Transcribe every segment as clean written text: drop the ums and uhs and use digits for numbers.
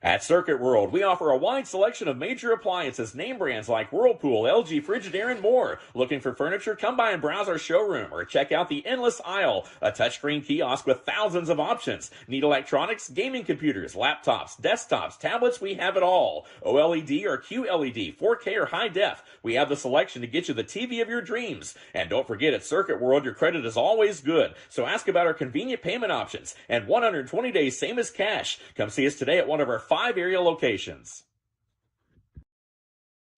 At Circuit World, we offer a wide selection of major appliances, name brands like Whirlpool, LG, Frigidaire, and more. Looking for furniture? Come by and browse our showroom or check out the Endless Aisle, a touchscreen kiosk with thousands of options. Need electronics, gaming computers, laptops, desktops, tablets? We have it all. OLED or QLED, 4K or high def. We have the selection to get you the TV of your dreams. And don't forget, at Circuit World, your credit is always good. So ask about our convenient payment options and 120 days, same as cash. Come see us today at one of our 5 area locations.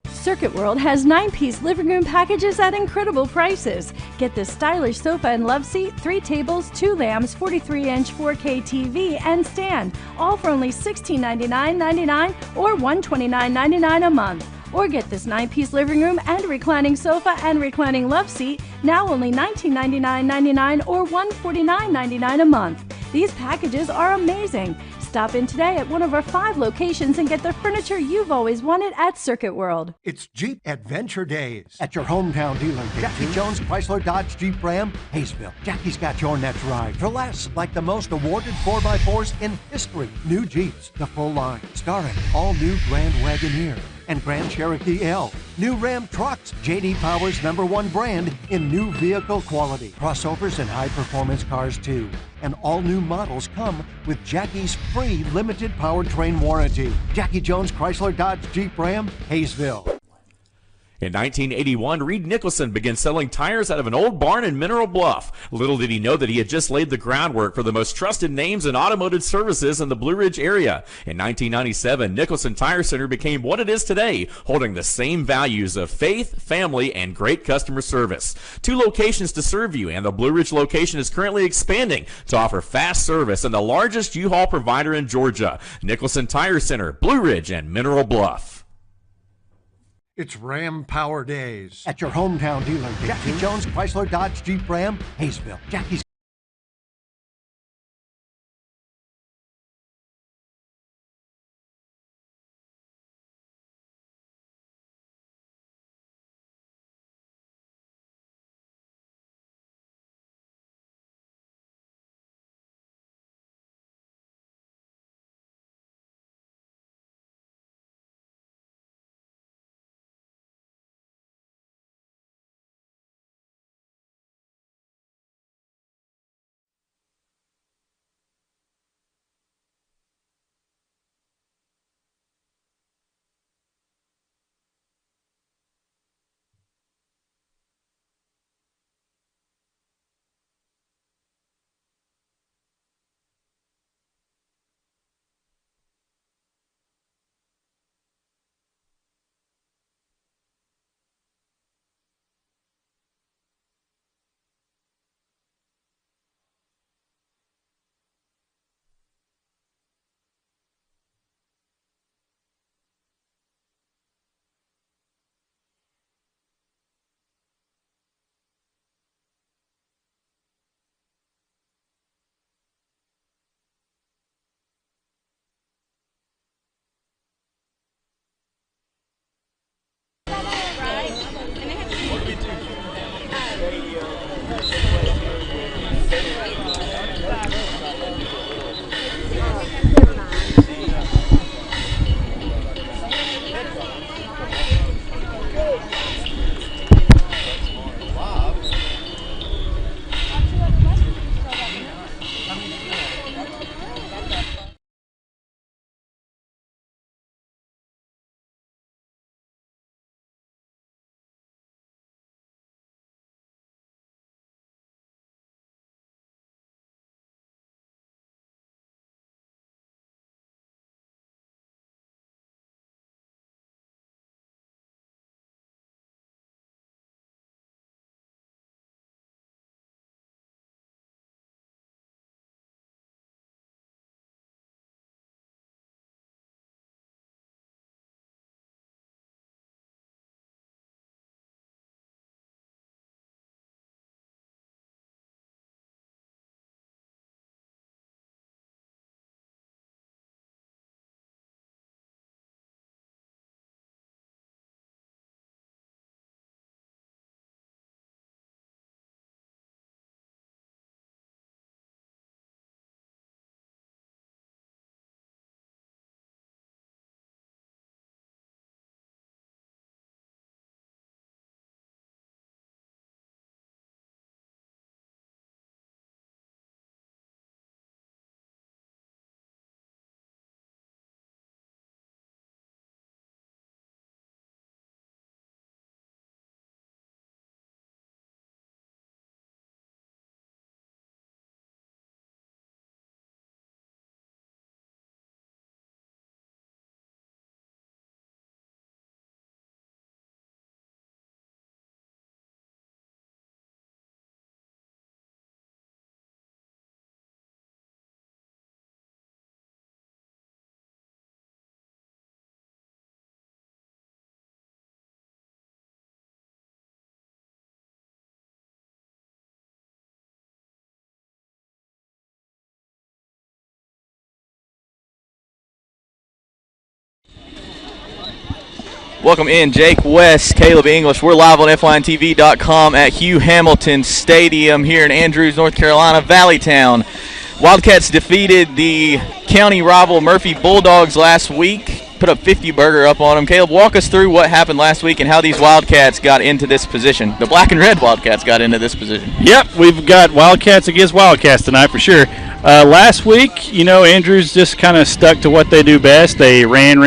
Circuit World has 9-piece living room packages at incredible prices. Get this stylish sofa and love seat, 3 tables, 2 lamps, 43-inch 4K TV, and stand, all for only $1699.99 or $129.99 a month. Or get this 9-piece living room and reclining sofa and reclining love seat, now only $1999.99 or $149.99 a month. These packages are amazing. Stop in today at one of our 5 locations and get the furniture you've always wanted at Circuit World. It's Jeep Adventure Days at your hometown dealer, Jackie Jones Chrysler Dodge Jeep Ram, Hayesville. Jackie's got your next ride for less, like the most awarded 4x4s in history. New Jeeps, the full line, starring all new Grand Wagoneer and Grand Cherokee L. New Ram trucks, J.D. Power's #1 brand in new vehicle quality. Crossovers and high-performance cars, too. And all new models come with Jackie's free limited powertrain warranty. Jackie Jones Chrysler Dodge Jeep Ram, Hayesville. In 1981, Reed Nicholson began selling tires out of an old barn in Mineral Bluff. Little did he know that he had just laid the groundwork for the most trusted names in automotive services in the Blue Ridge area. In 1997, Nicholson Tire Center became what it is today, holding the same values of faith, family, and great customer service. 2 locations to serve you, and the Blue Ridge location is currently expanding to offer fast service and the largest U-Haul provider in Georgia. Nicholson Tire Center, Blue Ridge, and Mineral Bluff. It's Ram Power Days at your hometown dealer, Jackie Jones Chrysler Dodge Jeep Ram, Hayesville. Jackie's Welcome in Jake West, Caleb English. We're live on FYNTV.com at Hugh Hamilton Stadium here in Andrews, North Carolina, Valleytown. Wildcats defeated the county rival Murphy Bulldogs last week. Put up 50 burger up on them. Caleb, walk us through what happened last week and how these Wildcats got into this position. The black and red Wildcats got into this position. Yep, we've got Wildcats against Wildcats tonight for sure. Last week, Andrews just kind of stuck to what they do best. They ran,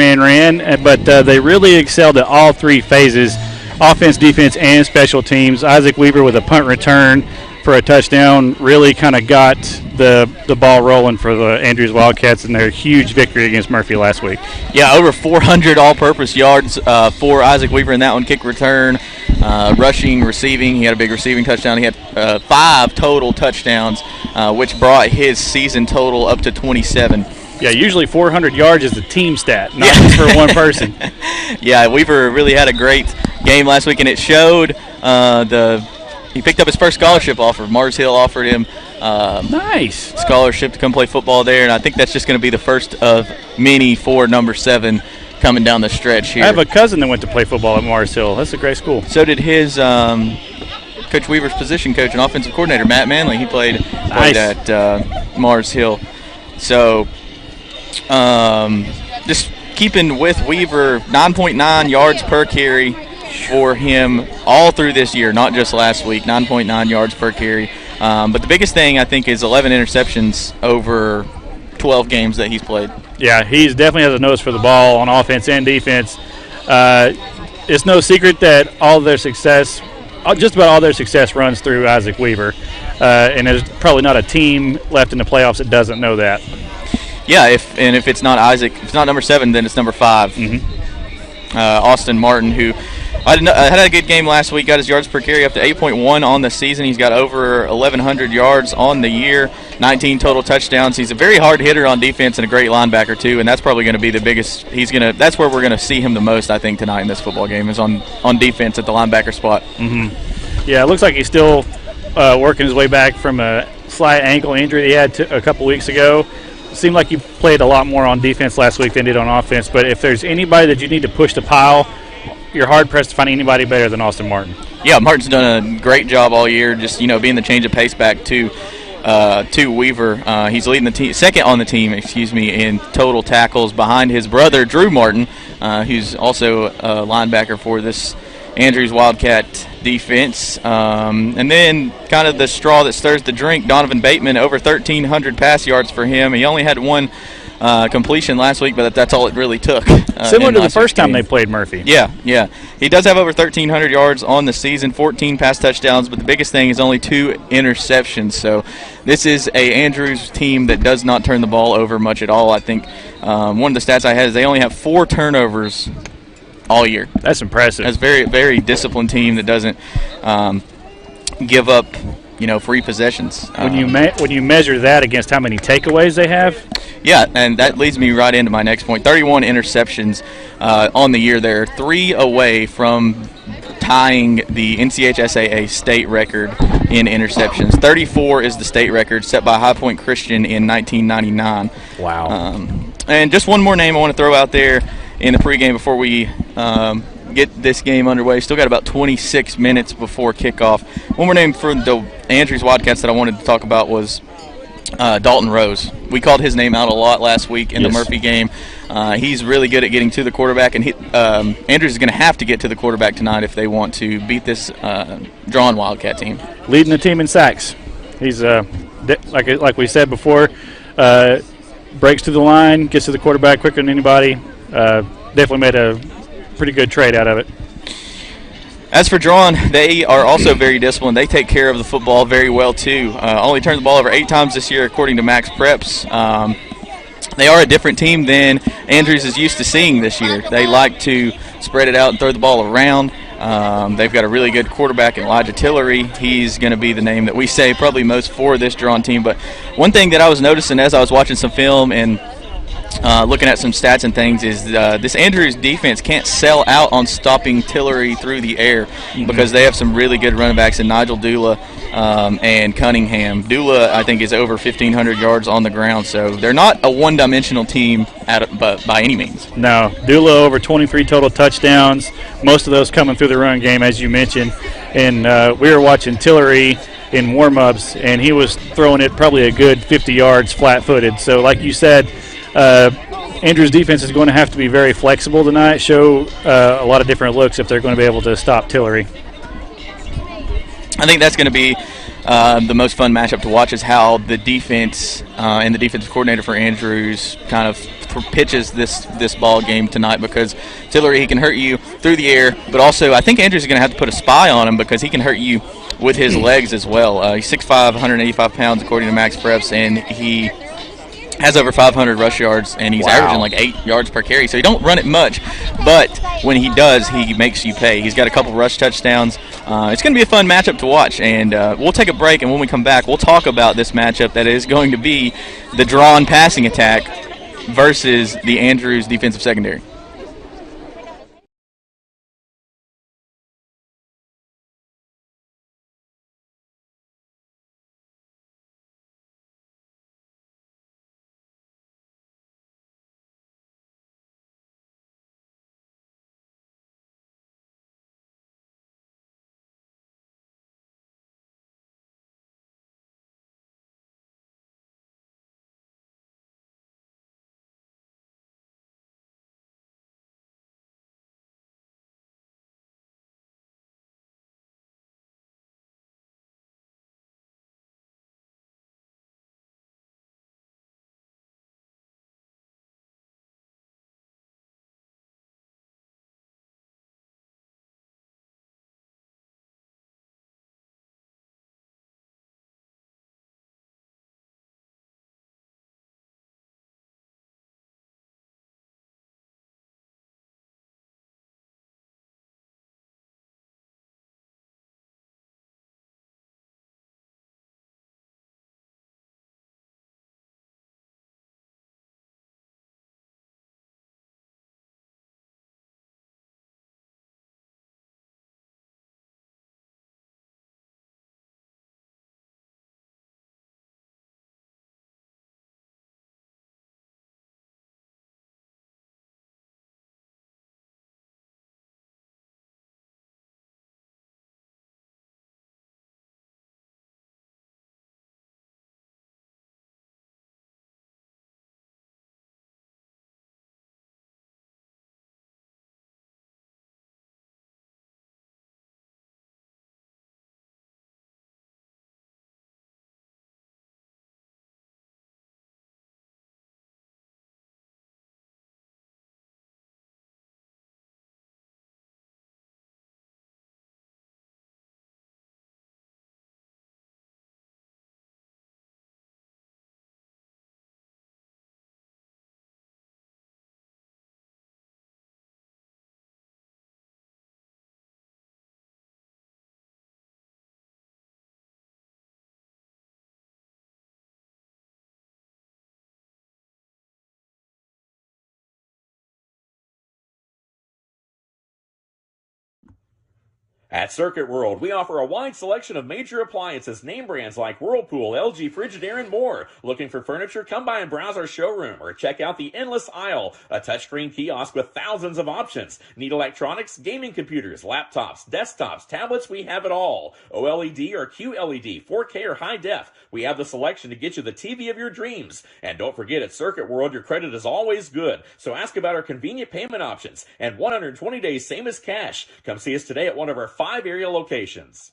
but they really excelled at all three phases, offense, defense, and special teams. Isaac Weaver with a punt return for a touchdown really kind of got the ball rolling for the Andrews Wildcats in their huge victory against Murphy last week. Yeah, over 400 all-purpose yards for Isaac Weaver in that one, kick return, rushing, receiving. He had a big receiving touchdown. He had 5 total touchdowns, which brought his season total up to 27. Yeah, usually 400 yards is the team stat, not just for one person. Yeah, Weaver really had a great game last week, and it showed he picked up his first scholarship offer. Mars Hill offered him nice scholarship to come play football there, and I think that's just going to be the first of many for number 7 coming down the stretch here. I have a cousin that went to play football at Mars Hill. That's a great school. So did his Coach Weaver's position coach and offensive coordinator, Matt Manley. He played at Mars Hill. So just keeping with Weaver, 9.9 yards per carry for him all through this year, not just last week, 9.9 yards per carry. But the biggest thing, I think, is 11 interceptions over 12 games that he's played. Yeah, he definitely has a nose for the ball on offense and defense. It's no secret that all their success, just about all their success, runs through Isaac Weaver. And there's probably not a team left in the playoffs that doesn't know that. Yeah, if it's not Isaac, if it's not number 7, then it's number 5. Mm-hmm. Austin Martin, who had a good game last week, got his yards per carry up to 8.1 on the season. He's got over 1,100 yards on the year, 19 total touchdowns. He's a very hard hitter on defense and a great linebacker too, and that's probably going to be the biggest. That's where we're going to see him the most, I think, tonight in this football game, is on defense at the linebacker spot. Mm-hmm. Yeah, it looks like he's still working his way back from a slight ankle injury he had a couple weeks ago. Seemed like he played a lot more on defense last week than did on offense, but if there's anybody that you need to push the pile, you're hard-pressed to find anybody better than Austin Martin. Yeah, Martin's done a great job all year, just being the change of pace back to Weaver. He's leading the team, second on the team, in total tackles behind his brother Drew Martin, who's also a linebacker for this Andrews Wildcat defense. And then kind of the straw that stirs the drink, Donovan Bateman, over 1,300 pass yards for him. He only had one completion last week, but that's all it really took. Similar to the first time they played Murphy. Yeah. He does have over 1,300 yards on the season, 14 pass touchdowns, but the biggest thing is only 2 interceptions. So this is a Andrews team that does not turn the ball over much at all. I think one of the stats I had is they only have 4 turnovers all year. That's impressive. That's a very, very disciplined team that doesn't give up, free possessions. When you measure that against how many takeaways they have. Yeah, and that leads me right into my next point. 31 interceptions on the year there, 3 away from tying the NCHSAA state record in interceptions. 34 is the state record set by High Point Christian in 1999. Wow. And just one more name I want to throw out there in the pregame before we get this game underway. Still got about 26 minutes before kickoff. One more name for the Andrews Wildcats that I wanted to talk about was Dalton Rose. We called his name out a lot last week in the Murphy game. He's really good at getting to the quarterback, and Andrews is going to have to get to the quarterback tonight if they want to beat this Draughn Wildcat team. Leading the team in sacks. He's, like we said before, breaks to the line, gets to the quarterback quicker than anybody. Definitely made a pretty good trade out of it. As for Draughn, they are also very disciplined. They take care of the football very well, too. Only turned the ball over 8 times this year, according to Max Preps. They are a different team than Andrews is used to seeing this year. They like to spread it out and throw the ball around. They've got a really good quarterback, Elijah Tillery. He's going to be the name that we say probably most for this Draughn team. But one thing that I was noticing as I was watching some film and looking at some stats and things, is this Andrews defense can't sell out on stopping Tillery through the air because they have some really good running backs in Nigel Dula and Cunningham. Dula, I think, is over 1,500 yards on the ground, so they're not a one-dimensional team but by any means. No, Dula over 23 total touchdowns, most of those coming through the run game, as you mentioned. And we were watching Tillery in warm-ups, and he was throwing it probably a good 50 yards flat-footed. So like you said, Andrews' defense is going to have to be very flexible tonight, show a lot of different looks if they're going to be able to stop Tillery. I think that's going to be the most fun matchup to watch, is how the defense and the defensive coordinator for Andrews kind of pitches this ball game tonight, because Tillery, he can hurt you through the air, but also I think Andrews is going to have to put a spy on him because he can hurt you with his legs as well. He's 6'5", 185 pounds according to Max Preps, and he has over 500 rush yards, and he's averaging like 8 yards per carry. So he don't run it much, but when he does, he makes you pay. He's got a couple rush touchdowns. It's going to be a fun matchup to watch, and we'll take a break, and when we come back, we'll talk about this matchup that is going to be the Draughn passing attack versus the Andrews defensive secondary. At Circuit World, we offer a wide selection of major appliances, name brands like Whirlpool, LG, Frigidaire, and more. Looking for furniture? Come by and browse our showroom or check out the endless aisle, a touchscreen kiosk with thousands of options. Need electronics, gaming computers, laptops, desktops, tablets? We have it all. OLED or QLED, 4K or high def. We have the selection to get you the TV of your dreams. And don't forget, at Circuit World, your credit is always good. So ask about our convenient payment options and 120 days same as cash. Come see us today at one of our 5 area locations.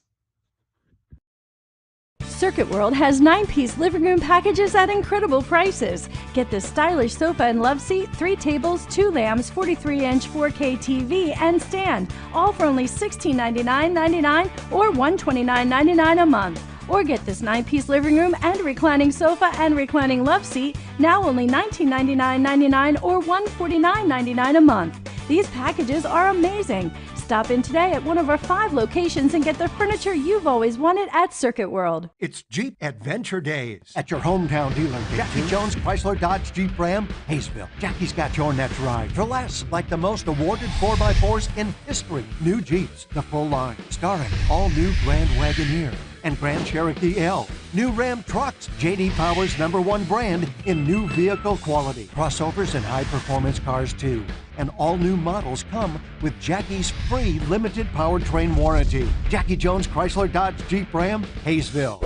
Circuit World has 9-piece living room packages at incredible prices. Get this stylish sofa and love seat, 3 tables, 2 lamps, 43-inch 4K TV, and stand, all for only $1699.99 or $129.99 a month. Or get this 9-piece living room and reclining sofa and reclining love seat, now only $1999.99 or $149.99 a month. These packages are amazing. Stop in today at one of our 5 locations and get the furniture you've always wanted at Circuit World. It's Jeep Adventure Days at your hometown dealer, Jackie Jones Chrysler Dodge Jeep Ram, Hayesville. Jackie's got your next ride. Draughn, like the most awarded 4x4s in history. New Jeeps, the full line, starring all new Grand Wagoneer and Grand Cherokee L. New Ram trucks, J.D. Power's #1 brand in new vehicle quality. Crossovers and high-performance cars, too. And all new models come with Jackie's free limited powertrain warranty. Jackie Jones Chrysler Dodge Jeep Ram, Hayesville.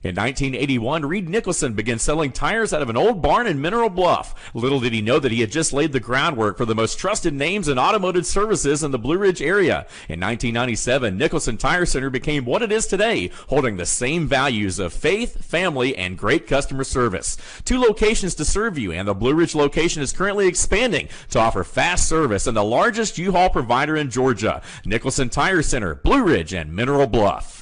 In 1981, Reed Nicholson began selling tires out of an old barn in Mineral Bluff. Little did he know that he had just laid the groundwork for the most trusted names in automotive services in the Blue Ridge area. In 1997, Nicholson Tire Center became what it is today, holding the same values of faith, family, and great customer service. 2 locations to serve you, and the Blue Ridge location is currently expanding to offer fast service and the largest U-Haul provider in Georgia. Nicholson Tire Center, Blue Ridge, and Mineral Bluff.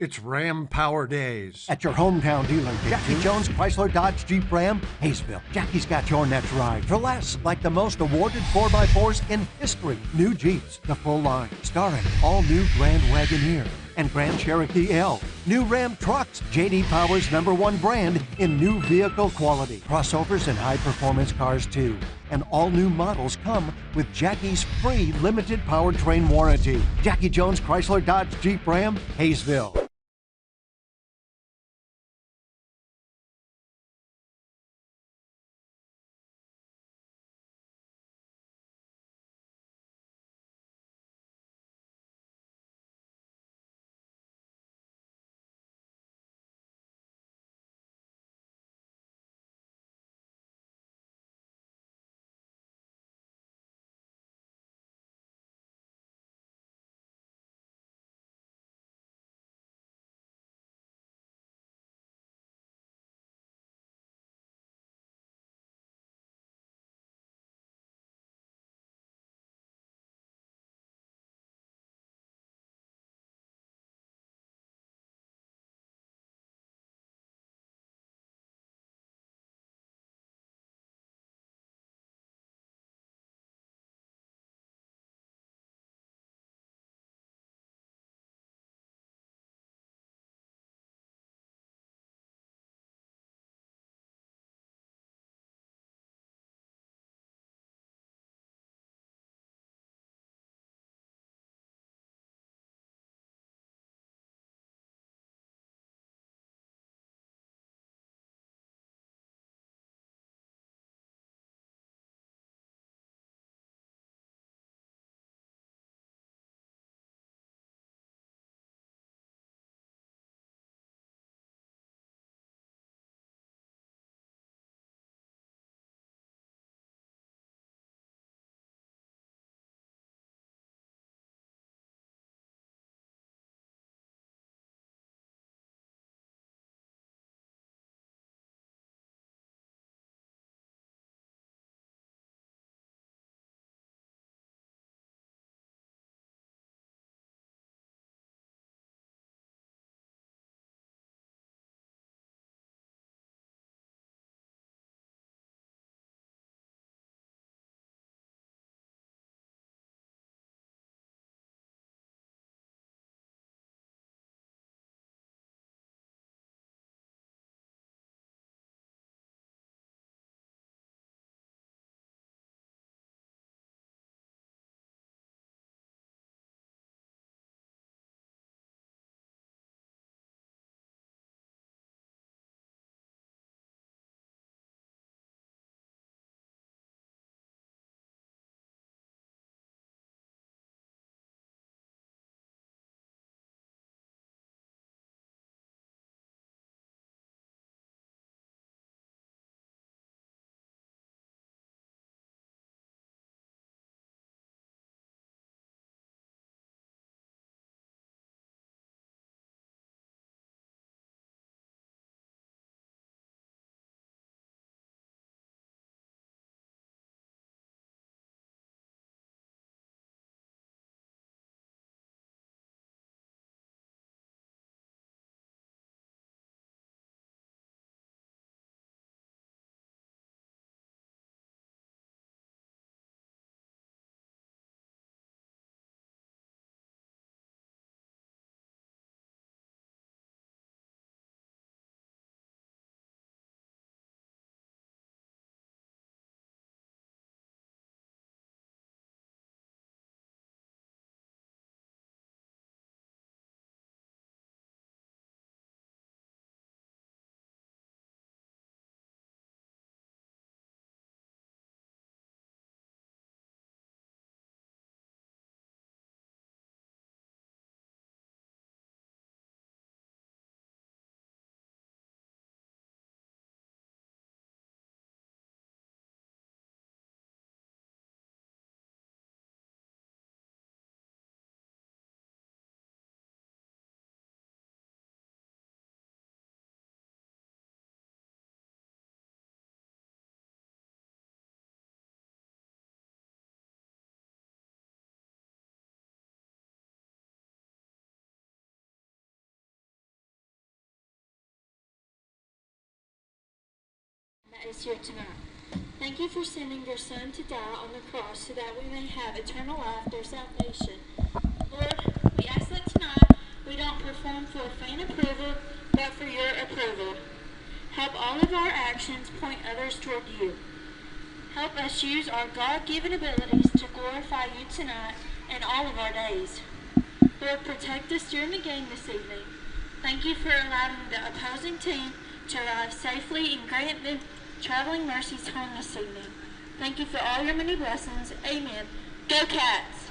It's Ram Power Days at your hometown dealer, Jackie Jones Chrysler Dodge Jeep Ram, Hayesville. Jackie's got your next ride. Draughn, like the most awarded 4x4s in history. New Jeeps, the full line, starring all new Grand Wagoneer and Grand Cherokee L. New Ram trucks, J.D. Power's #1 brand in new vehicle quality. Crossovers and high-performance cars, too. And all new models come with Jackie's free limited powertrain warranty. Jackie Jones Chrysler Dodge Jeep Ram, Hayesville. is here tonight. Thank you for sending your Son to die on the cross so that we may have eternal life through salvation. Lord, we ask that tonight we don't perform for fan approval, but for your approval. Help all of our actions point others toward you. Help us use our God-given abilities to glorify you tonight and all of our days. Lord, protect us during the game this evening. Thank you for allowing the opposing team to arrive safely and grant them traveling mercies home this evening. Thank you for all your many blessings. Amen. Go Cats!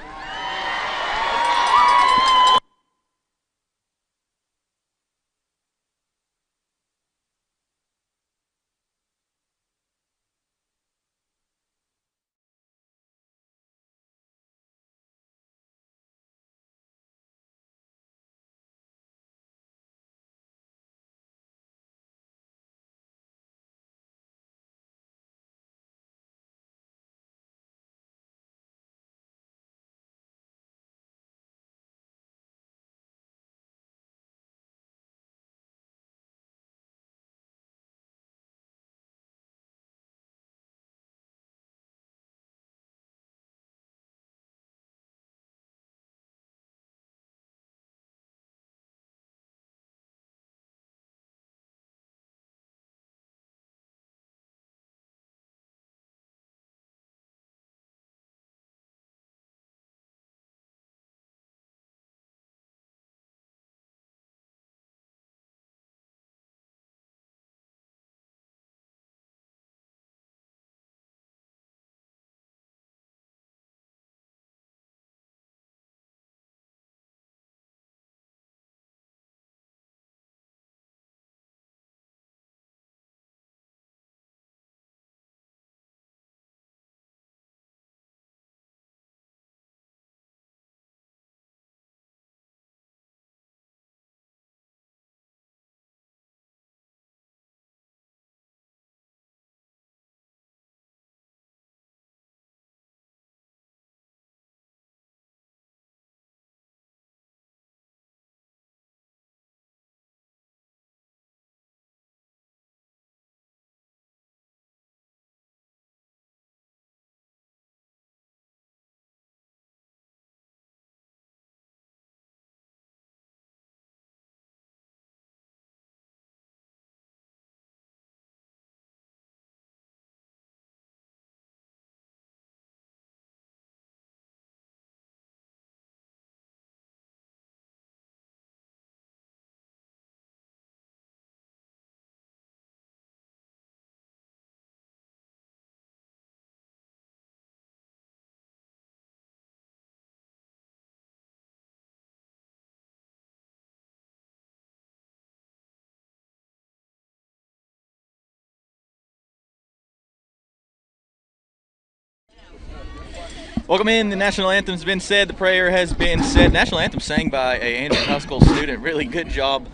Welcome in. The national anthem's been said. The prayer has been said. National anthem sang by a Andrews High School student. Really good job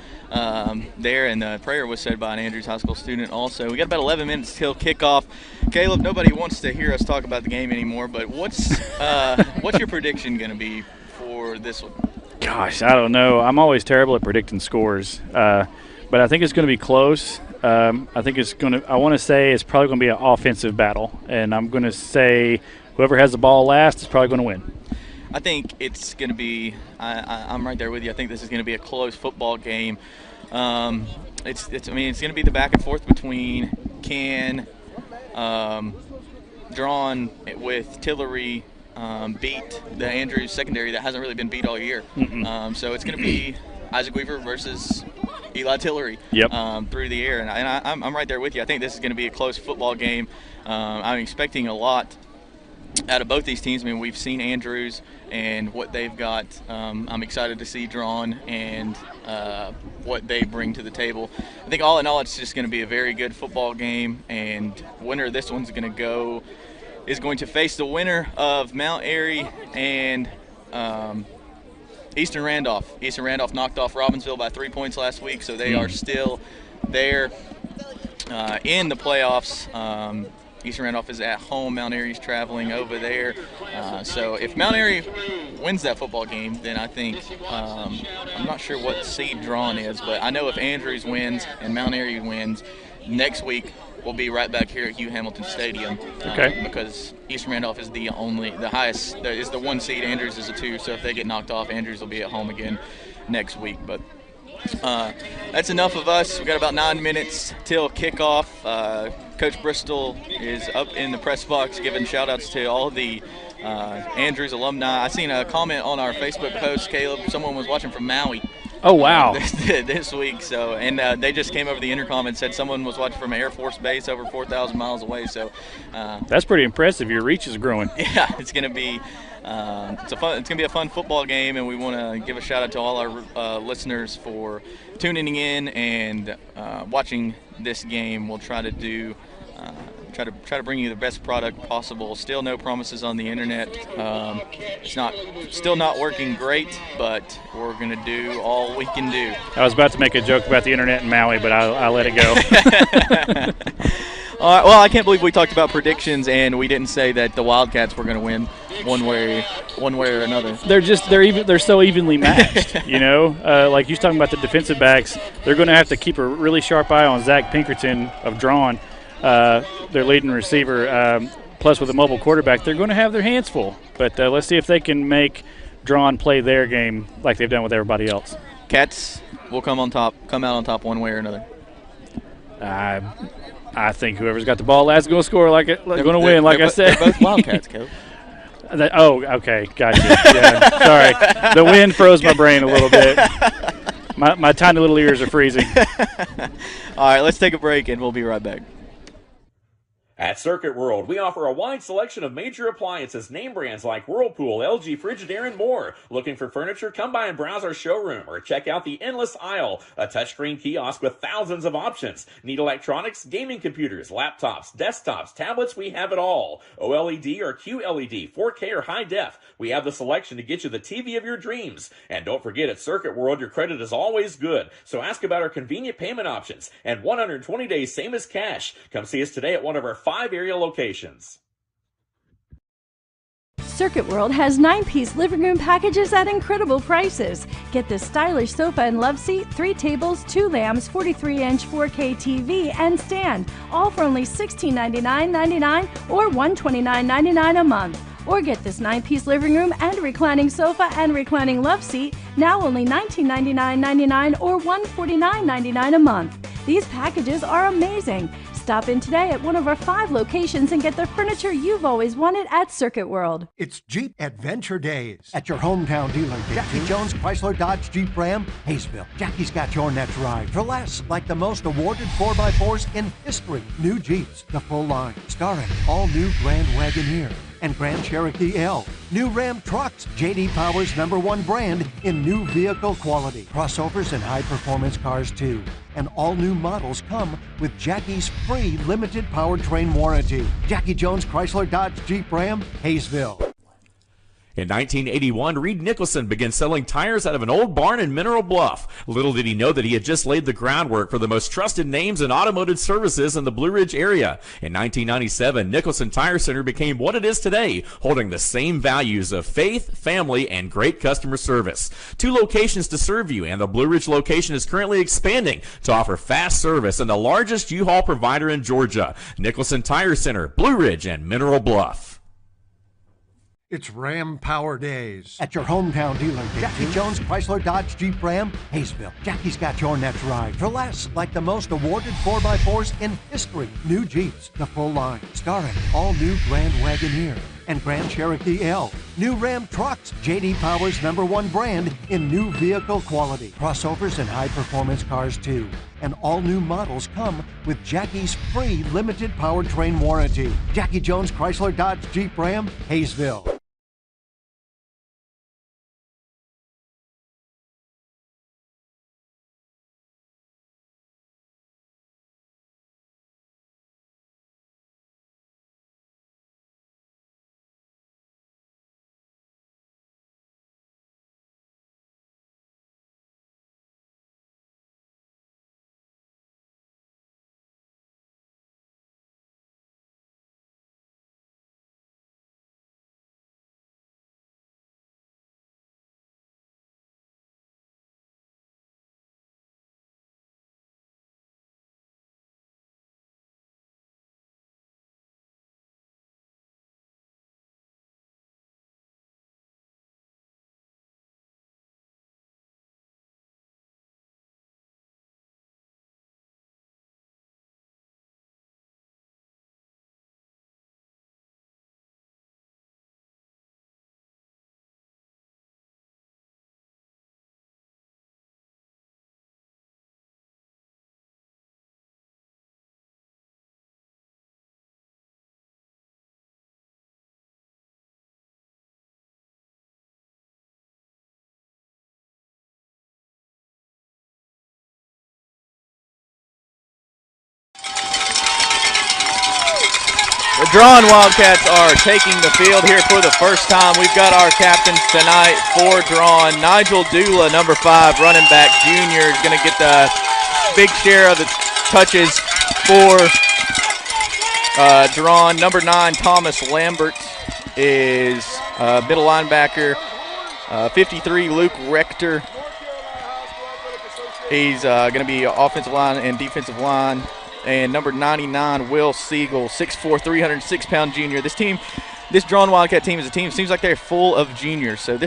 there. And the prayer was said by an Andrews High School student also. We got about 11 minutes till kickoff. Caleb, nobody wants to hear us talk about the game anymore, but what's your prediction going to be for this one? Gosh, I don't know. I'm always terrible at predicting scores, but I think it's going to be close. I think it's going to – I want to say it's probably going to be an offensive battle, and I'm going to say – whoever has the ball last is probably going to win. I think it's going to be I'm right there with you. I think this is going to be a close football game. It's going to be the back and forth between Draughn with Tillery beat the Andrews secondary that hasn't really been beat all year. So it's going to be Isaac Weaver versus Eli Tillery through the air. And I'm right there with you. I think this is going to be a close football game. I'm expecting a lot out of both these teams. I mean, we've seen Andrews and what they've got. I'm excited to see Draughn and what they bring to the table. I think all in all, it's just going to be a very good football game, and winner of this one's going to face the winner of Mount Airy and Eastern Randolph. Eastern Randolph knocked off Robbinsville by 3 points last week, so they are still there in the playoffs. Eastern Randolph is at home. Mount Airy's traveling over there. So if Mount Airy wins that football game, then I think I'm not sure what seed Draughn is, but I know if Andrews wins and Mount Airy wins, next week we'll be right back here at Hugh Hamilton Stadium. Okay. Because Eastern Randolph is the highest, is the 1 seed. Andrews is a 2. So if they get knocked off, Andrews will be at home again next week. But that's enough of us. We've got about 9 minutes till kickoff. Coach Bristol is up in the press box giving shout-outs to all the Andrews alumni. I seen a comment on our Facebook post, Caleb. Someone was watching from Maui. Oh, wow. This week. So, and they just came over the intercom and said someone was watching from Air Force Base over 4,000 miles away. So that's pretty impressive. Your reach is growing. Yeah, it's going to be it's going to be a fun football game, and we want to give a shout out to all our listeners for tuning in and watching this game. We'll try to do try to bring you the best product possible. Still no promises on the internet. It's still not working great, but we're going to do all we can do. I was about to make a joke about the internet in Maui, but I'll let it go. All right, well, I can't believe we talked about predictions and we didn't say that the Wildcats were going to win one way or another. They're so evenly matched, you know. Like you're talking about the defensive backs, they're going to have to keep a really sharp eye on Zach Pinkerton of Draughn, their leading receiver. Plus, with a mobile quarterback, they're going to have their hands full. But let's see if they can make Draughn play their game like they've done with everybody else. Cats will come out on top one way or another. I think whoever's got the ball last is going to score like it. Going to win, like I said. They're both Wildcats, Coach. Okay, gotcha. Yeah, sorry, the wind froze my brain a little bit. My tiny little ears are freezing. All right, let's take a break and we'll be right back. At Circuit World, we offer a wide selection of major appliances, name brands like Whirlpool, LG, Frigidaire, and more. Looking for furniture? Come by and browse our showroom or check out the endless aisle, a touchscreen kiosk with thousands of options. Need electronics, gaming computers, laptops, desktops, tablets? We have it all. OLED or QLED, 4K or high def. We have the selection to get you the TV of your dreams. And don't forget, at Circuit World, your credit is always good. So ask about our convenient payment options and 120 days, same as cash. Come see us today at one of our 5 area locations. Circuit World has 9-piece living room packages at incredible prices. Get this stylish sofa and love seat, 3 tables, 2 lamps, 43-inch 4K TV, and stand, all for only $1699.99 or $129.99 a month. Or get this 9-piece living room and reclining sofa and reclining love seat, now only $1999.99 or $149.99 a month. These packages are amazing. Stop in today at one of our 5 locations and get the furniture you've always wanted at Circuit World. It's Jeep Adventure Days at your hometown dealer, Jackie Jones Chrysler Dodge Jeep Ram, Hayesville. Jackie's got your next ride for less, like the most awarded 4x4s in history. New Jeeps, the full line, starring all new Grand Wagoneer and Grand Cherokee L. New Ram trucks, J.D. Power's #1 brand in new vehicle quality. Crossovers and high-performance cars, too. And all new models come with Jackie's free limited powertrain warranty. Jackie Jones Chrysler Dodge Jeep Ram, Hayesville. In 1981, Reed Nicholson began selling tires out of an old barn in Mineral Bluff. Little did he know that he had just laid the groundwork for the most trusted names in automotive services in the Blue Ridge area. In 1997, Nicholson Tire Center became what it is today, holding the same values of faith, family, and great customer service. 2 locations to serve you, and the Blue Ridge location is currently expanding to offer fast service and the largest U-Haul provider in Georgia. Nicholson Tire Center, Blue Ridge, and Mineral Bluff. It's Ram Power Days at your hometown dealer, Jackie Jones Chrysler Dodge Jeep Ram, Hayesville. Jackie's got your next ride for less, like the most awarded 4x4s in history. New Jeeps, the full line, starring all new Grand Wagoneer and Grand Cherokee L. New Ram trucks, J.D. Power's #1 brand in new vehicle quality. Crossovers and high-performance cars, too. And all new models come with Jackie's free limited powertrain warranty. Jackie Jones Chrysler Dodge Jeep Ram, Hayesville. Draughn Wildcats are taking the field here for the first time. We've got our captains tonight for Draughn. Nigel Dula, number 5, running back junior, is going to get the big share of the touches for Draughn. Number 9, Thomas Lambert, is middle linebacker. 53, Luke Rector. He's going to be offensive line and defensive line. And number 99, Will Siegel, 6'4", 306-pound junior. This Draughn Wildcat team is a team, seems like they're full of juniors. So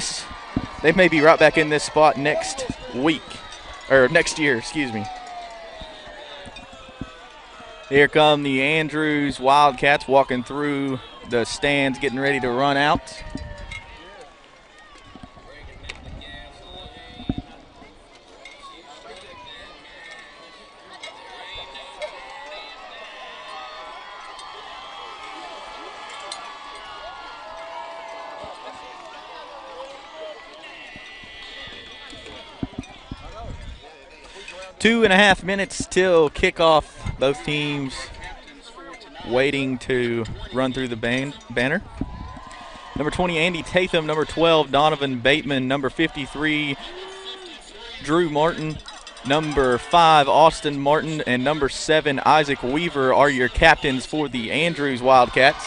they may be right back in this spot next year, excuse me. Here come the Andrews Wildcats walking through the stands, getting ready to run out. Two and a half minutes till kickoff. Both teams waiting to run through the banner. Number 20, Andy Tatham. Number 12, Donovan Bateman. Number 53, Drew Martin. Number 5, Austin Martin. And number 7, Isaac Weaver are your captains for the Andrews Wildcats.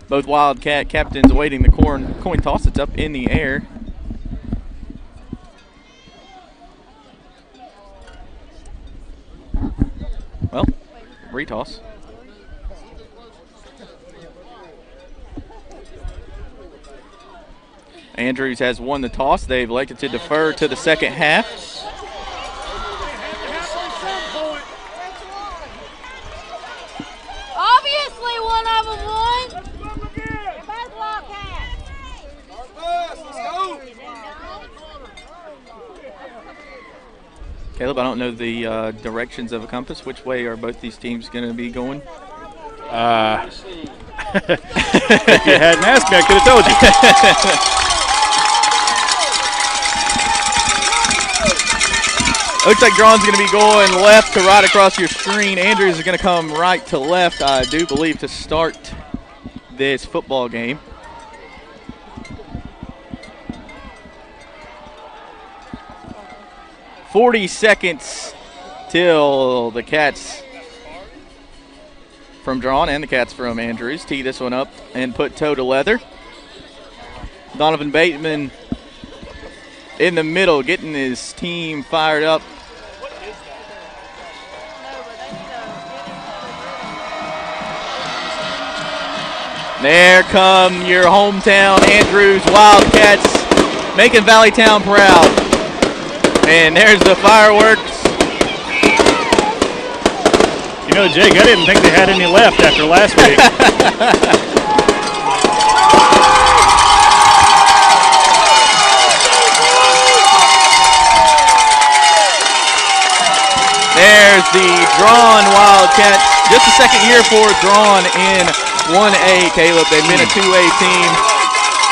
Both Wildcat captains awaiting the coin toss. It's up in the air. Well, retoss. Andrews has won the toss. They've elected to defer to the second half. Obviously, one of them won. Caleb, I don't know the directions of a compass. Which way are both these teams going to be going? If you hadn't asked me, I could have told you. Looks like Draughn's going to be going left to right across your screen. Andrews is going to come right to left, I do believe, to start this football game. "40 seconds till the Cats from Draughn and the Cats from Andrews tee this one up and put toe to leather. Donovan Bateman in the middle, getting his team fired up. There come your hometown Andrews Wildcats, making Valleytown proud. And there's the fireworks. You know, Jake, I didn't think they had any left after last week. There's the Draughn Wildcats. Just the second year for Draughn in 1A, Caleb. They've been a 2A team.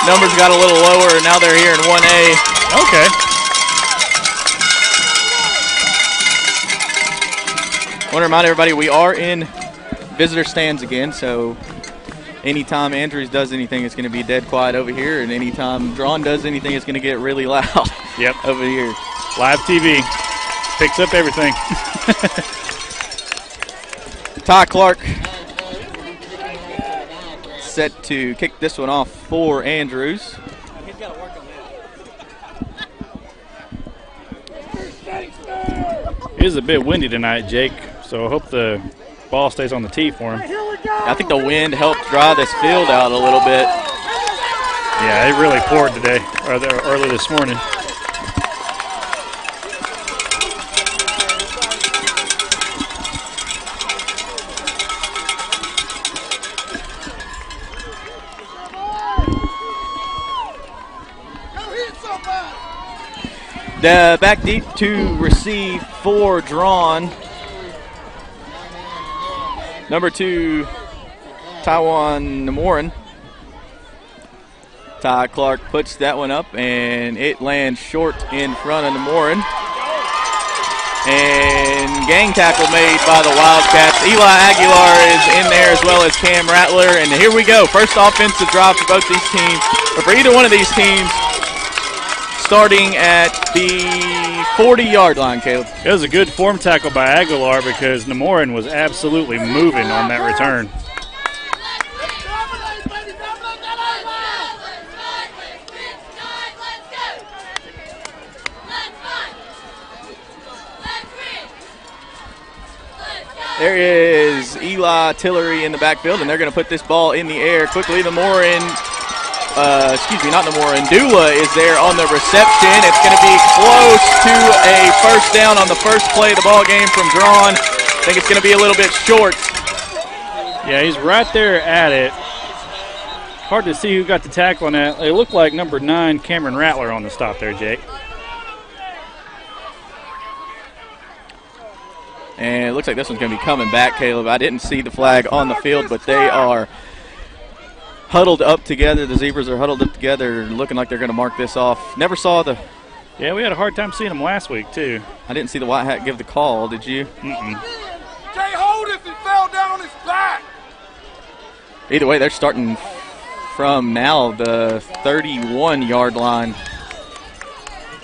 Numbers got a little lower, and now they're here in 1A. Okay. I want to remind everybody we are in visitor stands again, so anytime Andrews does anything, it's going to be dead quiet over here, and anytime Draughn does anything, it's going to get really loud over here. Live TV picks up everything. Ty Clark set to kick this one off for Andrews. He's got to work on that. It is a bit windy tonight, Jake, so I hope the ball stays on the tee for him. I think the wind helped dry this field out a little bit. Yeah, it really poured today, or early this morning. The back deep to receive for Draughn. Number 2, Taiwan Namoran. Ty Clark puts that one up, and it lands short in front of Namoran. And gang tackle made by the Wildcats. Eli Aguilar is in there as well as Cam Rattler. And here we go. First offensive drive for both these teams, or for either one of these teams, starting at the 40-yard line, Caleb. It was a good form tackle by Aguilar because Namoran was absolutely moving on that return. There is Eli Tillery in the backfield, and they're going to put this ball in the air quickly. Dula is there on the reception. It's going to be close to a first down on the first play of the ball game from Draughn. I think it's going to be a little bit short. Yeah, he's right there at it. Hard to see who got the tackle on that. It looked like number 9, Cameron Rattler, on the stop there, Jake. And it looks like this one's going to be coming back, Caleb. I didn't see the flag on the field, but they are huddled up together. The Zebras are huddled up together, looking like they're going to mark this off. Never saw the... Yeah, we had a hard time seeing them last week, too. I didn't see the white hat give the call, did you? Mm-mm. Jay, hold if he fell down on his back. Either way, they're starting from now the 31-yard line.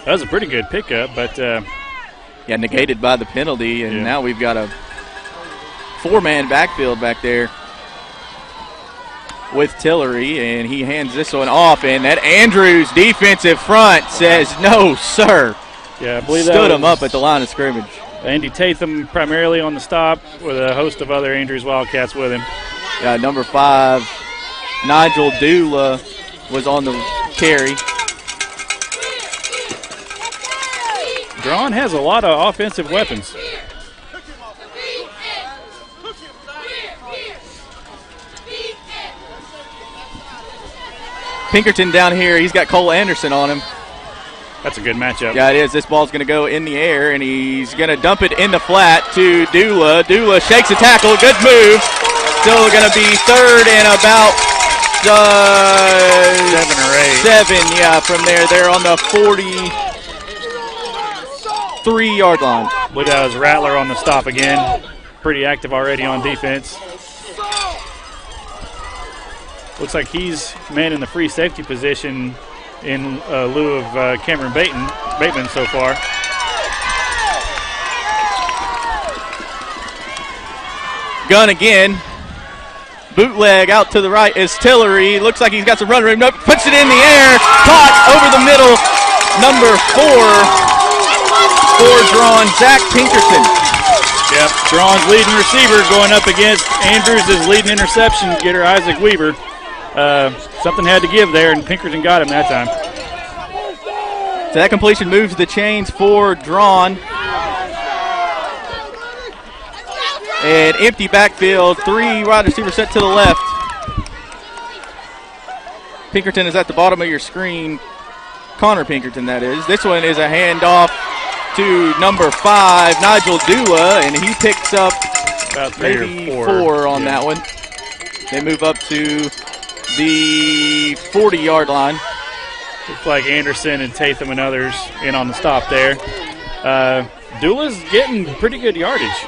That was a pretty good pickup, but... yeah, negated by the penalty, and now we've got a 4-man backfield back there with Tillery, and he hands this one off, and that Andrews defensive front says, no, sir. Yeah, I believe stood him up at the line of scrimmage. Andy Tatham primarily on the stop with a host of other Andrews Wildcats with him. Yeah, number 5, Nigel Dula was on the carry. Draughn has a lot of offensive weapons. Pinkerton down here, he's got Cole Anderson on him. That's a good matchup. Yeah, it is. This ball's going to go in the air, and he's going to dump it in the flat to Dula. Dula shakes a tackle. Good move. Still going to be third and about 7 or 8. 7, yeah, from there. They're on the 43-yard line. I believe that was Rattler on the stop again. Pretty active already on defense. Looks like he's manning the free safety position in lieu of Cameron Bateman so far. Gun again. Bootleg out to the right is Tillery. Looks like he's got some run room. Nope, puts it in the air. Caught over the middle. Number 4 for Draughn, Zach Pinkerton. Yep, Drawn's leading receiver going up against Andrews' leading interception getter, Isaac Weaver. Something had to give there, and Pinkerton got him that time. So that completion moves the chains for Draughn. An empty backfield, 3 wide receivers set to the left. Pinkerton is at the bottom of your screen. Connor Pinkerton, that is. This one is a handoff to number 5, Nigel Dula, and he picks up about 3 maybe or 4 on that one. They move up to the 40-yard line. Looks like Anderson and Tatham and others in on the stop there. Dula's getting pretty good yardage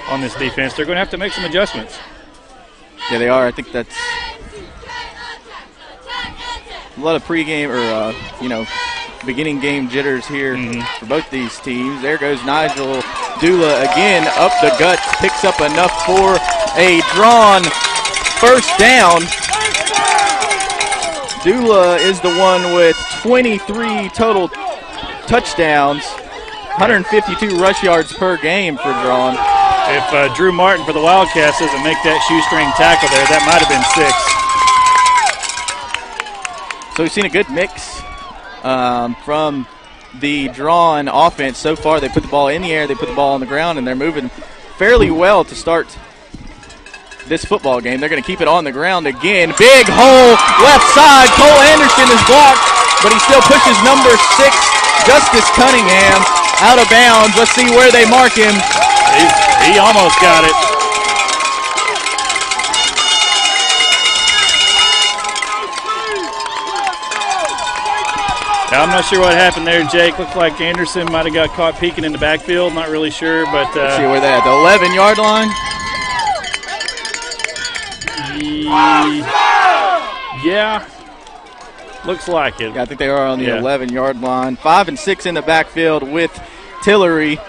on this defense. They're going to have to make some adjustments. Yeah, they are. I think that's a lot of pregame or, beginning game jitters here for both these teams. There goes Nigel Dula again up the gut. Picks up enough for a Draughn first down. Dula is the one with 23 total touchdowns, 152 rush yards per game for Draughn. If Drew Martin for the Wildcats doesn't make that shoestring tackle there, that might have been 6. So we've seen a good mix from the Draughn offense so far. They put the ball in the air, they put the ball on the ground, and they're moving fairly well to start this football game. They're going to keep it on the ground again. Big hole left side. Cole Anderson is blocked, but he still pushes number 6, Justice Cunningham out of bounds. Let's see where they mark him. He almost got it. Now, I'm not sure what happened there, Jake. Looked like Anderson might have got caught peeking in the backfield. Not really sure, but let's see where they at. The 11-yard line. Yeah, looks like it. Yeah, I think they are on the 11-yard line. 5 and 6 in the backfield with Tillery.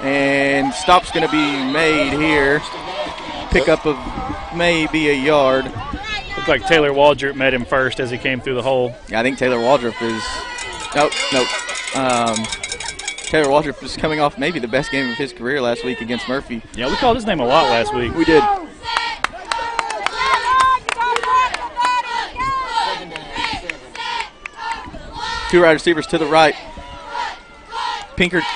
And stop's going to be made here. Pickup of maybe a yard. Looks like Taylor Waldrop met him first as he came through the hole. Yeah, I think Taylor Waldrop is – nope. Taylor Waldrop is coming off maybe the best game of his career last week against Murphy. Yeah, we called his name a lot last week. We did. Two wide receivers to the right.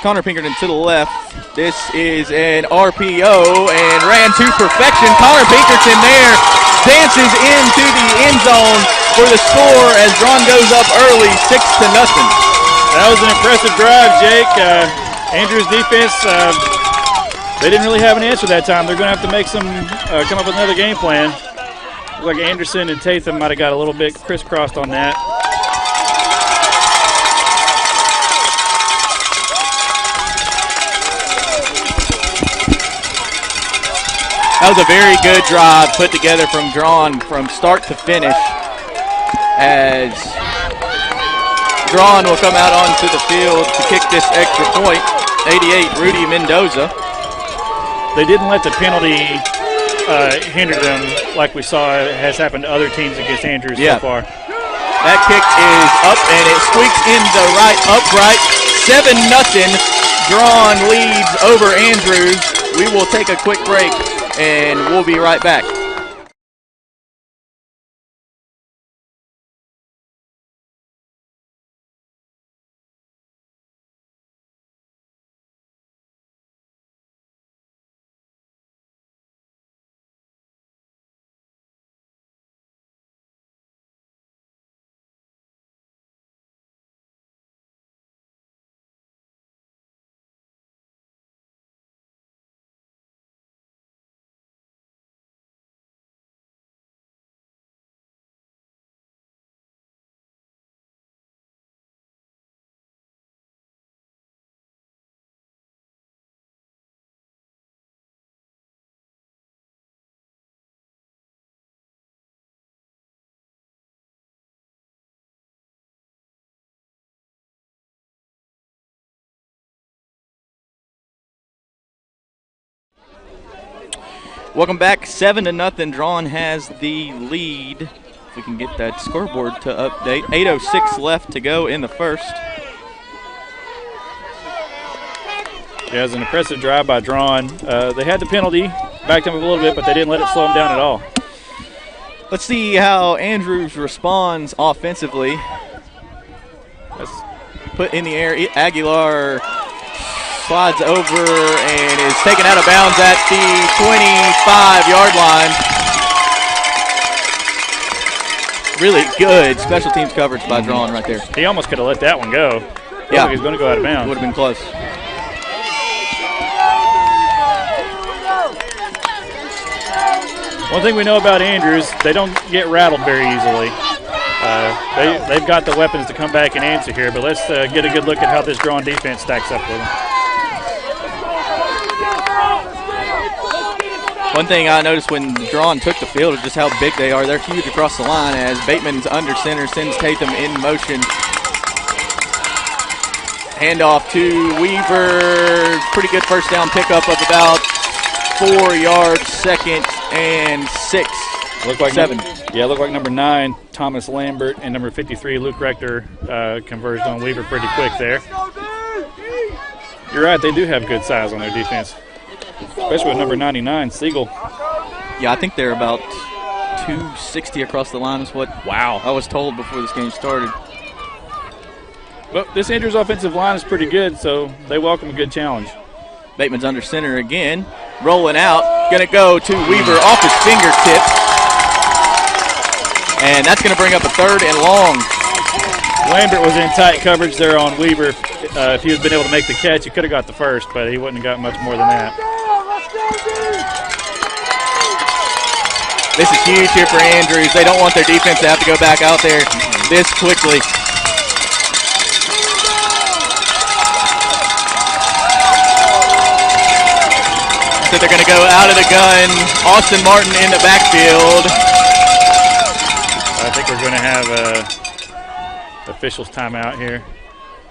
Connor Pinkerton to the left. This is an RPO and ran to perfection. Connor Pinkerton there dances into the end zone for the score as Draughn goes up early, 6-0. That was an impressive drive, Jake. Andrews' defense, they didn't really have an answer that time. They're going to have to make come up with another game plan. Looks like Anderson and Tatham might have got a little bit crisscrossed on that. That was a very good drive put together from Draughn from start to finish, as Draughn will come out onto the field to kick this extra point. 88, Rudy Mendoza. They didn't let the penalty hinder them like we saw has happened to other teams against Andrews so far. That kick is up and it squeaks in the right upright. 7-0. Draughn leads over Andrews. We will take a quick break and we'll be right back. Welcome back. 7-0. Draughn has the lead. If we can get that scoreboard to update. 8:06 left to go in the first. Yeah, it was an impressive drive by Draughn. They had the penalty, backed them up a little bit, but they didn't let it slow them down at all. Let's see how Andrews responds offensively. Let's put in the air. Aguilar slides over and is taken out of bounds at the 25-yard line. Really good special teams coverage by Draughn right there. He almost could have let that one go. Yeah. Like he's going to go out of bounds. Would have been close. One thing we know about Andrews, they don't get rattled very easily. They've got the weapons to come back and answer here, but let's get a good look at how this Draughn defense stacks up with them. One thing I noticed when Draughn took the field is just how big they are. They're huge across the line as Bateman's under center sends Tatham in motion. Handoff to Weaver. Pretty good first down pickup of about 4 yards, 2nd and 6. Looked like 7. Looked like number 9, Thomas Lambert, and number 53, Luke Rector, converged on Weaver pretty quick there. You're right, they do have good size on their defense, especially with number 99, Siegel. Yeah, I think they're about 260 across the line is what I was told before this game started. But this Andrews offensive line is pretty good, so they welcome a good challenge. Bateman's under center again, rolling out, going to go to Weaver off his fingertips. And that's going to bring up a 3rd and long. Lambert was in tight coverage there on Weaver. If he had been able to make the catch, he could have got the first, but he wouldn't have got much more than that. This is huge here for Andrews. They don't want their defense to have to go back out there this quickly. So they're going to go out of the gun. Austin Martin in the backfield. I think we're going to have officials timeout here,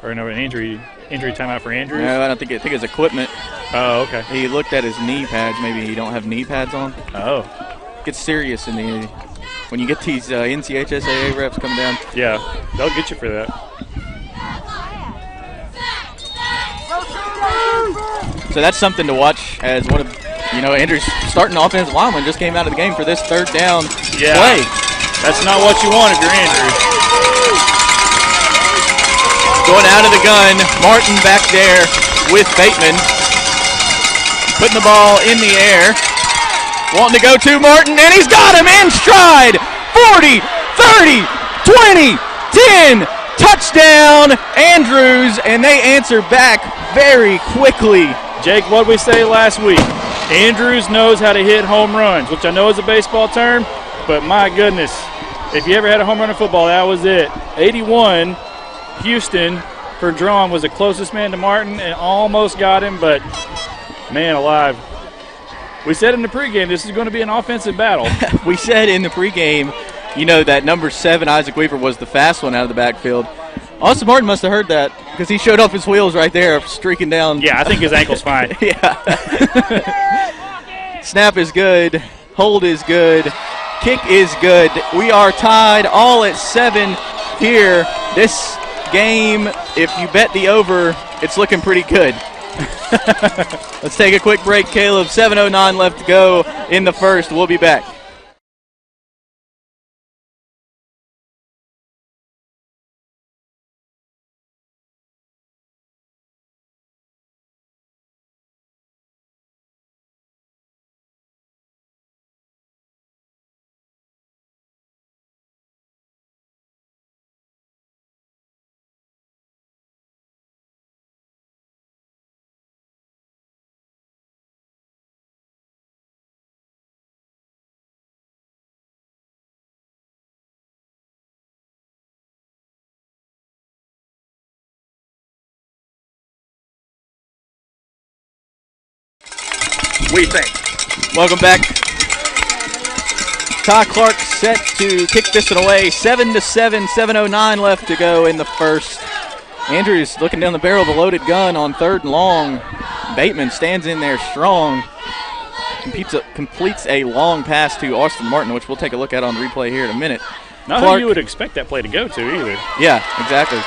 or no, an injury timeout for Andrews. No, I think it's equipment. Oh, okay. He looked at his knee pads. Maybe he don't have knee pads on. Oh, gets serious when you get these NCHSAA reps coming down. Yeah, they'll get you for that. So that's something to watch as one of Andrews' starting offensive lineman just came out of the game for this 3rd down play. That's not what you want if you're Andrews. Going out of the gun, Martin back there with Bateman. Putting the ball in the air. Wanting to go to Martin, and he's got him in stride. 40, 30, 20, 10. Touchdown, Andrews, and they answer back very quickly. Jake, what did we say last week? Andrews knows how to hit home runs, which I know is a baseball term, but my goodness, if you ever had a home run in football, that was it. 81, Houston for Draughn was the closest man to Martin and almost got him, but man alive. We said in the pregame this is going to be an offensive battle. We said in the pregame, that number 7, Isaac Weaver, was the fast one out of the backfield. Austin Martin must have heard that because he showed off his wheels right there, streaking down. Yeah, I think his ankle's fine. Yeah. Snap is good. Hold is good. Kick is good. We are tied all at 7 here. This game, if you bet the over, it's looking pretty good. Let's take a quick break, Caleb. 7:09 left to go in the first. We'll be back. We think. Welcome back. Ty Clark set to kick this one away. 7-7, 7:09 left to go in the first. Andrews looking down the barrel of a loaded gun on 3rd and long. Bateman stands in there strong. Completes a long pass to Austin Martin, which we'll take a look at on the replay here in a minute. Not Clark, who you would expect that play to go to either. Yeah, exactly.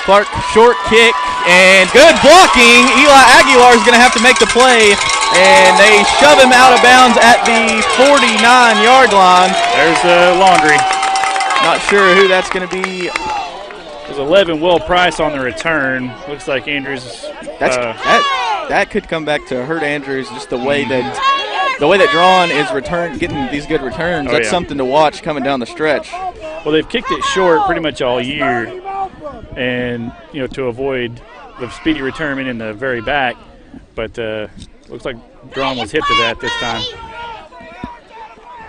Clark, short kick, and good blocking. Eli Aguilar is going to have to make the play, and they shove him out of bounds at the 49-yard line. There's the laundry. Not sure who that's going to be. There's 11, Will Price on the return. Looks like Andrews. That could come back to hurt Andrews, just the way that Draughn is getting these good returns. That's something to watch coming down the stretch. Well, they've kicked it short pretty much all year, and to avoid the speedy return in the very back. But looks like Draughn was hip to that this time.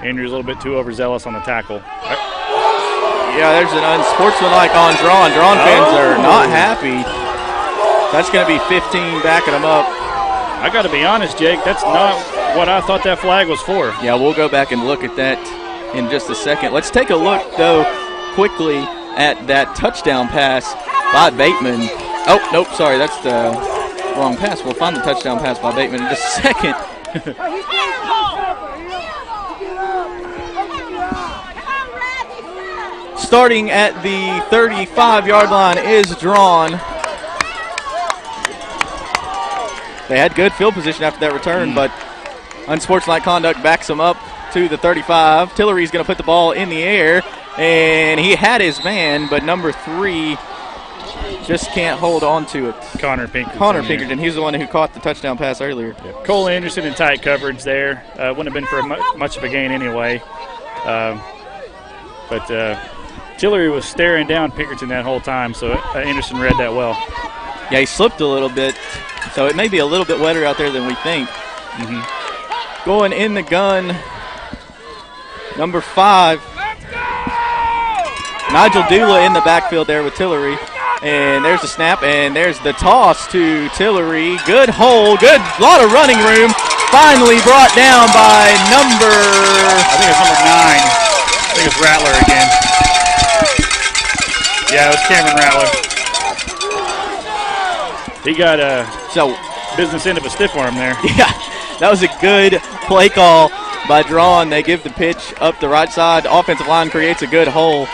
Andrews a little bit too overzealous on the tackle. Yeah, there's an unsportsmanlike on Draughn. Draughn fans are not happy. That's going to be 15 backing them up. I got to be honest, Jake, that's not what I thought that flag was for. Yeah, we'll go back and look at that in just a second. Let's take a look, though, quickly at that touchdown pass by Bateman. Oh, nope, sorry, that's the wrong pass. We'll find the touchdown pass by Bateman in just a second. Starting at the 35-yard line is Draughn. They had good field position after that return, but unsportsmanlike conduct backs them up to the 35. Tillery's going to put the ball in the air, and he had his man, but number 3 just can't hold on to it. Connor Pinkerton. He's the one who caught the touchdown pass earlier. Yeah. Cole Anderson in tight coverage there. Wouldn't have been for much of a gain anyway. But Tillery was staring down Pinkerton that whole time, so Anderson read that well. Yeah, he slipped a little bit, so it may be a little bit wetter out there than we think. Going in the gun, number 5. Nigel Dula in the backfield there with Tillery. And there's the snap, and there's the toss to Tillery. Good hole, good, lot of running room. Finally brought down by number... I think it's number 9. I think it's Rattler again. Yeah, it was Cameron Rattler. He got a business end of a stiff arm there. Yeah, that was a good play call by Draughn. They give the pitch up the right side. The offensive line creates a good hole.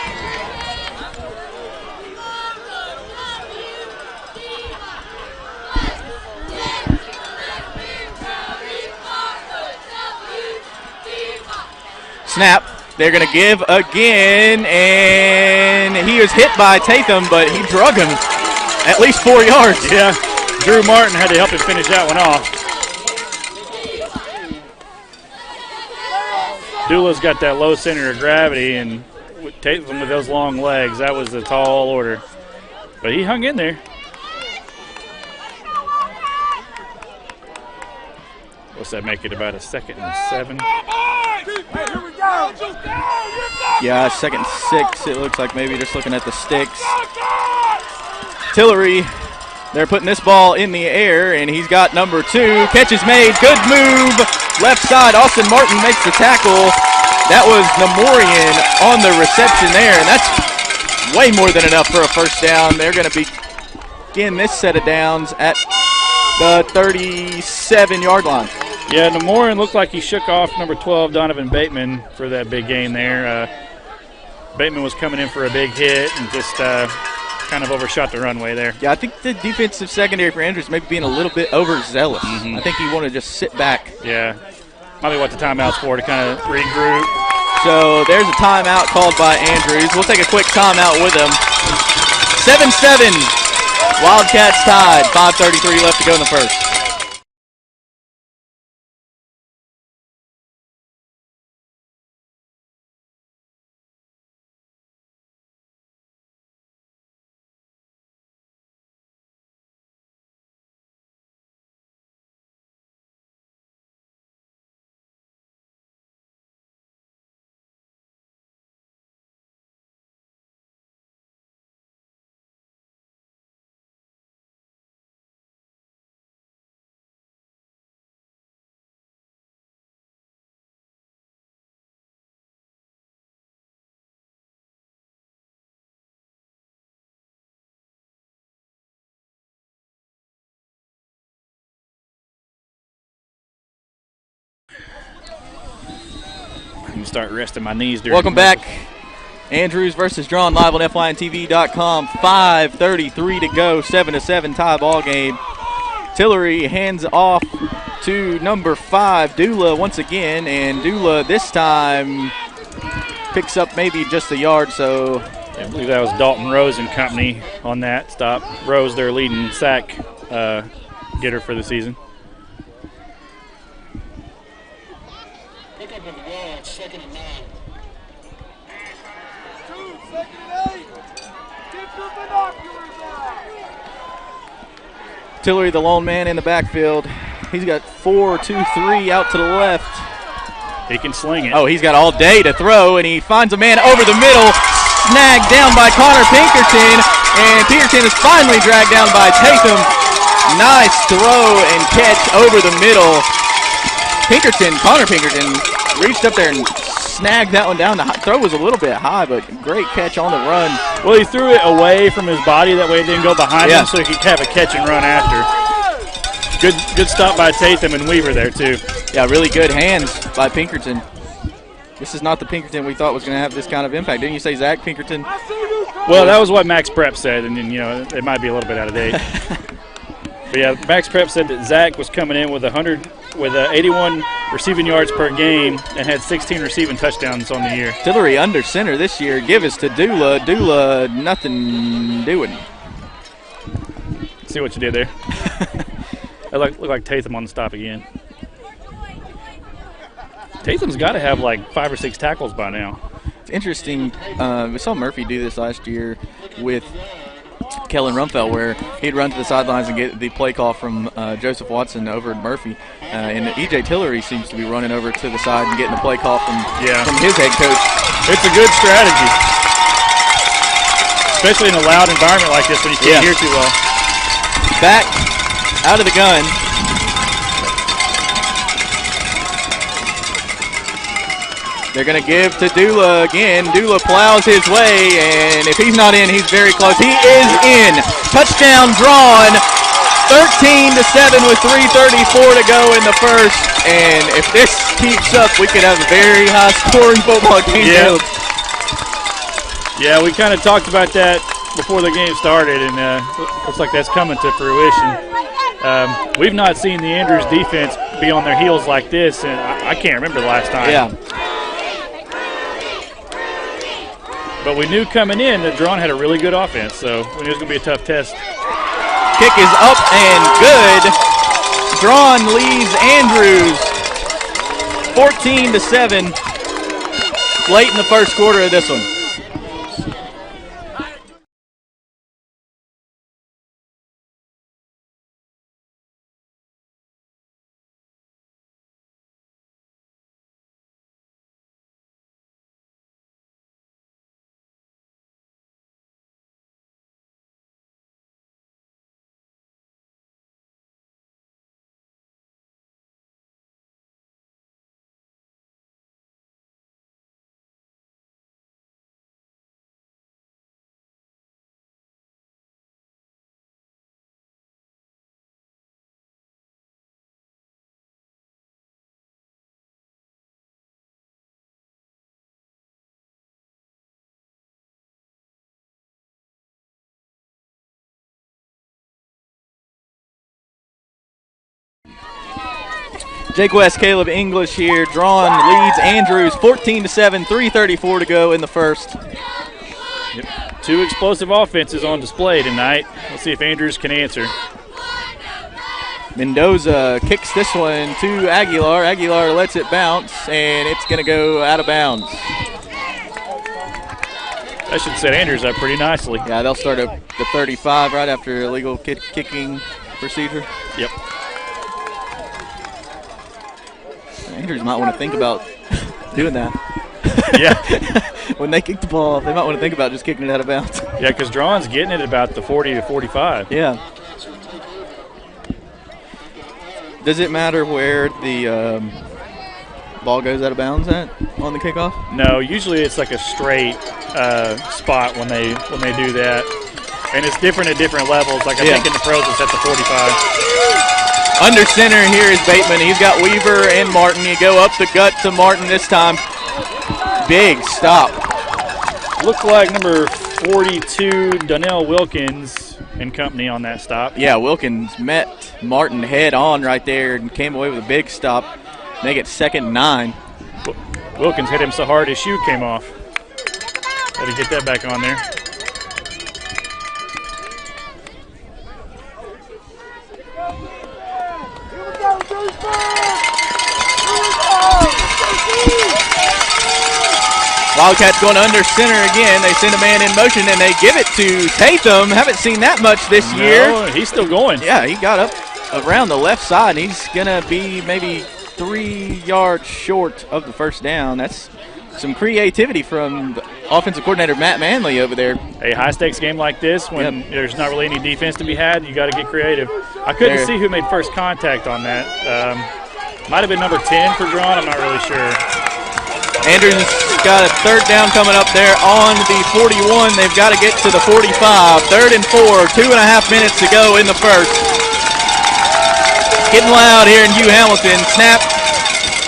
Snap. They're going to give again, and he was hit by Tatham, but he drug him at least 4 yards. Yeah, Drew Martin had to help him finish that one off. Dula's got that low center of gravity, and Tatham with those long legs, that was a tall order. But he hung in there. What's that make it, about a 2nd and 7? Yeah, 2nd and 6. It looks like maybe just looking at the sticks. Tillery, they're putting this ball in the air, and he's got number 2. Catch is made. Good move. Left side. Austin Martin makes the tackle. That was Namorian on the reception there, and that's way more than enough for a first down. They're going to begin this set of downs at the 37-yard line. Yeah, Namorian looked like he shook off number 12, Donovan Bateman, for that big gain there. Bateman was coming in for a big hit and just kind of overshot the runway there. Yeah, I think the defensive secondary for Andrews may be being a little bit overzealous. I think he wanted to just sit back. Yeah, might be what the timeout's for, to kind of regroup. So there's a timeout called by Andrews. We'll take a quick timeout with him. 7-7. Wildcats tied. 5:33 left to go in the first. I'm going to start resting my knees during Welcome back. Andrews versus Draughn, live on FYNTV.com. 5:33 to go, 7-7 tie ball game. Tillery hands off to number 5, Dula, once again, and Dula this time picks up maybe just a yard. So I believe that was Dalton Rose and company on that stop. Rose, their leading sack getter for the season. Pick up of the ball, 2nd and 9. Tillery, the lone man in the backfield. He's got 4-2-3 out to the left. He can sling it. Oh, he's got all day to throw, and he finds a man over the middle. Snagged down by Connor Pinkerton, and Pinkerton is finally dragged down by Tatham. Nice throw and catch over the middle. Connor Pinkerton reached up there and snagged that one down. The throw was a little bit high, but great catch on the run. Well, he threw it away from his body. That way it didn't go behind him, so he could have a catch and run after. Good stop by Tatham and Weaver there, too. Yeah, really good hands by Pinkerton. This is not the Pinkerton we thought was going to have this kind of impact. Didn't you say Zach Pinkerton? Well, that was what Max Prep said, and you know, it might be a little bit out of date. But yeah, Max Prep said that Zach was coming in with 81 receiving yards per game and had 16 receiving touchdowns on the year. Tillery under center this year. Give us to Dula. Dula, nothing doing. See what you did there. It looked like Tatham on the stop again. Tatham's got to have like 5 or 6 tackles by now. It's interesting. We saw Murphy do this last year with Kellen Rumfeld, where he'd run to the sidelines and get the play call from Joseph Watson over at Murphy. And E.J. Tillery seems to be running over to the side and getting the play call from his head coach. It's a good strategy, especially in a loud environment like this when you can't hear too well. Back out of the gun. They're going to give to Dula again. Dula plows his way, and if he's not in, he's very close. He is in. Touchdown Draughn. 13-7 with 3:34 to go in the first. And if this keeps up, we could have a very high-scoring football game. Yeah, we kind of talked about that before the game started, and looks like that's coming to fruition. We've not seen the Andrews defense be on their heels like this, and I can't remember the last time. Yeah. But we knew coming in that Draughn had a really good offense, so we knew it was going to be a tough test. Kick is up and good. Draughn leads Andrews 14-7 late in the first quarter of this one. Jake West, Caleb English here. Draughn leads Andrews 14-7, 3:34 to go in the first. Yep. Two explosive offenses on display tonight. Let's see if Andrews can answer. Mendoza kicks this one to Aguilar. Aguilar lets it bounce, and it's going to go out of bounds. That should set Andrews up pretty nicely. Yeah, they'll start at the 35 right after illegal kicking procedure. Yep. Andrews might want to think about doing that. Yeah. When they kick the ball, they might want to think about just kicking it out of bounds. Yeah, because Draughn's getting it about the 40 to 45. Yeah. Does it matter where the ball goes out of bounds at on the kickoff? No, usually it's like a straight spot when they do that. And it's different at different levels. Like I think in the pros it's at the 45. Under center here is Bateman. He's got Weaver and Martin. You go up the gut to Martin this time. Big stop. Looked like number 42, Donnell Wilkins and company on that stop. Yeah, Wilkins met Martin head on right there and came away with a big stop. Make it 2nd and 9. Wilkins hit him so hard his shoe came off. Got to get that back on there. Wildcats going under center again. They send a man in motion, and they give it to Tatham. Haven't seen that much this year. No, he's still going. Yeah, he got up around the left side. He's going to be maybe 3 yards short of the first down. That's some creativity from offensive coordinator Matt Manley over there. A high-stakes game like this, when there's not really any defense to be had, you got to get creative. I couldn't see who made first contact on that. Might have been number 10 for Draughn. I'm not really sure. Andrews got a 3rd down coming up there on the 41. They've got to get to the 45. 3rd and 4, 2.5 minutes to go in the first. Getting loud here in Hugh Hamilton. Snap,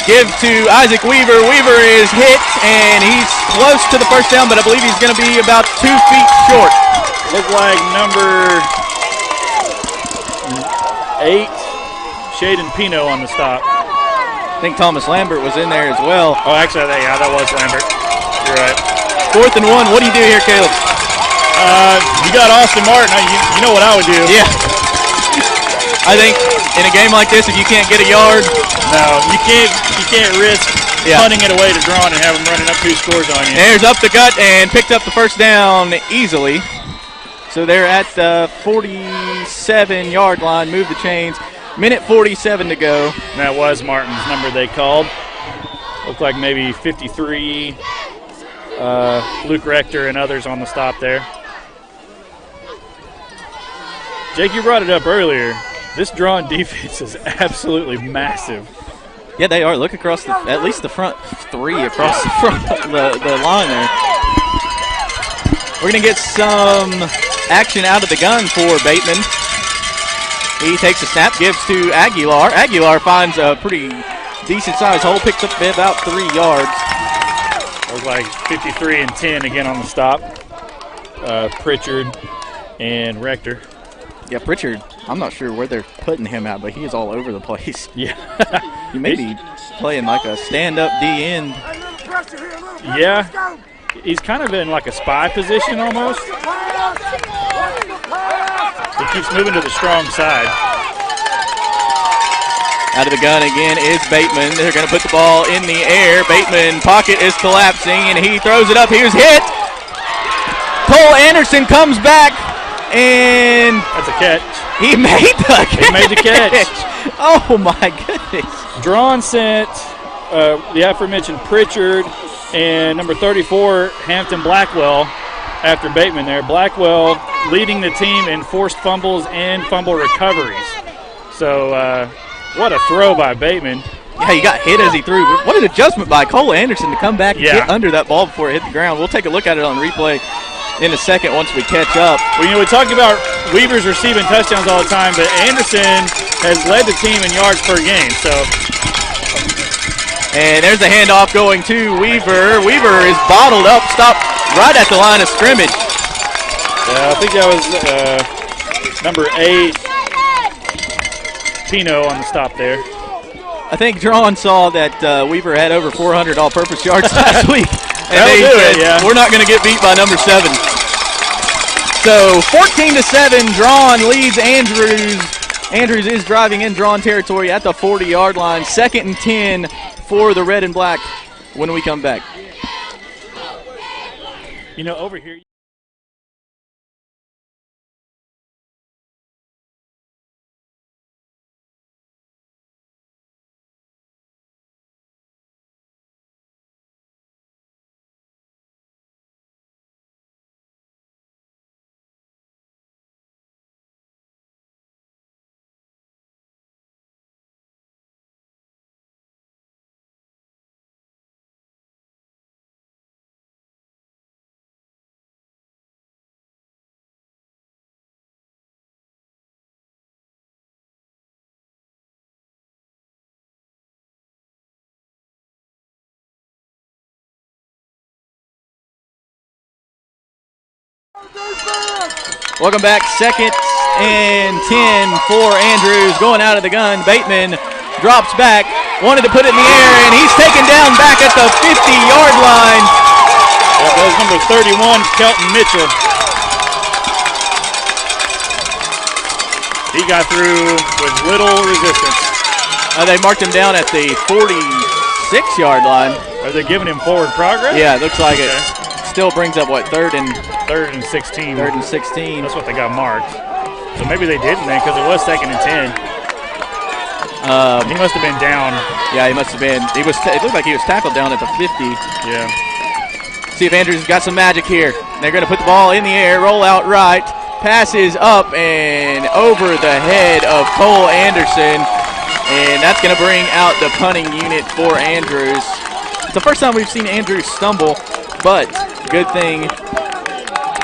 give to Isaac Weaver. Weaver is hit, and he's close to the first down, but I believe he's going to be about 2 feet short. Looked like number 8, Shaden Pino on the stop. I think Thomas Lambert was in there as well. Oh, actually, that was Lambert. You're right. 4th and 1. What do you do here, Caleb? You got Austin Martin. You know what I would do. Yeah. I think in a game like this, if you can't get a yard, no, you can't risk punting it away to Draughn and have them running up 2 scores on you. There's up the gut and picked up the first down easily. So they're at the 47-yard line. Move the chains. Minute 47 to go. And that was Martin's number they called. Looked like maybe 53. Luke Rector and others on the stop there. Jake, you brought it up earlier. This Draughn defense is absolutely massive. Yeah, they are. Look across at least the front 3 across the front of the line there. We're going to get some action out of the gun for Bateman. He takes a snap, gives to Aguilar. Aguilar finds a pretty decent-sized hole, picks up about 3 yards. It was like 53 and 10 again on the stop. Pritchard and Rector. Yeah, Pritchard, I'm not sure where they're putting him at, but he is all over the place. Yeah. He may be playing like a stand-up D end. Yeah. He's kind of in like a spy position almost. He keeps moving to the strong side. Out of the gun again is Bateman. They're going to put the ball in the air. Bateman pocket is collapsing, and he throws it up. He was hit. Cole Anderson comes back, and that's a catch. He made the catch. He made the catch. Oh, my goodness. Draughn sent the aforementioned Pritchard and number 34, Hampton Blackwell, after Bateman there. Blackwell leading the team in forced fumbles and fumble recoveries. So what a throw by Bateman. Yeah, he got hit as he threw. What an adjustment by Cole Anderson to come back and get under that ball before it hit the ground. We'll take a look at it on replay in a second once we catch up. Well, we talk about Weaver's receiving touchdowns all the time, but Anderson has led the team in yards per game. So, and there's a handoff going to Weaver. Weaver is bottled up, stopped right at the line of scrimmage. Yeah, I think that was number 8, Pino, on the stop there. I think Draughn saw that Weaver had over 400 all-purpose yards last week. And they said, we're not going to get beat by number 7. So 14-7, Draughn leads Andrews. Andrews is driving in Draughn territory at the 40-yard line. 2nd and 10 for the red and black when we come back. Over here. Welcome back. 2nd and 10 for Andrews. Going out of the gun. Bateman drops back. Wanted to put it in the air, and he's taken down back at the 50-yard line. That was number 31, Kelton Mitchell. He got through with little resistance. They marked him down at the 46-yard line. Are they giving him forward progress? Yeah, it looks like it. Still brings up, what, 3rd and 16. 3rd and 16. That's what they got marked. So maybe they didn't then, because it was 2nd and 10. He must have been down. Yeah, he must have been. It looked like he was tackled down at the 50. Yeah. See if Andrews has got some magic here. They're going to put the ball in the air, roll out right, passes up and over the head of Cole Anderson. And that's going to bring out the punting unit for Andrews. It's the first time we've seen Andrews stumble, but good thing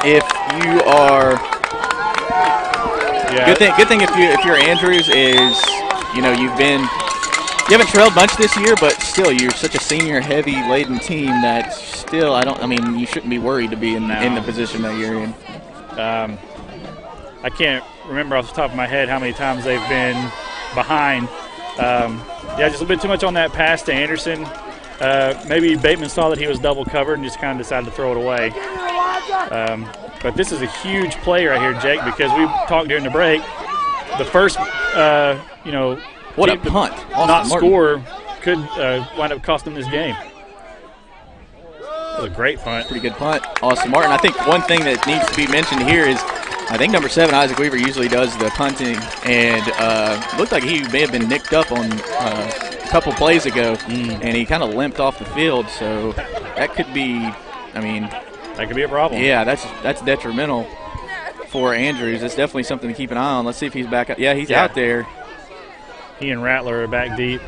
if you are. Yeah. Good thing if you're Andrews is, you haven't trailed much this year, but still you're such a senior heavy laden team that still you shouldn't be worried to be in the position that you're in. I can't remember off the top of my head how many times they've been behind. Just a bit too much on that pass to Anderson. Maybe Bateman saw that he was double covered and just kind of decided to throw it away. But this is a huge play right here, Jake, because we talked during the break. The first, what a punt! Not score could wind up costing them this game. That was a great punt. Pretty good punt, Austin Martin. I think one thing that needs to be mentioned here is I think number 7, Isaac Weaver, usually does the punting, and looked like he may have been nicked up on a couple plays ago, and he kind of limped off the field. So that could be, that could be a problem. Yeah, that's detrimental for Andrews. That's definitely something to keep an eye on. Let's see if he's back up. Yeah, he's out there. He and Rattler are back deep.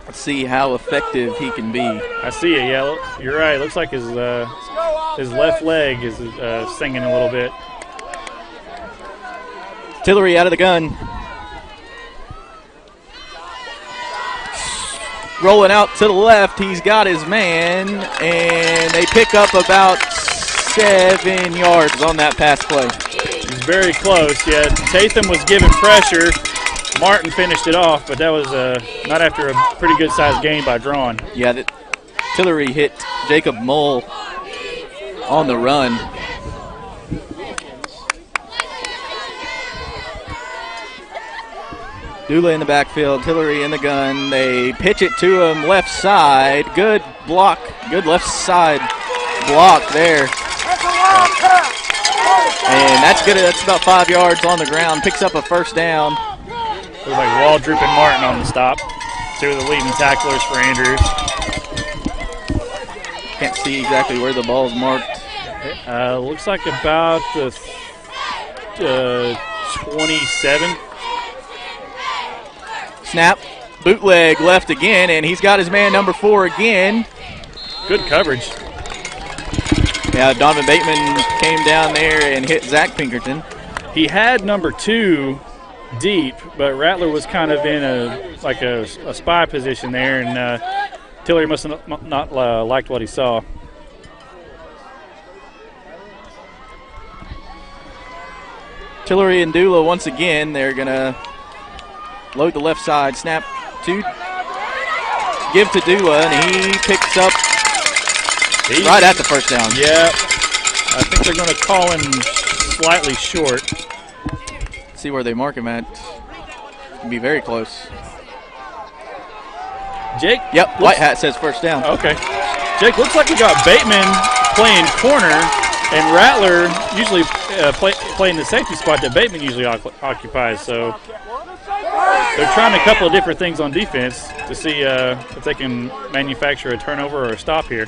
Let's see how effective he can be. I see it. Yeah, you're right. Looks like his left leg is singing a little bit. Tillery out of the gun. Rolling out to the left. He's got his man, and they pick up about 7 yards on that pass play. He's very close. Yeah, Tatham was given pressure. Martin finished it off, but that was not after a pretty good-sized gain by Draughn. Yeah, Tillery hit Jacob Mull on the run. Dula in the backfield, Tillery in the gun. They pitch it to him left side. Good block, good left side block there. And that's good. That's about 5 yards on the ground. Picks up a first down. Looks like Waldrop and Martin on the stop. 2 of the leading tacklers for Andrews. Can't see exactly where the ball's marked. Looks like about the 27. Snap, bootleg left again, and he's got his man number 4 again. Good coverage. Yeah, Donovan Bateman came down there and hit Zach Pinkerton. He had number 2 deep, but Rattler was kind of in a spy position there, and Tillery must have not liked what he saw. Tillery and Dula once again, they're going to load the left side, snap to give to Dula, and he picks up right at the first down. Yeah, I think they're going to call him slightly short. See where they mark him at. Can be very close. Jake? Yep, white hat says first down. Okay. Jake, looks like we got Bateman playing corner, and Rattler usually playing the safety spot that Bateman usually occupies. So they're trying a couple of different things on defense to see if they can manufacture a turnover or a stop here.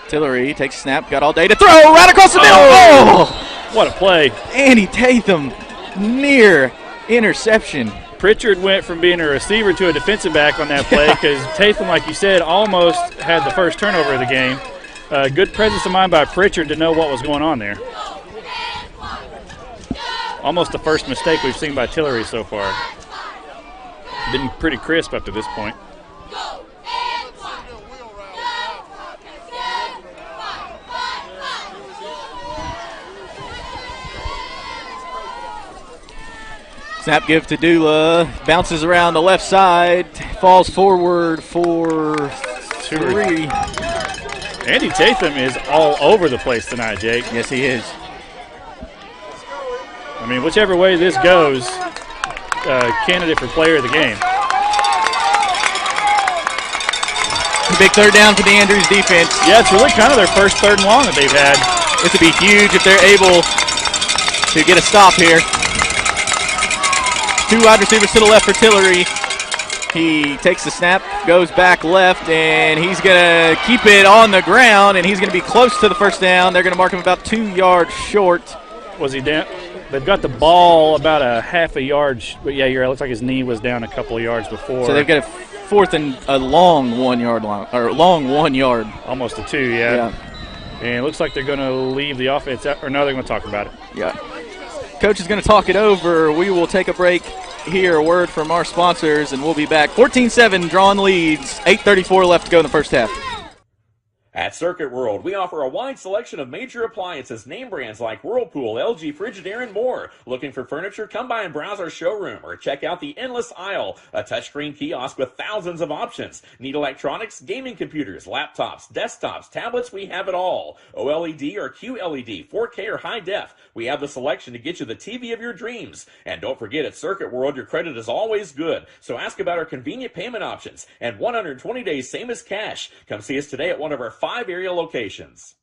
Tillery takes a snap, got all day to throw right across the middle. Oh! What a play. Andy Tatham, near interception. Pritchard went from being a receiver to a defensive back on that play because Tatham, like you said, almost had the first turnover of the game. Good presence of mind by Pritchard to know what was going on there. Almost the first mistake we've seen by Tillery so far. Been pretty crisp up to this point. Snap give to Dula, bounces around the left side, falls forward for 3. Andy Tatham is all over the place tonight, Jake. Yes, he is. I mean, whichever way this goes, candidate for player of the game. Big third down for the Andrews defense. Yeah, it's really kind of their first 3rd and long that they've had. This would be huge if they're able to get a stop here. 2 wide receivers to the left for Tillery. He takes the snap, goes back left, and he's going to keep it on the ground, and he's going to be close to the first down. They're going to mark him about 2 yards short. Was he down? They've got the ball about a half a yard. But yeah, it looks like his knee was down a couple of yards before. So they've got a 4th and a long 1 yard line, or long 1 yard. Almost a 2, yeah. And it looks like they're going to leave the offense out, or no, they're going to talk about it. Yeah. Coach is going to talk it over. We will take a break here, a word from our sponsors, and we'll be back. 14-7, Draughn leads. 8:34 left to go in the first half. At Circuit World, we offer a wide selection of major appliances, name brands like Whirlpool, LG, Frigidaire, and more. Looking for furniture? Come by and browse our showroom or check out the endless aisle, a touchscreen kiosk with thousands of options. Need electronics, gaming computers, laptops, desktops, tablets? We have it all. OLED or QLED, 4K or high def. We have the selection to get you the TV of your dreams. And don't forget, at Circuit World, your credit is always good. So ask about our convenient payment options and 120 days, same as cash. Come see us today at one of our 5 area locations.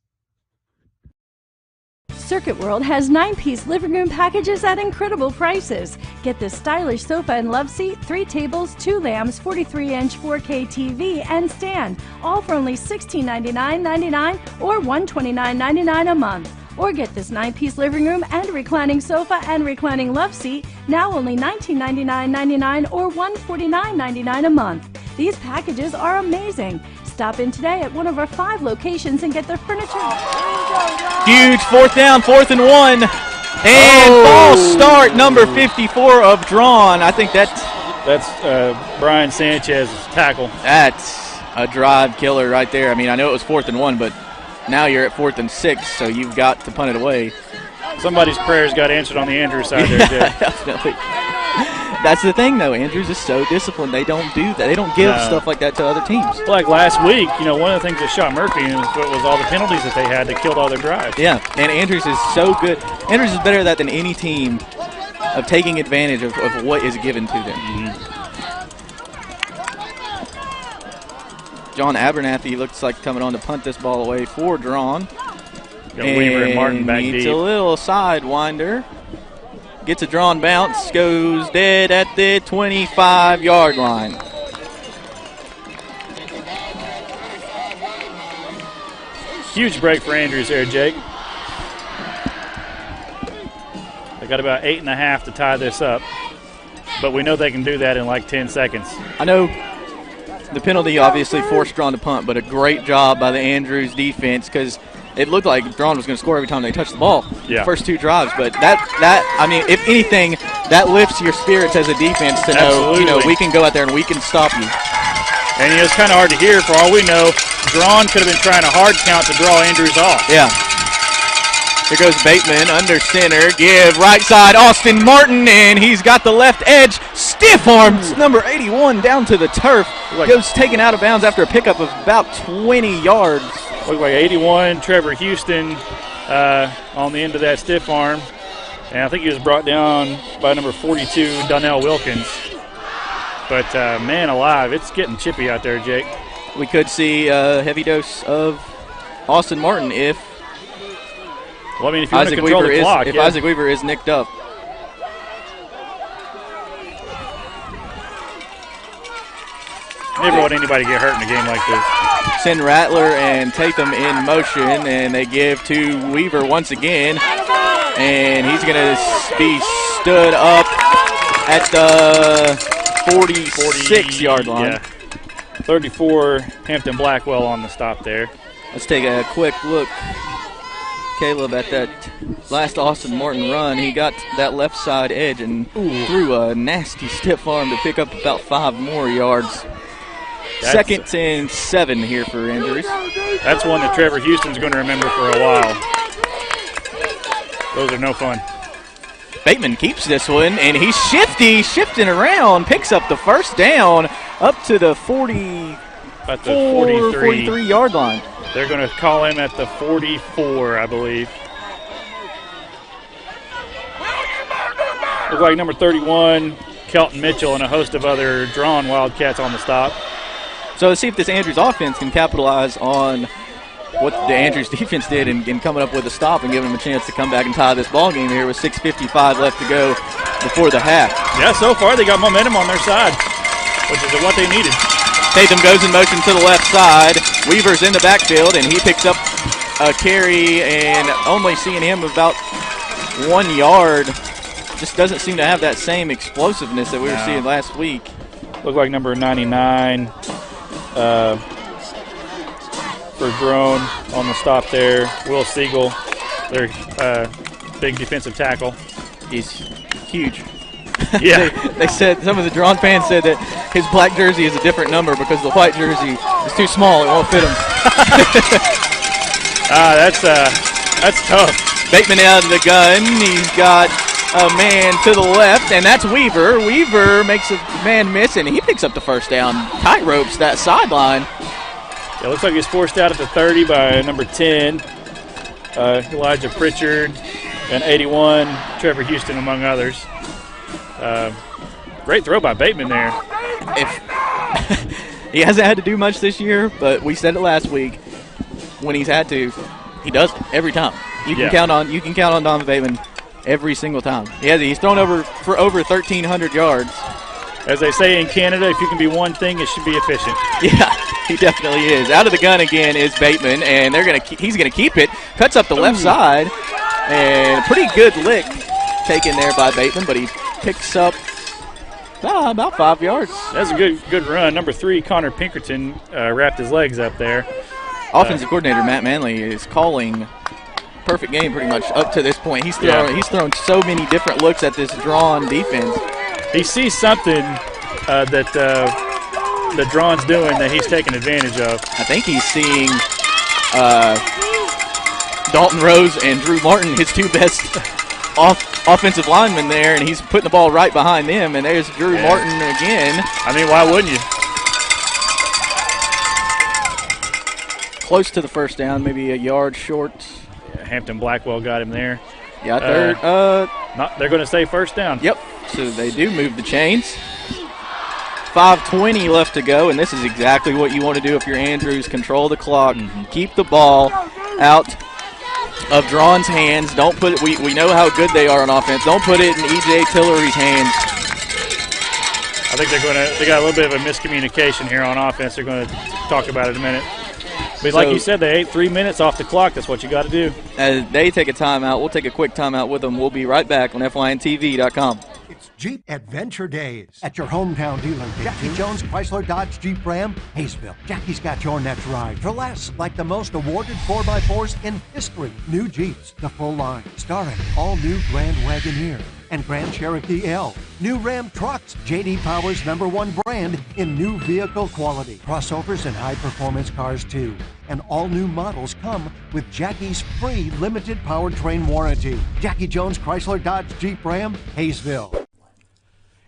Circuit World has 9-piece living room packages at incredible prices. Get this stylish sofa and love seat, 3 tables, 2 lamps, 43-inch 4K TV, and stand, all for only $1699.99 or $129.99 a month. Or get this 9-piece living room and reclining sofa and reclining love seat, now only $1999.99 or $149.99 a month. These packages are amazing. Stop in today at one of our 5 locations and get their furniture. Huge 4th down, 4th and 1. And false start, number 54 of Draughn. I think that's Brian Sanchez's tackle. That's a drive killer right there. I mean, I know it was 4th and 1, but now you're at 4th and 6, so you've got to punt it away. Somebody's prayers got answered on the Andrews side there, Jay. Definitely. That's the thing, though. Andrews is so disciplined. They don't do that. They don't give stuff like that to other teams. Like last week, one of the things that shot Murphy was all the penalties that they had that killed all their drives. Yeah, and Andrews is so good. Andrews is better at that than any team of taking advantage of what is given to them. John Abernathy looks like coming on to punt this ball away for Draughn. Got Weaver and Martin back needs deep. A little sidewinder. Gets a drawn bounce, goes dead at the 25-yard line. Huge break for Andrews there, Jake. They got about 8.5 to tie this up, but we know they can do that in like 10 seconds. I know the penalty obviously forced Draughn to punt, but a great job by the Andrews defense because it looked like Draughn was going to score every time they touched the ball. Yeah. First 2 drives, but that I mean, if anything, that lifts your spirits as a defense to know, we can go out there and we can stop you. And it's kind of hard to hear. For all we know, Draughn could have been trying a hard count to draw Andrews off. Yeah. Here goes Bateman under center. Give right side Austin Martin, and he's got the left edge. Stiff arms number 81 down to the turf. Goes taken out of bounds after a pickup of about 20 yards. Looked like 81, Trevor Houston on the end of that stiff arm. And I think he was brought down by number 42, Donnell Wilkins. But, man alive, it's getting chippy out there, Jake. We could see a heavy dose of Austin Martin if you want to control the clock. If Isaac Weaver is nicked up. Never want anybody to get hurt in a game like this. Send Rattler and Tatham in motion, and they give to Weaver once again. And he's going to be stood up at the 46-yard line. Yeah. 34, Hampton Blackwell on the stop there. Let's take a quick look, Caleb, at that last Austin Martin run. He got that left side edge and threw a nasty stiff arm to pick up about 5 more yards. Second and 7 here for Andrews. That's one that Trevor Houston's going to remember for a while. Those are no fun. Bateman keeps this one, and he's shifting around, picks up the first down up to the 43-yard line. They're going to call him at the 44, I believe. Looks like number 31, Kelton Mitchell, and a host of other Draughn Wildcats on the stop. So let's see if this Andrews offense can capitalize on what the Andrews defense did in coming up with a stop and giving them a chance to come back and tie this ball game here with 6:55 left to go before the half. Yeah, so far they got momentum on their side, which is what they needed. Tatham goes in motion to the left side. Weaver's in the backfield, and he picks up a carry, and only seeing him about 1 yard. Just doesn't seem to have that same explosiveness that we were seeing last week. Looked like number 99 for Draughn on the stop there. Will Siegel, their big defensive tackle. He's huge. Yeah. they said, some of the Draughn fans said that his black jersey is a different number because the white jersey is too small. It won't fit him. That's tough. Bateman out of the gun. He's got a man to the left, and that's Weaver. Weaver makes a man miss, and he picks up the first down. Tight ropes that sideline. It looks like he's forced out at the 30 by number 10, Elijah Pritchard, and 81, Trevor Houston, among others. Great throw by Bateman there. He hasn't had to do much this year, but we said it last week. When he's had to, he does it every time. You can count on Don Bateman every single time. He's thrown for over 1,300 yards. As they say in Canada, if you can be one thing, it should be efficient. Yeah, he definitely is. Out of the gun again is Bateman, and he's gonna keep it. Cuts up the left side, and a pretty good lick taken there by Bateman, but he picks up about 5 yards. That's a good run. Number 3, Connor Pinkerton, wrapped his legs up there. Offensive coordinator Matt Manley is calling perfect game pretty much up to this point. He's thrown so many different looks at this Draughn defense. He sees something that Draughn's doing that he's taking advantage of. I think he's seeing Dalton Rose and Drew Martin, his two best offensive linemen there, and he's putting the ball right behind them, and there's Drew Martin again. I mean, why wouldn't you? Close to the first down, maybe a yard short. Yeah, Hampton Blackwell got him there. Yeah, they're going to say first down. Yep, so they do move the chains. 5:20 left to go, and this is exactly what you want to do if you're Andrews. Control the clock. Keep the ball out of Draughn's hands. Don't put it. We know how good they are on offense. Don't put it in E.J. Tillery's hands. I think they got a little bit of a miscommunication here on offense. They're going to talk about it in a minute. But like you said, they ate 3 minutes off the clock. That's what you got to do. As they take a timeout, we'll take a quick timeout with them. We'll be right back on FYNTV.com. It's Jeep Adventure Days at your hometown dealer, Jackie Jones Chrysler Dodge Jeep Ram, Hayesville. Jackie's got your next ride for less, like the most awarded 4x4s in history. New Jeeps, the full line, starring all new Grand Wagoneer and Grand Cherokee L. New Ram trucks, J.D. Power's #1 brand in new vehicle quality. Crossovers and high-performance cars, too. And all new models come with Jackie's free limited powertrain warranty. Jackie Jones Chrysler Dodge Jeep Ram, Hayesville.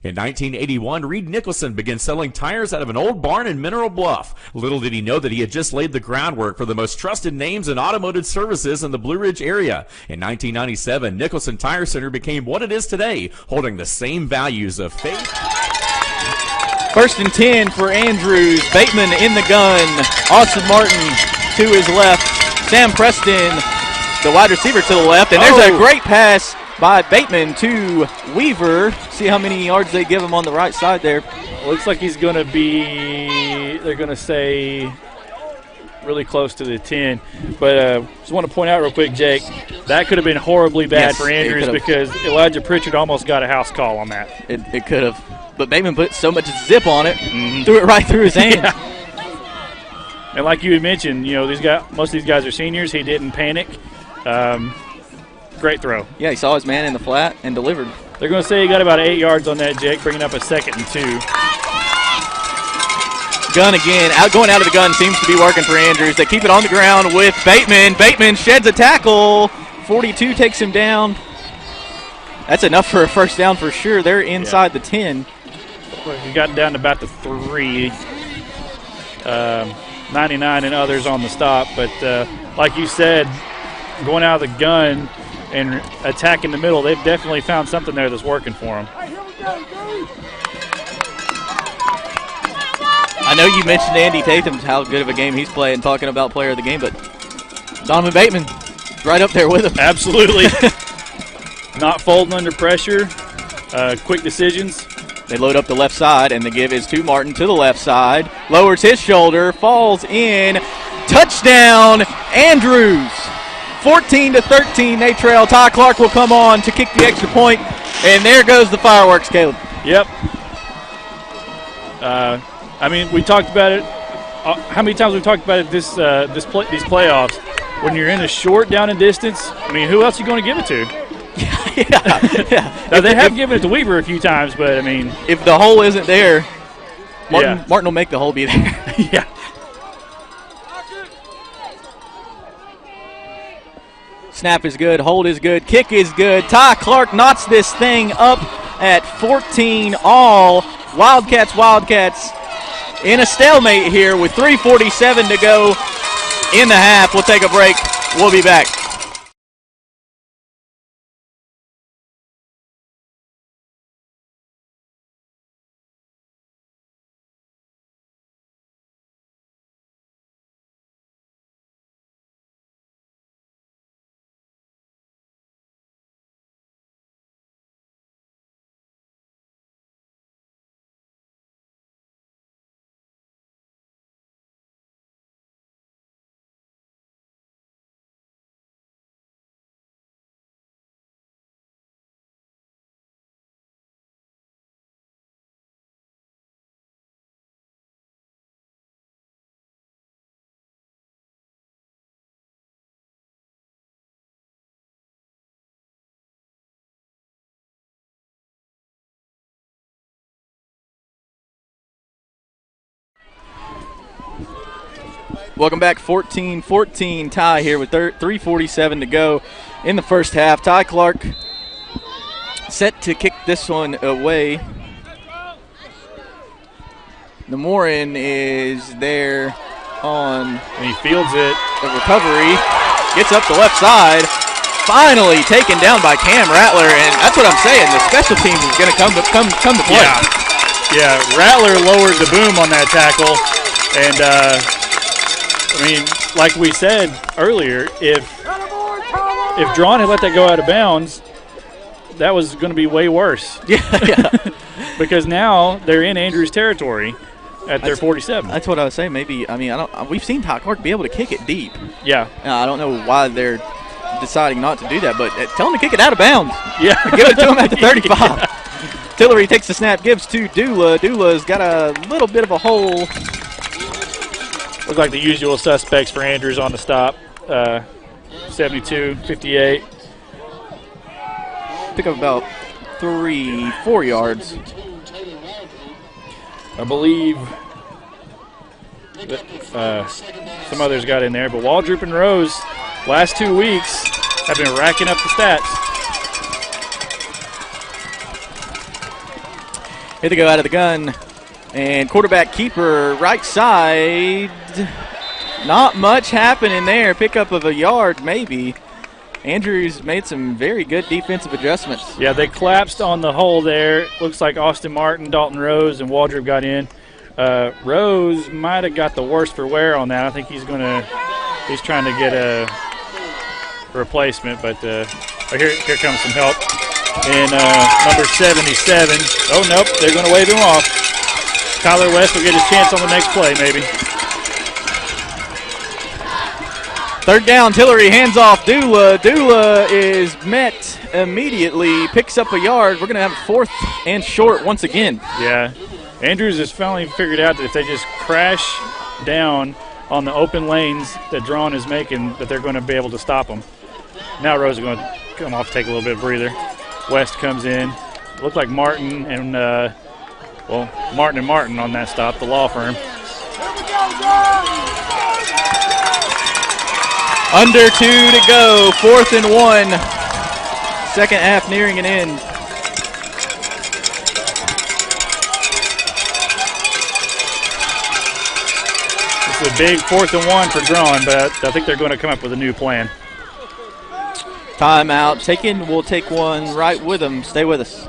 In 1981, Reed Nicholson began selling tires out of an old barn in Mineral Bluff. Little did he know that he had just laid the groundwork for the most trusted names in automotive services in the Blue Ridge area. In 1997, Nicholson Tire Center became what it is today, holding the same values of faith. 1st and 10 for Andrews. Bateman in the gun. Austin Martin to his left. Sam Preston, the wide receiver, to the left. And there's a great pass by Bateman to Weaver. See how many yards they give him on the right side there. Looks like he's going to be, they're going to say, really close to the 10. But just want to point out real quick, Jake, that could have been horribly bad for Andrews because Elijah Pritchard almost got a house call on that. It could have. But Bateman put so much zip on it, threw it right through his hand. Yeah. And like you had mentioned, most of these guys are seniors. He didn't panic. Great throw. Yeah, he saw his man in the flat and delivered. They're going to say he got about 8 yards on that, Jake, bringing up a 2nd and 2. Gun again. Going out of the gun seems to be working for Andrews. They keep it on the ground with Bateman. Bateman sheds a tackle. 42 takes him down. That's enough for a first down for sure. They're inside the 10. We got down to about the 3. 99 and others on the stop. But like you said, going out of the gun and attacking the middle, they've definitely found something there that's working for them. I know you mentioned Andy Tatham, how good of a game he's playing, talking about player of the game, but Donovan Bateman right up there with him. Absolutely. Not folding under pressure, quick decisions. They load up the left side, and the give is to Martin to the left side. Lowers his shoulder, falls in. Touchdown, Andrews. 14-13, they trail. Ty Clark will come on to kick the extra point, and there goes the fireworks, Caleb. Yep. I mean, we talked about it. How many times we talked about it these playoffs? When you're in a short down and distance, I mean, who else are you going to give it to? Yeah. Now, they have given it to Weaver a few times, but, I mean. If the hole isn't there, Martin will make the hole be there. Yeah. Snap is good. Hold is good. Kick is good. Ty Clark knots this thing up at 14 all. Wildcats in a stalemate here with 3:47 to go in the half. We'll take a break. We'll be back. Welcome back. 14-14 tie here with 3:47 to go in the first half. Ty Clark set to kick this one away. The Morin is there on. And he fields it. The recovery. Gets up the left side. Finally taken down by Cam Rattler, and that's what I'm saying. The special teams is going to come to play. Yeah, Rattler lowered the boom on that tackle, and I mean, like we said earlier, if Draughn had let that go out of bounds, that was going to be way worse. Yeah. Because now they're in Andrews territory at their 47. That's what I was saying. Maybe, I mean, we've seen Ty Clark be able to kick it deep. Yeah. I don't know why they're deciding not to do that, but tell them to kick it out of bounds. Yeah. Give it to him at the 35. Yeah. Tillery takes the snap, gives to Dula. Dula's got a little bit of a hole. Look like the usual suspects for Andrews on the stop. 72, 58. Pick up about 3-4 yards. I believe that, some others got in there, but Waldrop and Rose last 2 weeks have been racking up the stats. Here they go out of the gun. And quarterback keeper right side. Not much happening there. Pickup of a yard maybe. Andrews made some very good defensive adjustments. Yeah, they collapsed on the hole there. Looks like Austin Martin, Dalton Rose, and Waldrop got in. Rose might have got the worst for wear on that. I think he's trying to get a replacement, but here comes some help. And number 77. Oh, nope, they're going to wave him off. Tyler West will get his chance on the next play, maybe. Third down, Tillery hands off Dula. Dula is met immediately, picks up a yard. We're going to have a 4th and short once again. Yeah. Andrews has finally figured out that if they just crash down on the open lanes that Draughn is making, that they're going to be able to stop them. Now Rose is going to come off, take a little bit of breather. West comes in. Looked like Martin and, Martin and Martin on that stop, the law firm. Under 2 to go, 4th and 1. Second half nearing an end. It's a big 4th and 1 for Draughn, but I think they're going to come up with a new plan. Timeout taken. We'll take one right with them. Stay with us.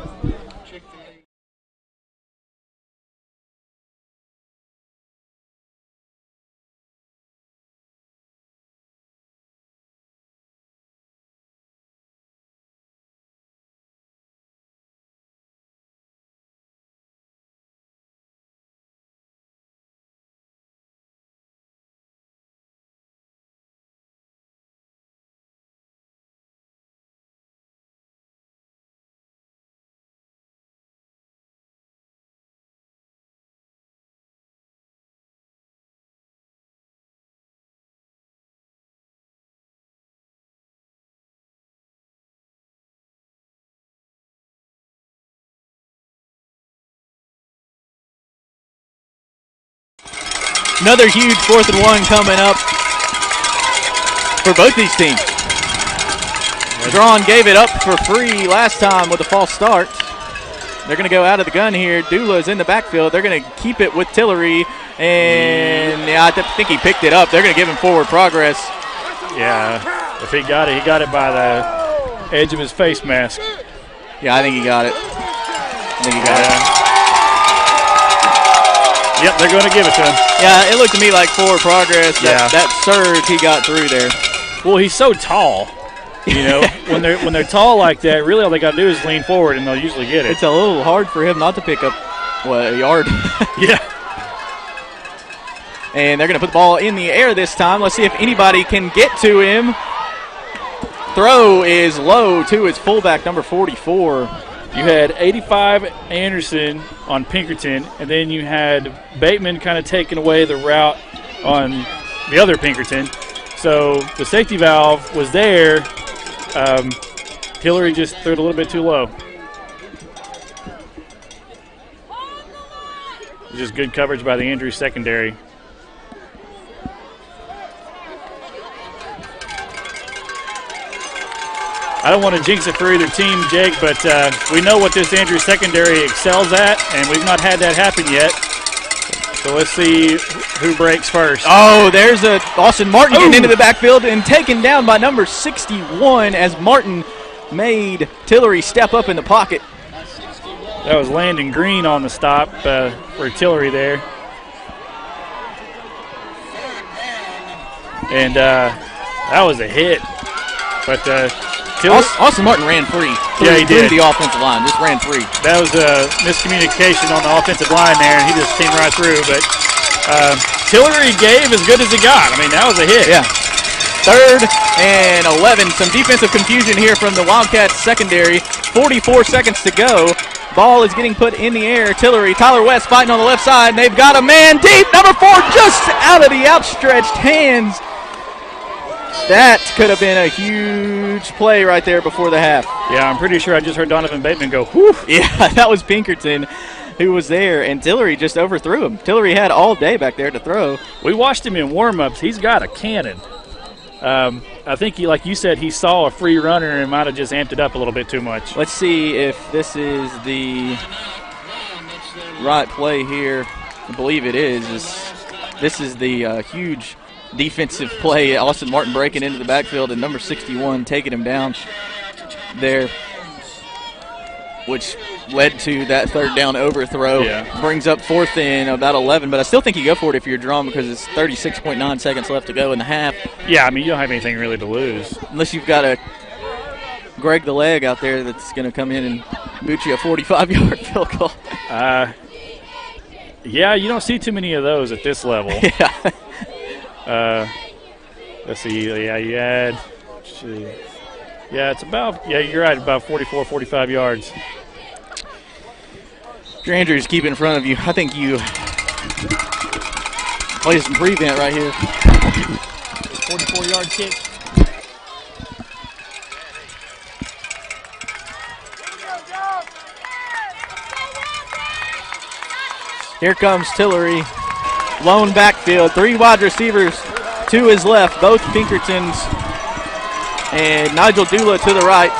Another huge 4th and 1 coming up for both these teams. Draughn gave it up for free last time with a false start. They're going to go out of the gun here. Dula's in the backfield. They're going to keep it with Tillery. And, yeah, I think he picked it up. They're going to give him forward progress. Yeah, if he got it by the edge of his face mask. Yeah, I think he got it. Yep, they're going to give it to him. Yeah, it looked to me like forward progress. That surge he got through there. Well, he's so tall. You know, when they're tall like that, really all they got to do is lean forward, and they'll usually get it. It's a little hard for him not to pick up, a yard. Yeah. And they're going to put the ball in the air this time. Let's see if anybody can get to him. Throw is low to his fullback, number 44. You had 85 Anderson on Pinkerton, and then you had Bateman kind of taking away the route on the other Pinkerton. So the safety valve was there. Tillery just threw it a little bit too low. Just good coverage by the Andrews secondary. I don't want to jinx it for either team, Jake, but we know what this Andrews secondary excels at, and we've not had that happen yet. So let's see who breaks first. Oh, there's Austin Martin getting into the backfield and taken down by number 61 as Martin made Tillery step up in the pocket. That was Landon Green on the stop for Tillery there. And that was a hit. But Austin Martin ran free. He did. Through the offensive line, just ran free. That was a miscommunication on the offensive line there, and he just came right through. But Tillery gave as good as he got. I mean, that was a hit. Yeah. 3rd and 11. Some defensive confusion here from the Wildcats secondary. 44 seconds to go. Ball is getting put in the air. Tillery, Tyler West fighting on the left side, and they've got a man deep. Number 4 just out of the outstretched hands. That could have been a huge play right there before the half. Yeah, I'm pretty sure I just heard Donovan Bateman go, whew. Yeah, that was Pinkerton who was there, and Tillery just overthrew him. Tillery had all day back there to throw. We watched him in warm-ups. He's got a cannon. I think, like you said, he saw a free runner and might have just amped it up a little bit too much. Let's see if this is the right play here. I believe it is. This is the huge defensive play. Austin Martin breaking into the backfield and number 61 taking him down there, which led to that 3rd down overthrow. Yeah. Brings up 4th and about 11, but I still think you go for it if you're Draughn because it's 36.9 seconds left to go in the half. Yeah, I mean, you don't have anything really to lose. Unless you've got a Greg the Leg out there that's going to come in and boot you a 45-yard field goal. Yeah, you don't see too many of those at this level. Yeah. Let's see. Yeah, you had. Yeah, it's about. Yeah, you're right. About 44, 45 yards. Your Andrews keep it in front of you. I think you play some prevent right here. 44-yard kick. Here comes Tillery. Lone backfield. 3 wide receivers to his left. Both Pinkertons. And Nigel Dula to the right.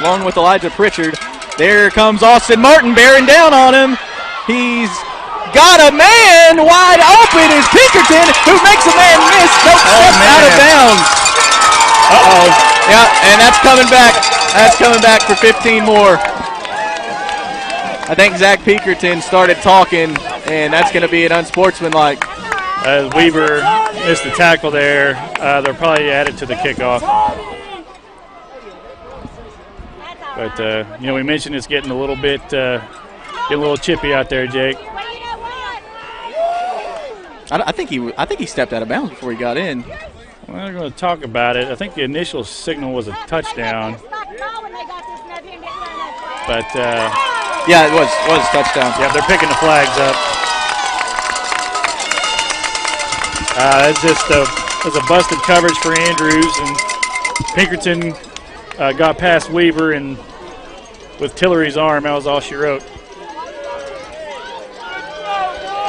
Along with Elijah Pritchard. There comes Austin Martin bearing down on him. He's got a man wide open is Pinkerton, who makes a man miss. Nope, steps out of bounds. Uh-oh. Yeah, and that's coming back. That's coming back for 15 more. I think Zach Pinkerton started talking, and that's going to be an unsportsmanlike. As Weaver missed the tackle there, they'll probably add it to the kickoff. But, we mentioned it's getting a little bit, getting a little chippy out there, Jake. I think he stepped out of bounds before he got in. Well, we're going to talk about it. I think the initial signal was a touchdown. But, yeah, it was a touchdown. Yeah, they're picking the flags up. It's just it was a busted coverage for Andrews, and Pinkerton got past Weaver, and with Tillery's arm, that was all she wrote.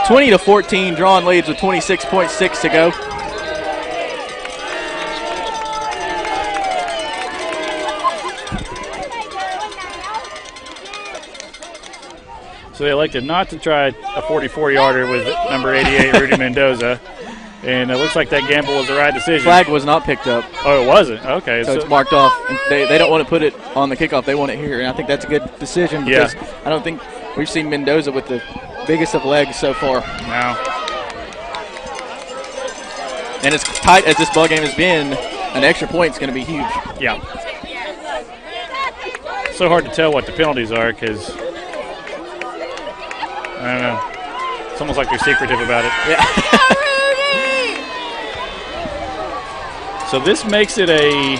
20-14, Draughn leads with 26.6 to go. So they elected not to try a 44-yarder with number 88, Rudy Mendoza. And it looks like that gamble was the right decision. Flag was not picked up. Oh, it wasn't? Okay. So it's marked off. They don't want to put it on the kickoff. They want it here. And I think that's a good decision because I don't think we've seen Mendoza with the biggest of legs so far. No. And as tight as this ball game has been, an extra point is going to be huge. Yeah. So hard to tell what the penalties are because, I don't know. It's almost like they're secretive about it. Yeah. So this makes it a.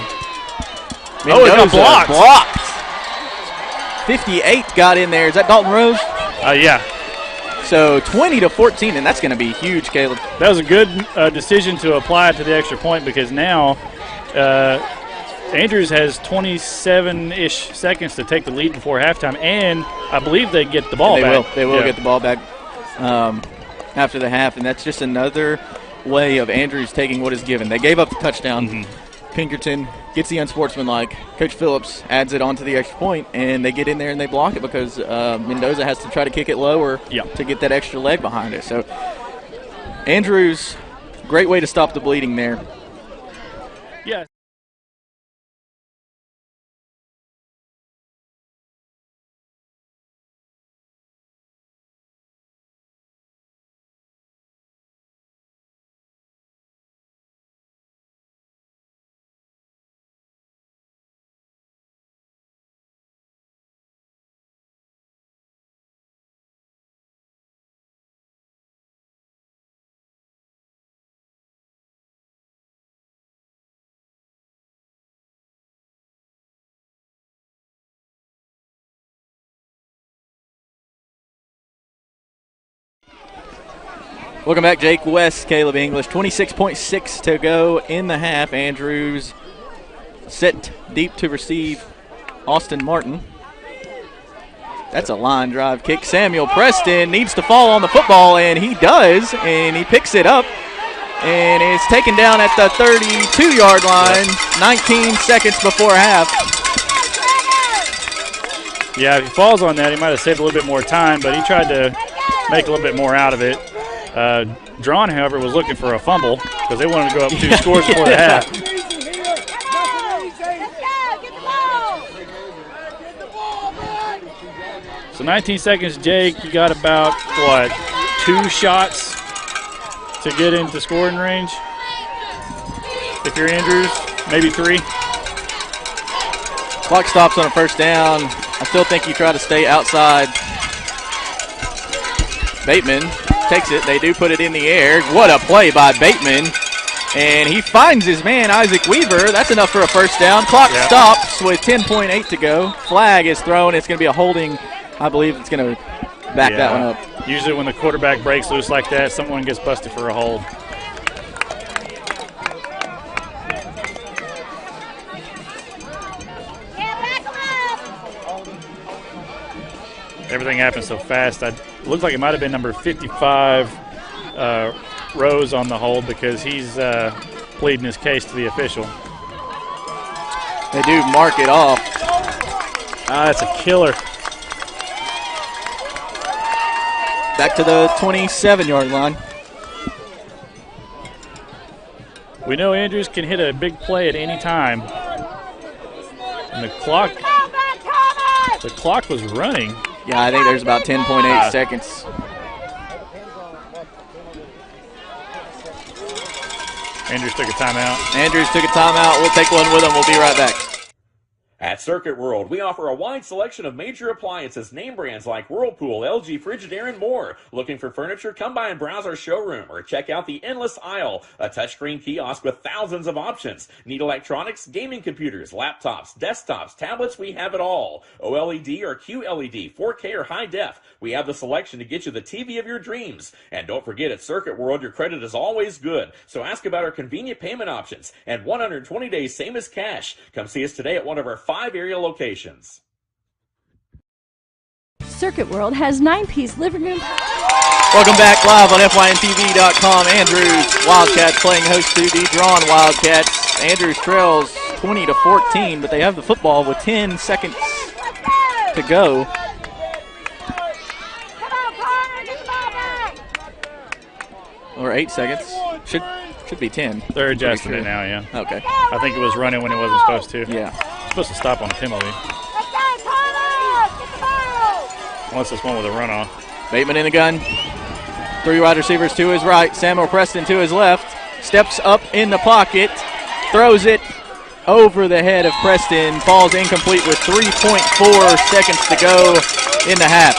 Mendoza it got blocked. 58 got in there. Is that Dalton Rose? Yeah. So 20-14, and that's going to be huge, Caleb. That was a good decision to apply it to the extra point because now Andrews has 27-ish seconds to take the lead before halftime, and I believe they get the ball back. They will get the ball back after the half, and that's just another way of Andrews taking what is given. They gave up the touchdown. Mm-hmm. Pinkerton gets the unsportsmanlike. Coach Phillips adds it onto the extra point, and they get in there and they block it because Mendoza has to try to kick it lower to get that extra leg behind it. So Andrews, great way to stop the bleeding there. Yeah. Welcome back, Jake West, Caleb English. 26.6 to go in the half. Andrews set deep to receive Austin Martin. That's a line drive kick. Samuel Preston needs to fall on the football, and he does, and he picks it up, and it's taken down at the 32-yard line, 19 seconds before half. Yeah, if he falls on that, he might have saved a little bit more time, but he tried to make a little bit more out of it. Draughn, however, was looking for a fumble because they wanted to go up 2 scores before the half. So 19 seconds, Jake. You got about, 2 shots to get into scoring range? If you're Andrews, maybe 3. Clock stops on a first down. I still think you try to stay outside. Bateman takes it. They do put it in the air. What a play by Bateman. And he finds his man, Isaac Weaver. That's enough for a first down. Clock stops with 10.8 to go. Flag is thrown. It's going to be a holding. I believe it's going to back that one up. Usually when the quarterback breaks loose like that, someone gets busted for a hold. Everything happened so fast. It looked like it might have been number 55, Rose, on the hold because he's pleading his case to the official. They do mark it off. That's a killer. Back to the 27-yard line. We know Andrews can hit a big play at any time. And the clock was running. Yeah, I think there's about 10.8 seconds. Andrews took a timeout. Andrews took a timeout. We'll take one with him. We'll be right back. At Circuit World, we offer a wide selection of major appliances, name brands like Whirlpool, LG, Frigidaire, and more. Looking for furniture? Come by and browse our showroom or check out the endless aisle, a touchscreen kiosk with thousands of options. Need electronics, gaming computers, laptops, desktops, tablets? We have it all. OLED or QLED, 4K or high def. We have the selection to get you the TV of your dreams. And don't forget, at Circuit World, your credit is always good. So ask about our convenient payment options and 120 days same as cash. Come see us today at one of our 5 area locations. Circuit World has 9-piece living room. Welcome back live on FYNTV.com. Andrews Wildcats playing host to the Draughn Wildcats. Andrews trails 20-14, but they have the football with 10 seconds to go. Or 8 seconds. Should be 10. They're adjusting it now, yeah. Okay. I think it was running when it wasn't supposed to. Yeah. It's supposed to stop on a penalty. Unless it's one with a runoff. Bateman in the gun. 3 wide receivers to his right. Samuel Preston to his left. Steps up in the pocket. Throws it over the head of Preston. Falls incomplete with 3.4 seconds to go in the half.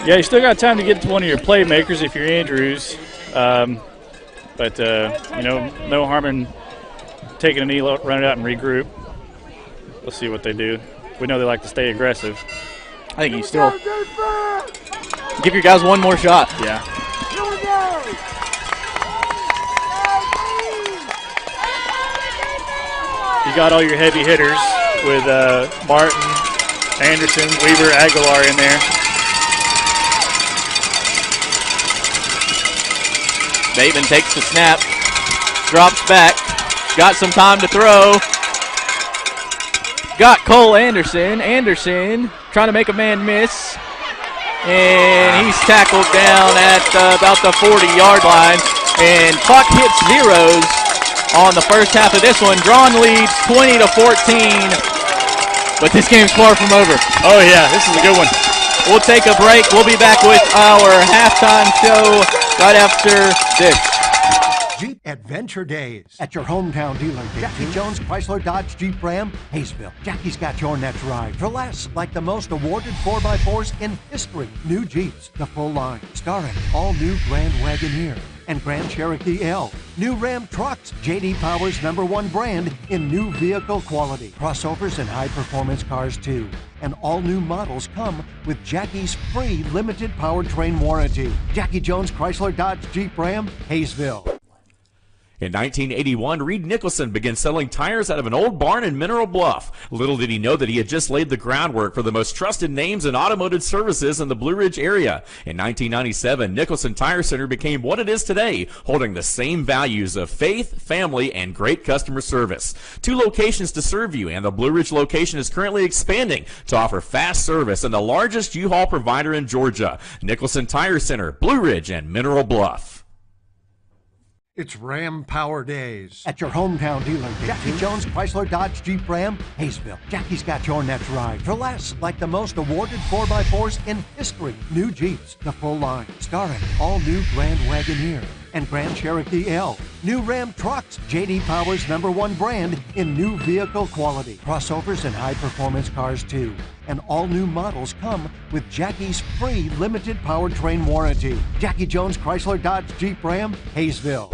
Yeah, you still got time to get to one of your playmakers if you're Andrews. But no harm in taking a knee, run it out, and regroup. We'll see what they do. We know they like to stay aggressive. I think you still give your guys one more shot. Yeah. You got all your heavy hitters with Martin, Anderson, Weaver, Aguilar in there. Bateman takes the snap, drops back, got some time to throw. Got Cole Anderson. Anderson trying to make a man miss. And he's tackled down at about the 40-yard line. And clock hits zeros on the first half of this one. Draughn leads 20-14. But this game's far from over. Oh, yeah, this is a good one. We'll take a break. We'll be back with our halftime show right after this. Jeep Adventure Days at your hometown dealer. Jackie Jones Chrysler Dodge Jeep Ram, Hayesville. Jackie's got your next ride for less, like the most awarded 4x4s in history. New Jeeps, the full line, starring all new Grand Wagoneer and Grand Cherokee L. New Ram trucks, J.D. Power's #1 brand in new vehicle quality. Crossovers and high-performance cars, too. And all new models come with Jackie's free limited powertrain warranty. Jackie Jones Chrysler Dodge Jeep Ram, Hayesville. In 1981, Reed Nicholson began selling tires out of an old barn in Mineral Bluff. Little did he know that he had just laid the groundwork for the most trusted names in automotive services in the Blue Ridge area. In 1997, Nicholson Tire Center became what it is today, holding the same values of faith, family, and great customer service. 2 locations to serve you, and the Blue Ridge location is currently expanding to offer fast service and the largest U-Haul provider in Georgia. Nicholson Tire Center, Blue Ridge, and Mineral Bluff. It's Ram Power Days at your hometown dealer. Jackie Jones Chrysler Dodge Jeep Ram, Hayesville. Jackie's got your next ride for less, like the most awarded 4x4s in history. New Jeeps, the full line, starring all new Grand Wagoneer and Grand Cherokee L. New Ram trucks, J.D. Power's #1 brand in new vehicle quality. Crossovers and high-performance cars, too. And all new models come with Jackie's free limited powertrain warranty. Jackie Jones Chrysler Dodge Jeep Ram, Hayesville.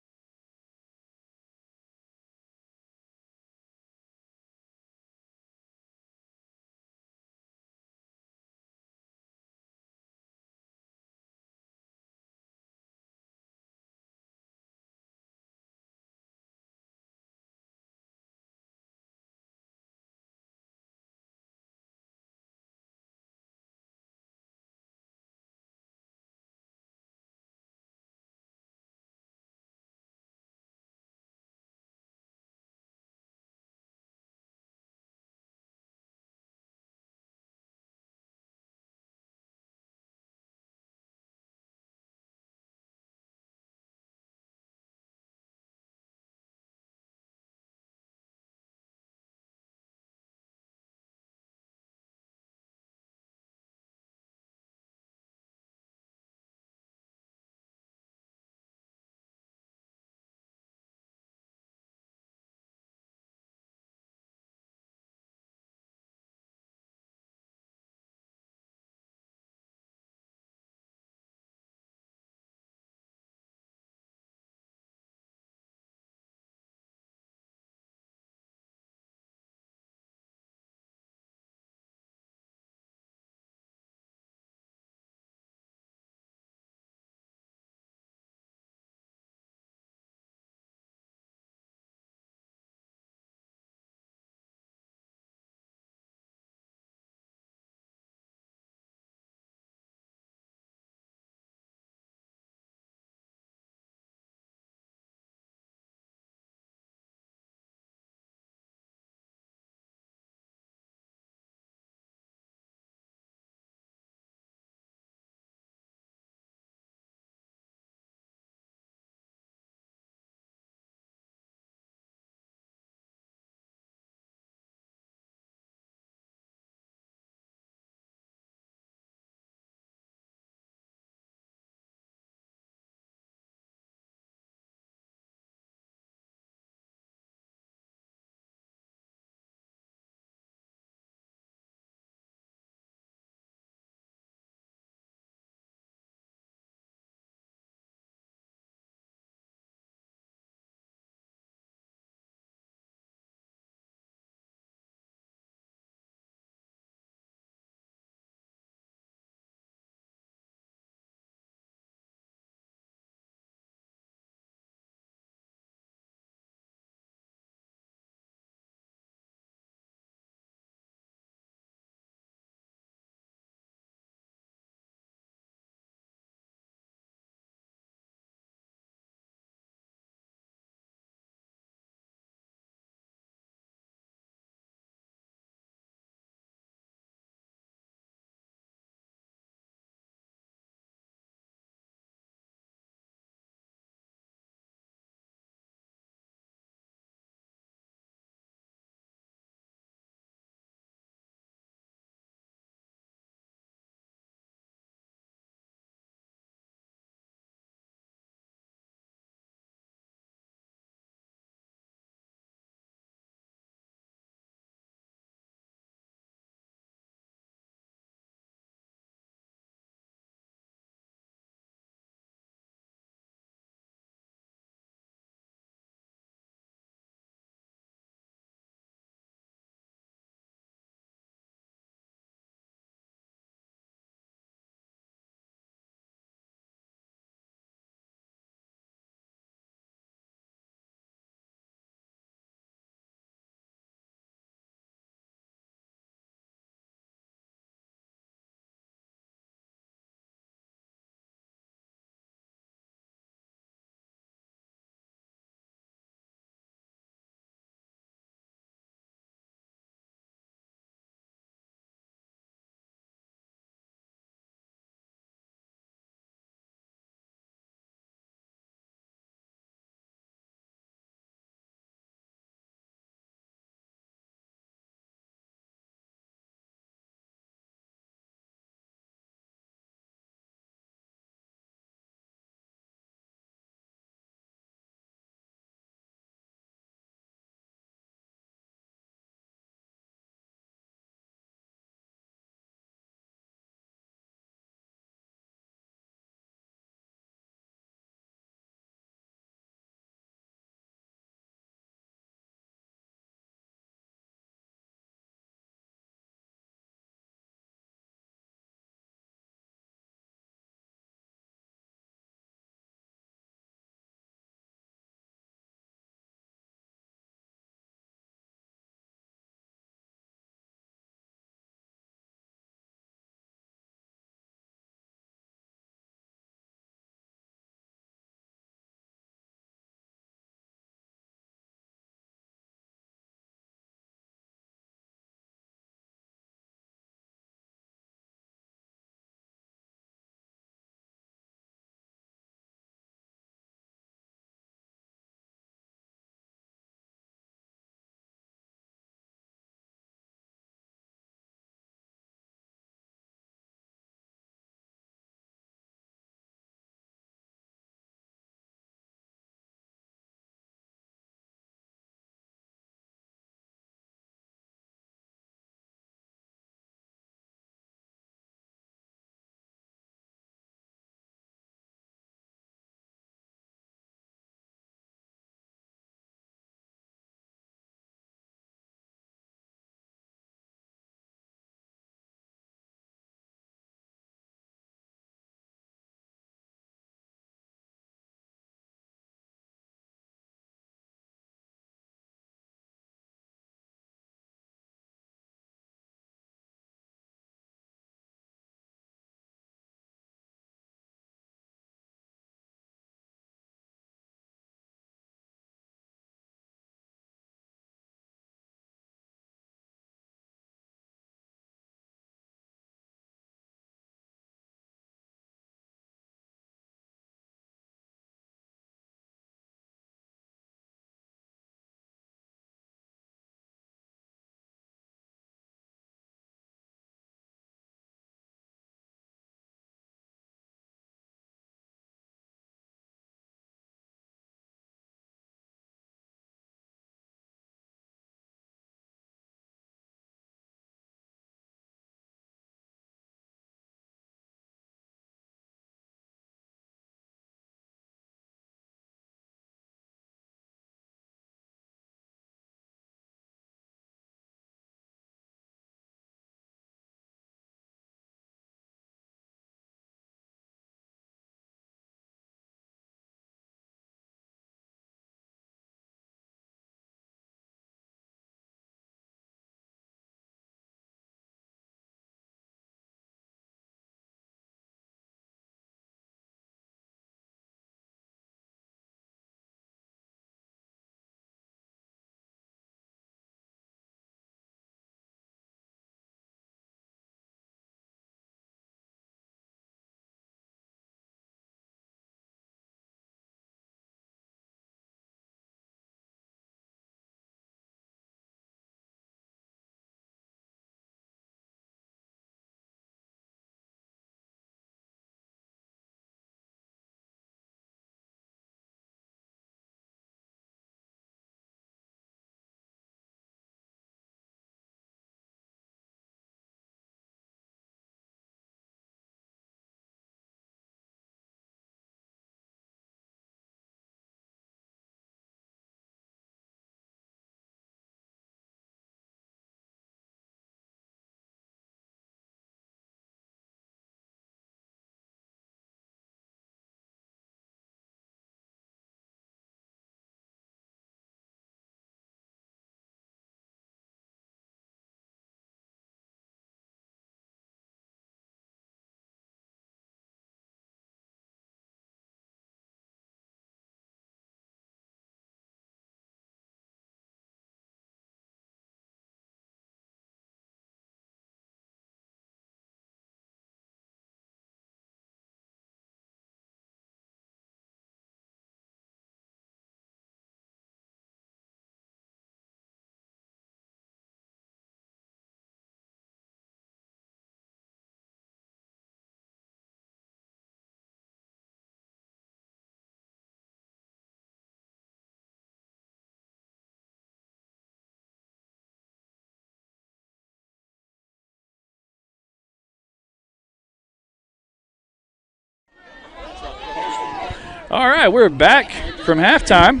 All right, we're back from halftime.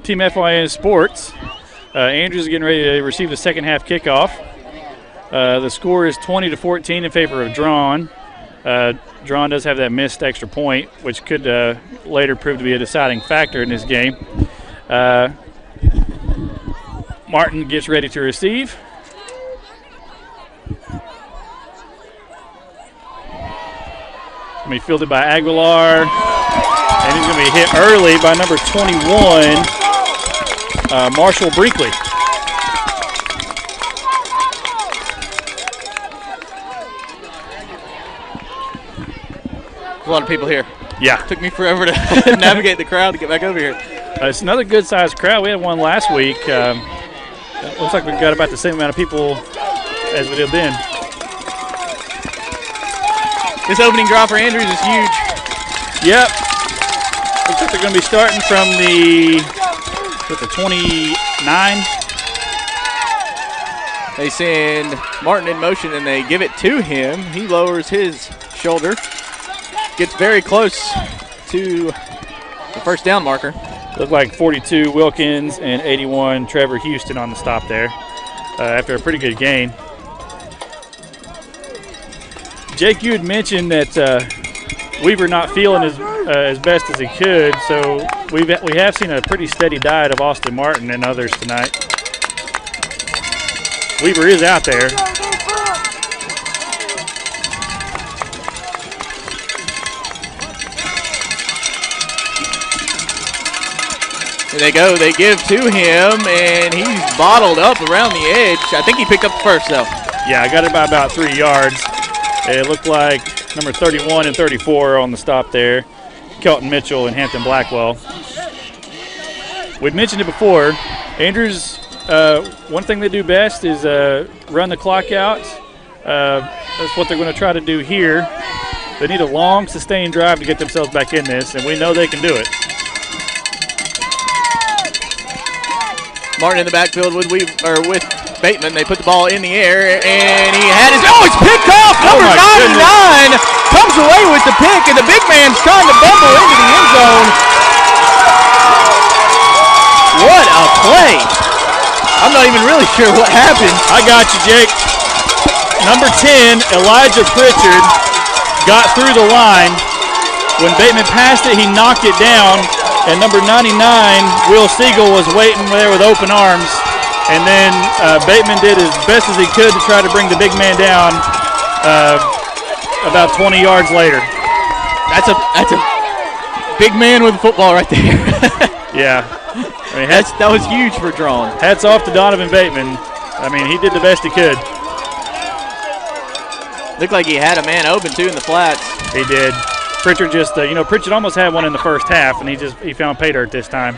Team FYN Sports. Andrews is getting ready to receive the second half kickoff. The score is 20-14 in favor of Draughn. Draughn does have that missed extra point, which could later prove to be a deciding factor in this game. Martin gets ready to receive. Going to be fielded by Aguilar. And he's going to be hit early by number 21, Marshall Brinkley. A lot of people here. Yeah. Took me forever to navigate the crowd to get back over here. It's another good-sized crowd. We had one last week. Looks like we've got about the same amount of people as we did then. This opening drive for Andrews is huge. Yep. Looks like they're going to be starting from the 29. They send Martin in motion and they give it to him. He lowers his shoulder. Gets very close to the first down marker. Looked like 42 Wilkins and 81 Trevor Houston on the stop there after a pretty good gain. Jake, you had mentioned that Weaver not feeling as best as he could, so we have seen a pretty steady diet of Austin Martin and others tonight. Weaver is out there. Here they go. They give to him, and he's bottled up around the edge. I think he picked up the first, though. Yeah, I got it by about 3 yards. It looked like number 31 and 34 on the stop there, Kelton Mitchell and Hampton Blackwell. We'd mentioned it before. Andrews, one thing they do best is run the clock out. That's what they're going to try to do here. They need a long, sustained drive to get themselves back in this, and we know they can do it. Martin in the backfield with Bateman. They put the ball in the air, and he had his. Oh, it's picked off! Number 99 comes away with the pick, and the big man's trying to bumble into the end zone. What a play! I'm not even really sure what happened. I got you, Jake. Number 10, Elijah Pritchard, got through the line. When Bateman passed it, he knocked it down. And number 99, Will Siegel, was waiting there with open arms. And then Bateman did as best as he could to try to bring the big man down about 20 yards later. That's a big man with a football right there. Yeah. I mean, that was huge for Draughn. Hats off to Donovan Bateman. I mean, he did the best he could. Looked like he had a man open, too, in the flats. He did. Pritchard just, Pritchard almost had one in the first half, and he found pay dirt this time.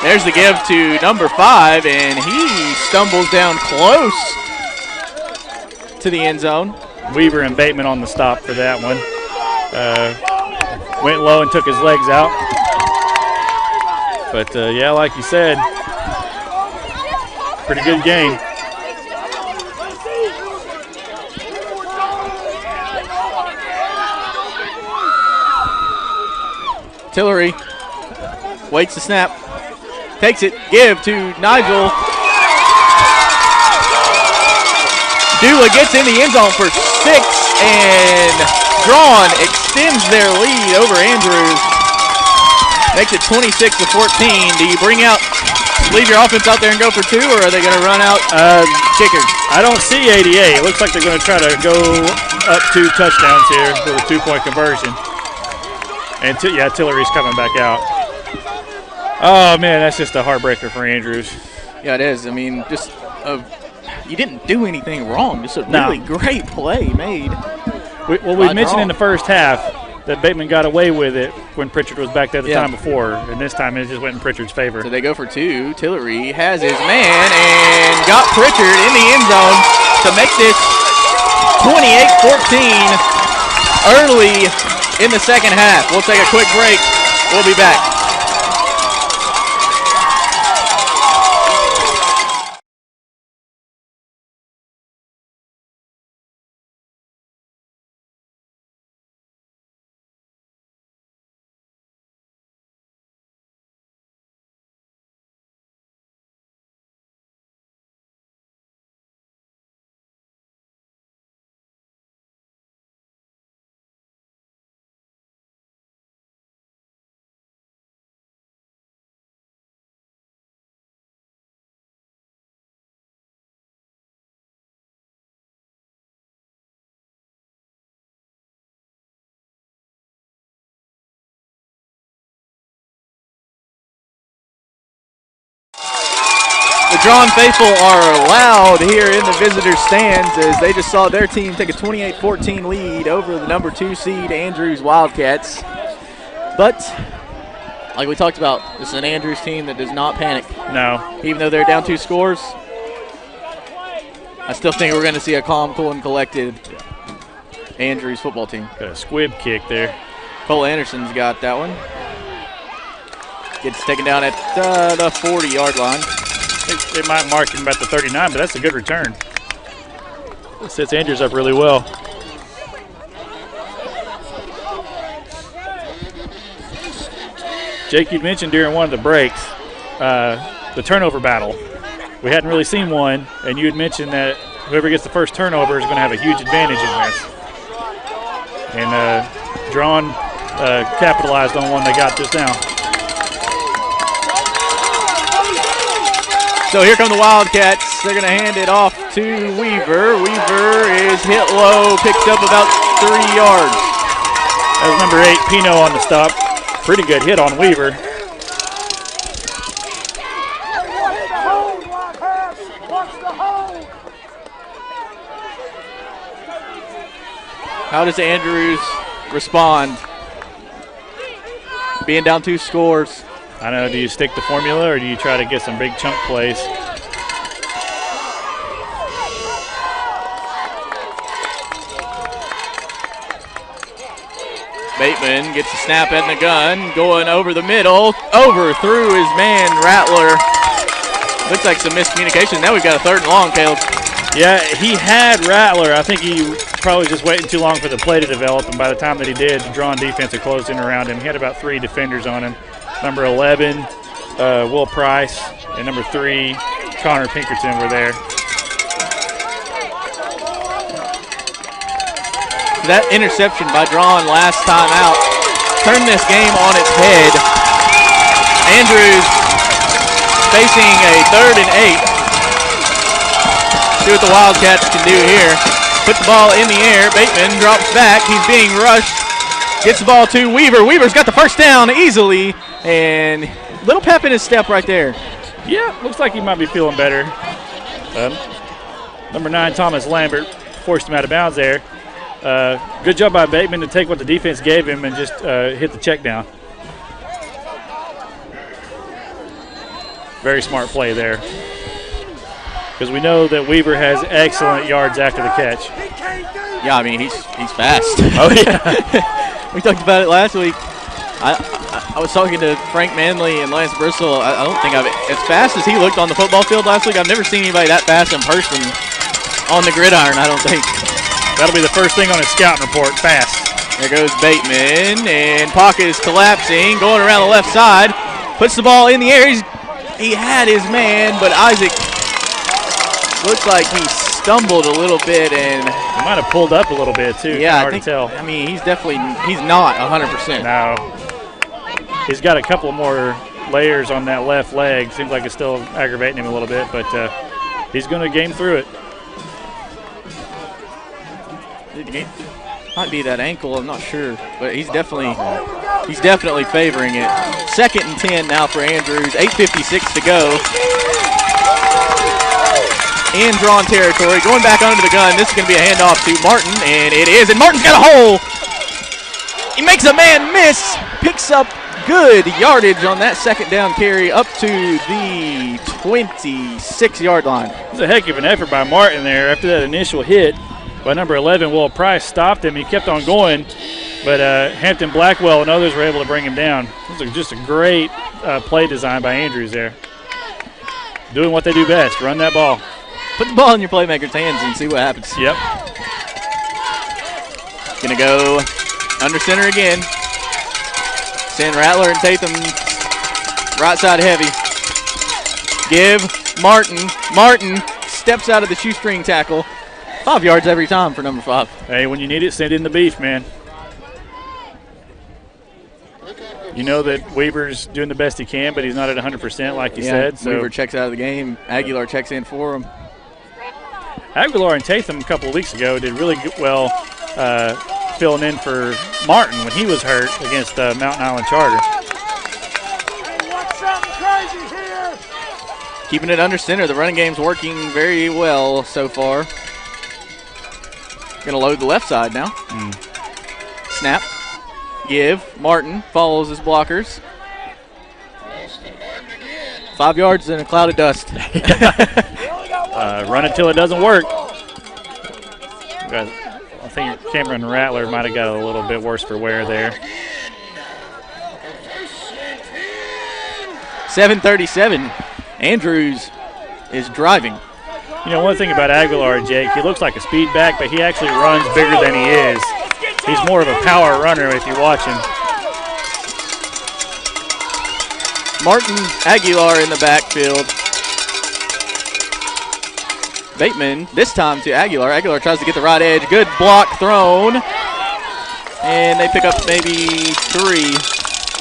There's the give to number 5, and he stumbles down close to the end zone. Weaver and Bateman on the stop for that one. Went low and took his legs out. But, yeah, like you said, pretty good game. Tillery waits the snap, takes it, give to Nigel. Dula gets in the end zone for 6, and Draughn extends their lead over Andrews. Makes it 26-14. Do you leave your offense out there and go for 2, or are they going to run out kickers? I don't see 88. It looks like they're going to try to go up 2 touchdowns here for the 2-point conversion. And Tillery's coming back out. Oh, man, that's just a heartbreaker for Andrews. Yeah, it is. I mean, just you didn't do anything wrong. Just a really great play made. We mentioned in the first half that Bateman got away with it when Pritchard was back there the time before, and this time it just went in Pritchard's favor. So they go for 2. Tillery has his man and got Pritchard in the end zone to make this 28-14 early in the second half. We'll take a quick break. We'll be back. Draughn faithful are loud here in the visitor stands as they just saw their team take a 28-14 lead over the number 2 seed Andrews Wildcats. But like we talked about, this is an Andrews team that does not panic. No. Even though they're down 2 scores, I still think we're going to see a calm, cool, and collected Andrews football team. Got a squib kick there. Cole Anderson's got that one. Gets taken down at the 40-yard line. It might mark him about the 39, but that's a good return. It sets Andrews up really well. Jake, you'd mentioned during one of the breaks the turnover battle. We hadn't really seen one, and you had mentioned that whoever gets the first turnover is going to have a huge advantage in this. And Draughn capitalized on one they got just now. So here come the Wildcats. They're going to hand it off to Weaver. Weaver is hit low, picks up about 3 yards. That was number 8, Pino, on the stop. Pretty good hit on Weaver. How does Andrews respond? Being down 2 scores. I don't know, do you stick the formula or do you try to get some big chunk plays? Bateman gets a snap in the gun, going over the middle, overthrew his man Rattler. Looks like some miscommunication. Now we've got a 3rd and long, Caleb. Yeah, he had Rattler. I think he probably just waiting too long for the play to develop, and by the time that he did, the Draughn defense had closed in around him. He had about 3 defenders on him. Number 11, Will Price, and number 3, Connor Pinkerton were there. That interception by Draughn last time out turned this game on its head. Andrews facing a 3rd and 8. See what the Wildcats can do here. Put the ball in the air. Bateman drops back. He's being rushed. Gets the ball to Weaver. Weaver's got the first down easily. And little pep in his step right there. Yeah, looks like he might be feeling better. Number 9, Thomas Lambert, forced him out of bounds there. Good job by Bateman to take what the defense gave him and just hit the check down. Very smart play there. Because we know that Weaver has excellent yards after the catch. Yeah, I mean, he's fast. Oh, yeah. We talked about it last week. I was talking to Frank Manley and Lance Bristol. I don't think as fast as he looked on the football field last week, I've never seen anybody that fast in person on the gridiron, I don't think. That'll be the first thing on his scouting report, fast. There goes Bateman, and pocket is collapsing, going around the left side. Puts the ball in the air. He had his man, but Isaac looks like he stumbled a little bit, and he might have pulled up a little bit too. Yeah, hard to tell. I mean, he's not 100%. No, he's got a couple more layers on that left leg. Seems like it's still aggravating him a little bit, but he's going to game through it. Might be that ankle, I'm not sure, but he's definitely favoring it. 2nd and 10 now for Andrews. 8:56 to go. In Draughn territory, going back under the gun. This is going to be a handoff to Martin, and it is. And Martin's got a hole. He makes a man miss. Picks up good yardage on that 2nd down carry up to the 26-yard line. It was a heck of an effort by Martin there after that initial hit by number 11, Will Price, stopped him. He kept on going, but Hampton Blackwell and others were able to bring him down. This was just a great play design by Andrews there. Doing what they do best, run that ball. Put the ball in your playmaker's hands and see what happens. Yep. Gonna go under center again. Send Rattler and Tatham right side heavy. Give Martin. Martin steps out of the shoestring tackle. 5 yards every time for number 5. Hey, when you need it, send in the beef, man. You know that Weaver's doing the best he can, but he's not at 100% like you said. So Weaver checks out of the game. Aguilar checks in for him. Aguilar and Tatham a couple of weeks ago did really well filling in for Martin when he was hurt against Mountain Island Charter. keeping it under center. The running game's working very well so far. Going to load the left side now. Snap. Give. Martin follows his blockers. 5 yards in a cloud of dust. Run it till it doesn't work. I think Cameron Rattler might have got a little bit worse for wear there. 7:37. Andrews is driving. You know, one thing about Aguilar, Jake, he looks like a speed back, but he actually runs bigger than he is. He's more of a power runner if you watch him. Martin Aguilar in the backfield. Bateman, this time to Aguilar. Aguilar tries to get the right edge. Good block thrown. And they pick up maybe 3.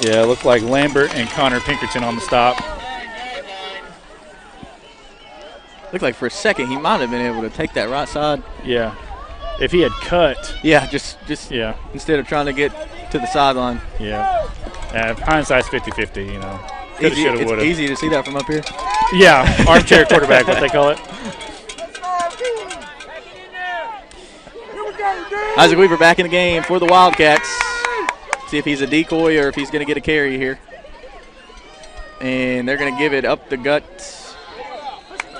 Yeah, it looked like Lambert and Connor Pinkerton on the stop. Looked like for a second he might have been able to take that right side. Yeah. If he had cut. Yeah, just yeah. Instead of trying to get to the sideline. Yeah. Hindsight's 50-50, you know. Coulda, shoulda, woulda. It's easy to see that from up here. Yeah, armchair quarterback, what they call it. Isaac Weaver back in the game for the Wildcats. See if he's a decoy or if he's going to get a carry here. And they're going to give it up the gut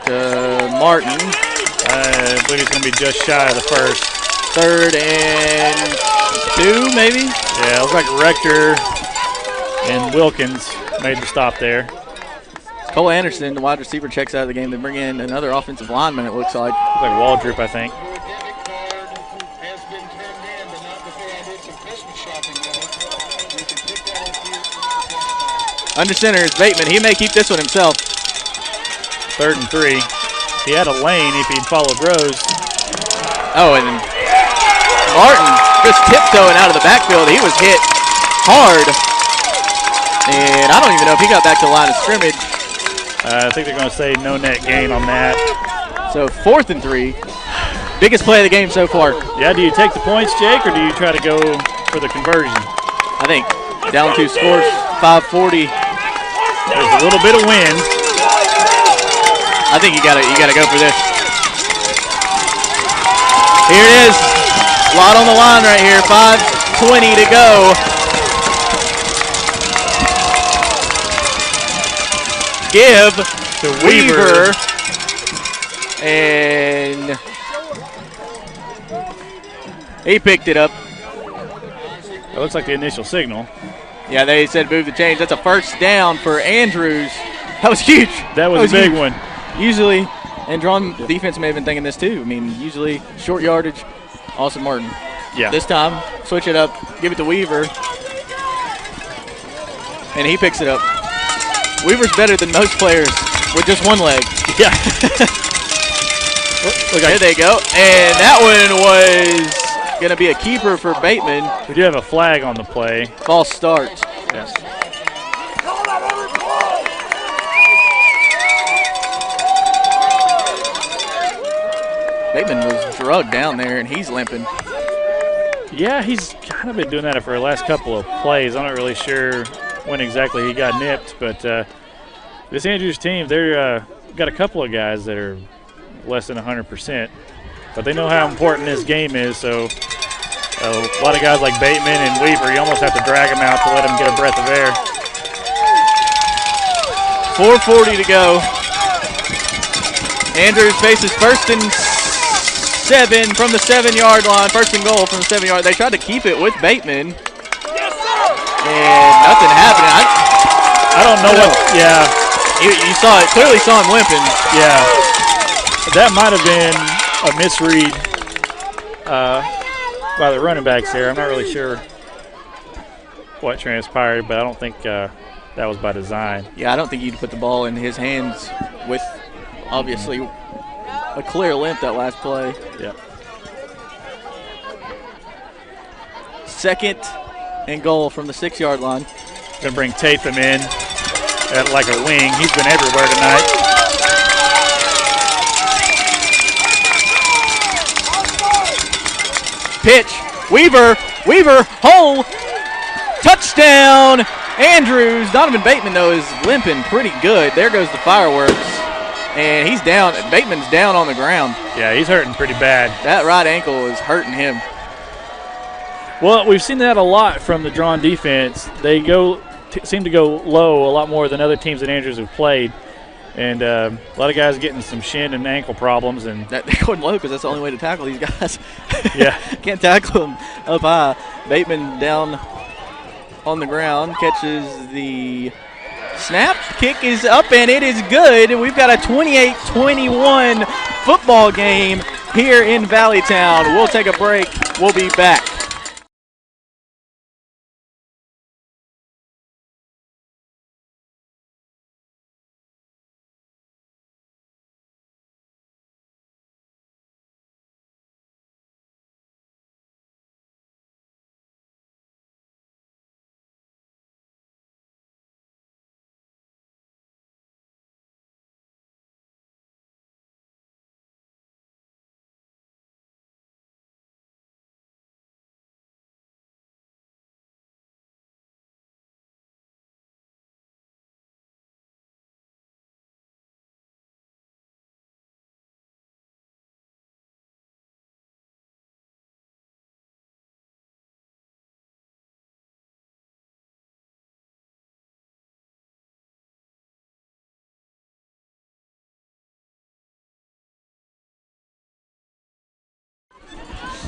to Martin. I believe he's going to be just shy of the first. 3rd and 2, maybe? Yeah, it looks like Rector and Wilkins made the stop there. Cole Anderson, the wide receiver, checks out of the game. They bring in another offensive lineman, it looks like. Looks like Waldrop, I think. Under center is Bateman. He may keep this one himself. 3rd and 3. He had a lane if he'd followed Rose. Oh, and Martin just tiptoeing out of the backfield. He was hit hard. And I don't even know if he got back to the line of scrimmage. I think they're going to say no net gain on that. So 4th and 3. Biggest play of the game so far. Yeah, do you take the points, Jake, or do you try to go for the conversion? I think down 2 scores, 5:40. There's a little bit of wind. I think you gotta go for this. Here it is. A lot on the line right here. 5:20 to go. Give to Weaver. And he picked it up. It looks like the initial signal. Yeah, they said move the chains. That's a first down for Andrews. That was huge. That was a big one. Usually, and Draughn defense may have been thinking this too. I mean, usually short yardage, Austin Martin. Yeah. This time, switch it up, give it to Weaver. And he picks it up. Weaver's better than most players with just one leg. Yeah. There they go. And that one was going to be a keeper for Bateman. We do have a flag on the play. False start. Yes. Bateman was drugged down there, and he's limping. Yeah, he's kind of been doing that for the last couple of plays. I'm not really sure when exactly he got nipped, but this Andrews team, they're got a couple of guys that are less than 100%, but they know how important this game is, so a lot of guys like Bateman and Weaver, you almost have to drag them out to let them get a breath of air. 4:40 to go. Andrews faces 1st and 7 from the 7-yard line. 1st and goal from the 7-yard. They tried to keep it with Bateman. And nothing happening. I don't know what. Yeah. You saw it. Clearly saw him limping. Yeah. That might have been a misread by the running backs there. I'm not really sure what transpired, but I don't think that was by design. Yeah, I don't think you'd put the ball in his hands with obviously a clear limp that last play. Yeah. 2nd and goal from the 6-yard line. Going to bring Tatham in at like a wing. He's been everywhere tonight. Pitch. Weaver, hole. Touchdown, Andrews. Donovan Bateman, though, is limping pretty good. There goes the fireworks. and he's down. Bateman's down on the ground. Yeah, he's hurting pretty bad. That right ankle is hurting him. Well, we've seen that a lot from the Draughn defense. They seem to go low a lot more than other teams that Andrews have played. And a lot of guys getting some shin and ankle problems. And they're going low because that's the only way to tackle these guys. Yeah. Can't tackle them up high. Bateman down on the ground, catches the snap. Kick is up, and it is good. We've got a 28-21 football game here in Valleytown. We'll take a break. We'll be back.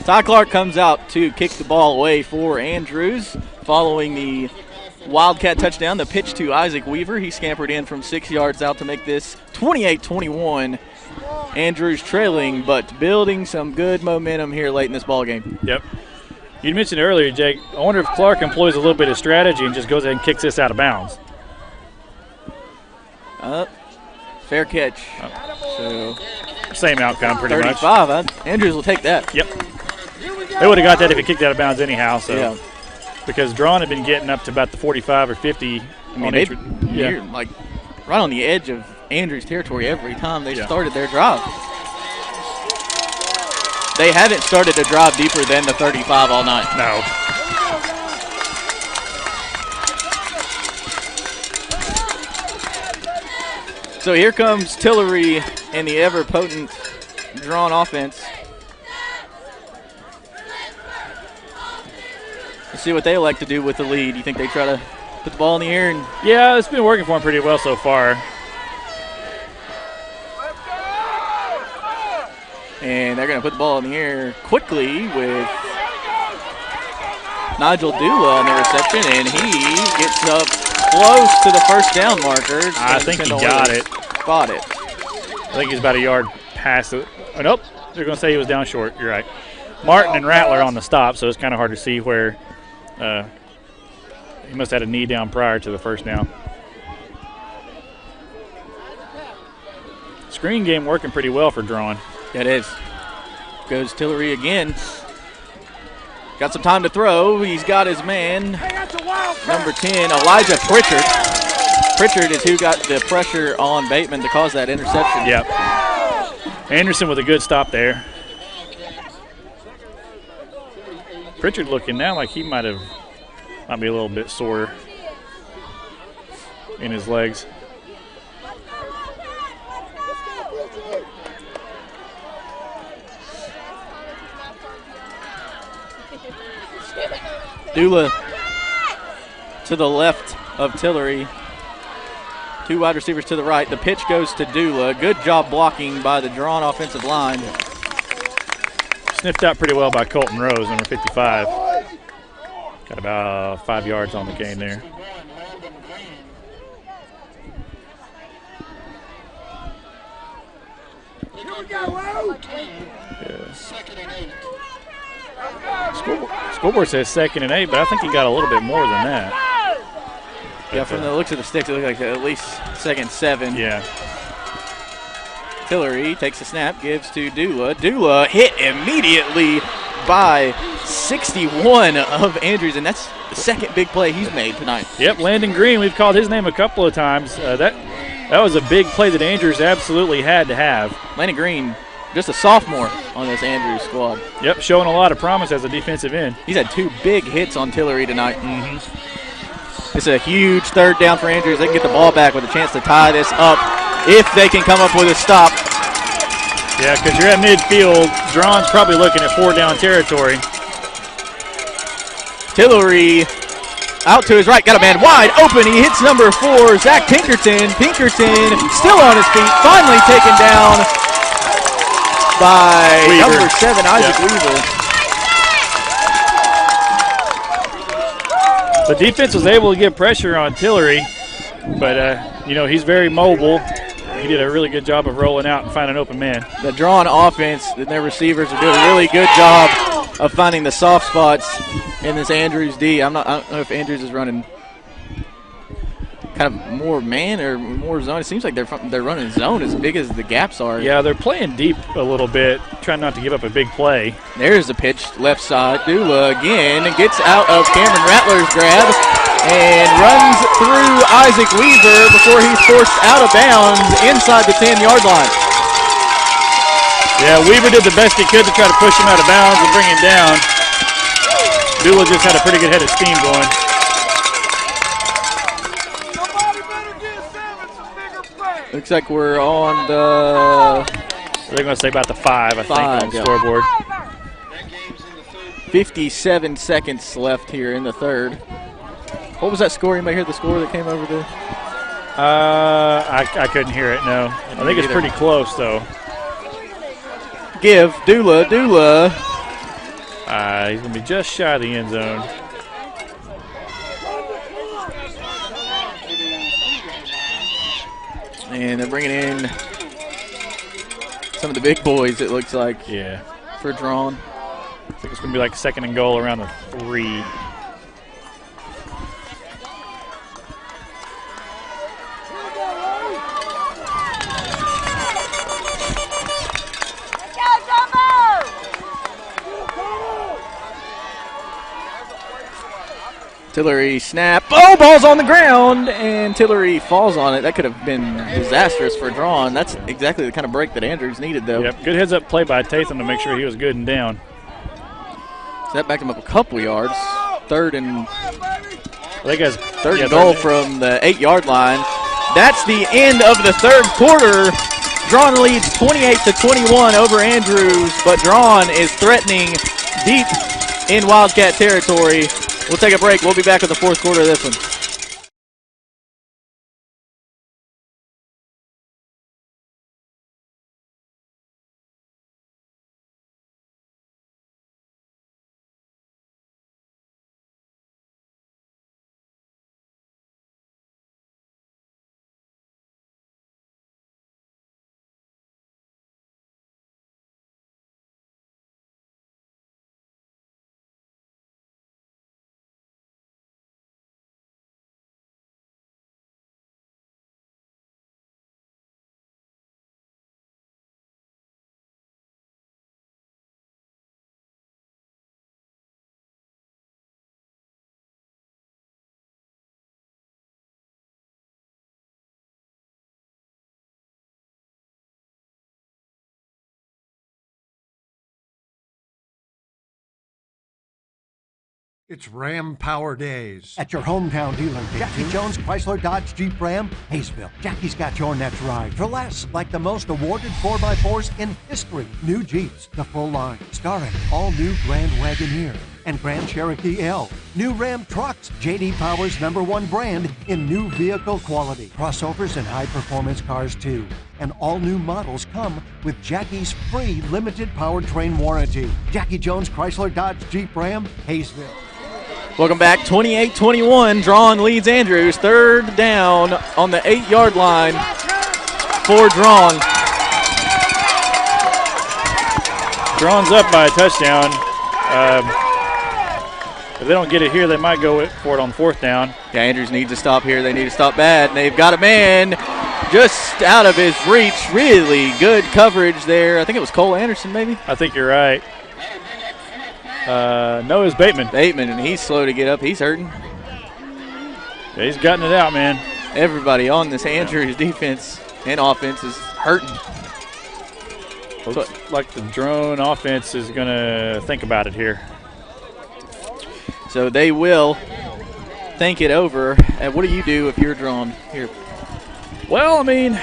Ty Clark comes out to kick the ball away for Andrews following the Wildcat touchdown. The pitch to Isaac Weaver. He scampered in from 6 yards out to make this 28-21. Andrews trailing, but building some good momentum here late in this ball game. Yep. You mentioned earlier, Jake, I wonder if Clark employs a little bit of strategy and just goes ahead and kicks this out of bounds. Fair catch. So same outcome pretty 35, much. Andrews will take that. Yep. They would have got that if he kicked out of bounds anyhow. So, yeah. Because Draughn had been getting up to about the 45 or 50. You're like right on the edge of Andrews' territory every time they started their drive. They haven't started a drive deeper than the 35 all night. No. So here comes Tillery and the ever-potent Draughn offense. Let's see what they like to do with the lead. You think they try to put the ball in the air? Yeah, it's been working for them pretty well so far. And they're going to put the ball in the air quickly with Nigel Dula on the reception, and he gets up close to the first down marker. I think he got it. Got it. I think he's about a yard past it. Oh, nope. They're going to say he was down short. You're right. Martin and Rattler on the stop, so it's kind of hard to see where he must have had a knee down prior to the first down. Screen game working pretty well for Draughn. It is. Goes Tillery again. Got some time to throw. He's got his man, number 10, Elijah Pritchard. Pritchard is who got the pressure on Bateman to cause that interception. Yep. Anderson with a good stop there. Pritchard looking now like he might be a little bit sore in his legs. Dula to the left of Tillery. Two wide receivers to the right. The pitch goes to Dula. Good job blocking by the Draughn offensive line. Sniffed out pretty well by Colton Rose, number 55. Got about 5 yards on the gain there. Scoreboard says 2nd and 8, but I think he got a little bit more than that. Yeah, from the looks of the sticks, it looks like at least 2nd 7. Yeah. Tillery takes a snap, gives to Dula. Dula hit immediately by 61 of Andrews, and that's the second big play he's made tonight. Yep, Landon Green, we've called his name a couple of times. That was a big play that Andrews absolutely had to have. Landon Green, just a sophomore on this Andrews squad. Yep, showing a lot of promise as a defensive end. He's had 2 big hits on Tillery tonight. Mm-hmm. It's a huge third down for Andrews. They can get the ball back with a chance to tie this up if they can come up with a stop. Yeah, because you're at midfield. Draughn's probably looking at 4 down territory. Tillery out to his right, got a man wide open. He hits number 4, Zach Pinkerton. Pinkerton still on his feet, finally taken down by Weaver. number 7, Isaac Weaver. The defense was able to get pressure on Tillery, but, he's very mobile. He did a really good job of rolling out and finding an open man. The Draughn offense, and their receivers are doing a really good job of finding the soft spots in this Andrews D. I don't know if Andrews is running kind of more man or more zone. It seems like they're running zone as big as the gaps are. Yeah, they're playing deep a little bit, trying not to give up a big play. There's the pitch, left side. Dula again gets out of Cameron Rattler's grab and runs through Isaac Weaver before he's forced out of bounds inside the 10-yard line. Yeah, Weaver did the best he could to try to push him out of bounds and bring him down. Dula just had a pretty good head of steam going. Looks like we're on the... They're going to say about the 5, I think, on the scoreboard. 57 seconds left here in the third. What was that score? Anybody hear the score that came over there? I couldn't hear it, no. I think it's pretty close, though. Give, Dula. He's going to be just shy of the end zone. And they're bringing in some of the big boys, it looks like. Yeah. For Draughn. I think it's going to be like 2nd and goal around the 3. Tillery snap. Oh, ball's on the ground, and Tillery falls on it. That could have been disastrous for Draughn. That's exactly the kind of break that Andrews needed, though. Yep, good heads-up play by Tatham to make sure he was good and down. So that backed him up a couple yards. Third and goal from the 8-yard line. That's the end of the third quarter. Draughn leads 28-21 over Andrews, but Draughn is threatening deep in Wildcat territory. We'll take a break. We'll be back in the fourth quarter of this one. It's Ram Power Days at your hometown dealer, Jackie Jones Chrysler Dodge Jeep Ram, Hayesville. Jackie's got your next ride for less, like the most awarded 4x4s in history. New Jeeps, the full line, starring all new Grand Wagoneer and Grand Cherokee L. New Ram trucks, J.D. Power's #1 brand in new vehicle quality. Crossovers and high-performance cars, too. And all new models come with Jackie's free limited powertrain warranty. Jackie Jones Chrysler Dodge Jeep Ram, Hayesville. Welcome back. 28-21. Draughn leads Andrews. Third down on the 8-yard line for Draughn. Drawn's up by a touchdown. If they don't get it here, they might go for it on 4th down. Yeah, Andrews needs to stop here. They need to stop bad. And they've got a man just out of his reach. Really good coverage there. I think it was Cole Anderson, maybe? I think you're right. No, it's Bateman. Bateman, and he's slow to get up. He's hurting. Yeah, he's gotten it out, man. Everybody on this Andrews defense and offense is hurting. Looks like the drone offense is going to think about it here. So they will think it over. And what do you do if you're Draughn here? Well, I mean,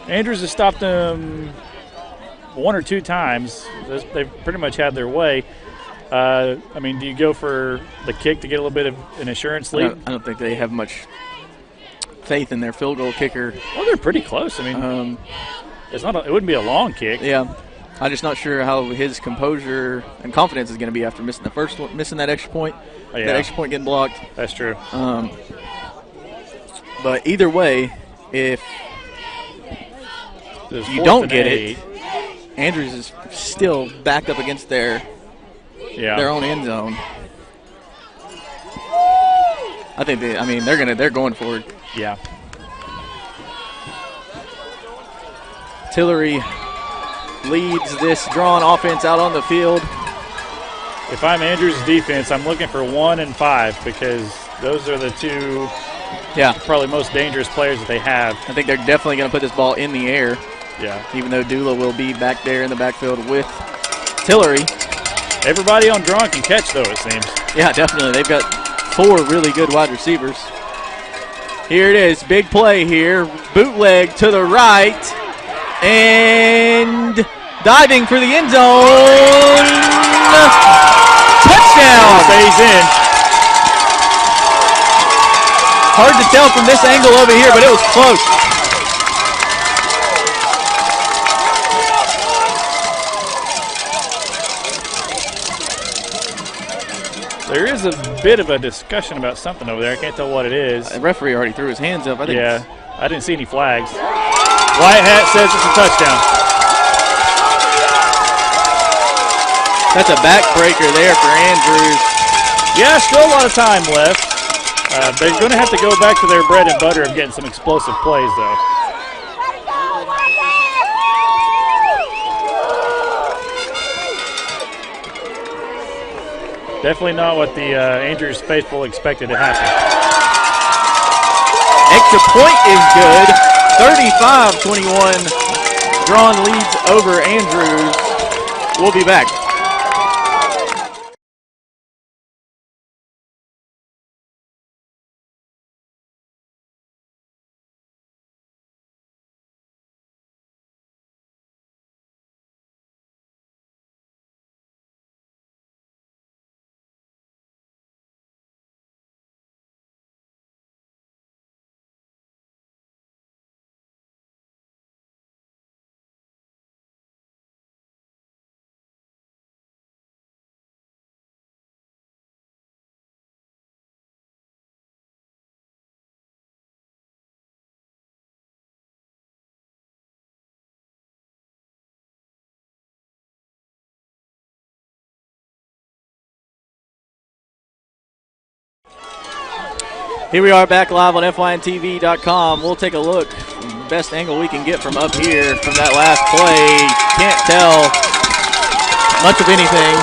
Andrews has stopped them one or two times. They've pretty much had their way. I mean, do you go for the kick to get a little bit of an insurance lead? I don't think they have much faith in their field goal kicker. Well, they're pretty close. I mean, it wouldn't be a long kick. Yeah. I'm just not sure how his composure and confidence is going to be after missing the first one, missing that extra point. Oh, yeah. That extra point getting blocked. That's true. But either way, if you don't get it, Andrews is still backed up against their own end zone. I think they're going for it. Yeah. Tillery leads this Draughn offense out on the field. If I'm Andrews' defense, I'm looking for 1 and 5 because those are the two probably most dangerous players that they have. I think they're definitely going to put this ball in the air. Yeah. Even though Dula will be back there in the backfield with Tillery. Everybody on Draughn can catch, though, it seems. Yeah, definitely. They've got 4 really good wide receivers. Here it is. Big play here. Bootleg to the right. And diving for the end zone. Touchdown. Stays in. Hard to tell from this angle over here, but it was close. There is a bit of a discussion about something over there. I can't tell what it is. The referee already threw his hands up. I think I didn't see any flags. White hat says it's a touchdown. That's a backbreaker there for Andrews. Yeah, still a lot of time left. They're going to have to go back to their bread and butter of getting some explosive plays, though. Definitely not what the Andrews faithful expected to happen. Extra point is good. 35-21. Draughn leads over Andrews. We'll be back. Here we are back live on FYNTV.com. We'll take a look. Best angle we can get from up here from that last play. Can't tell much of anything.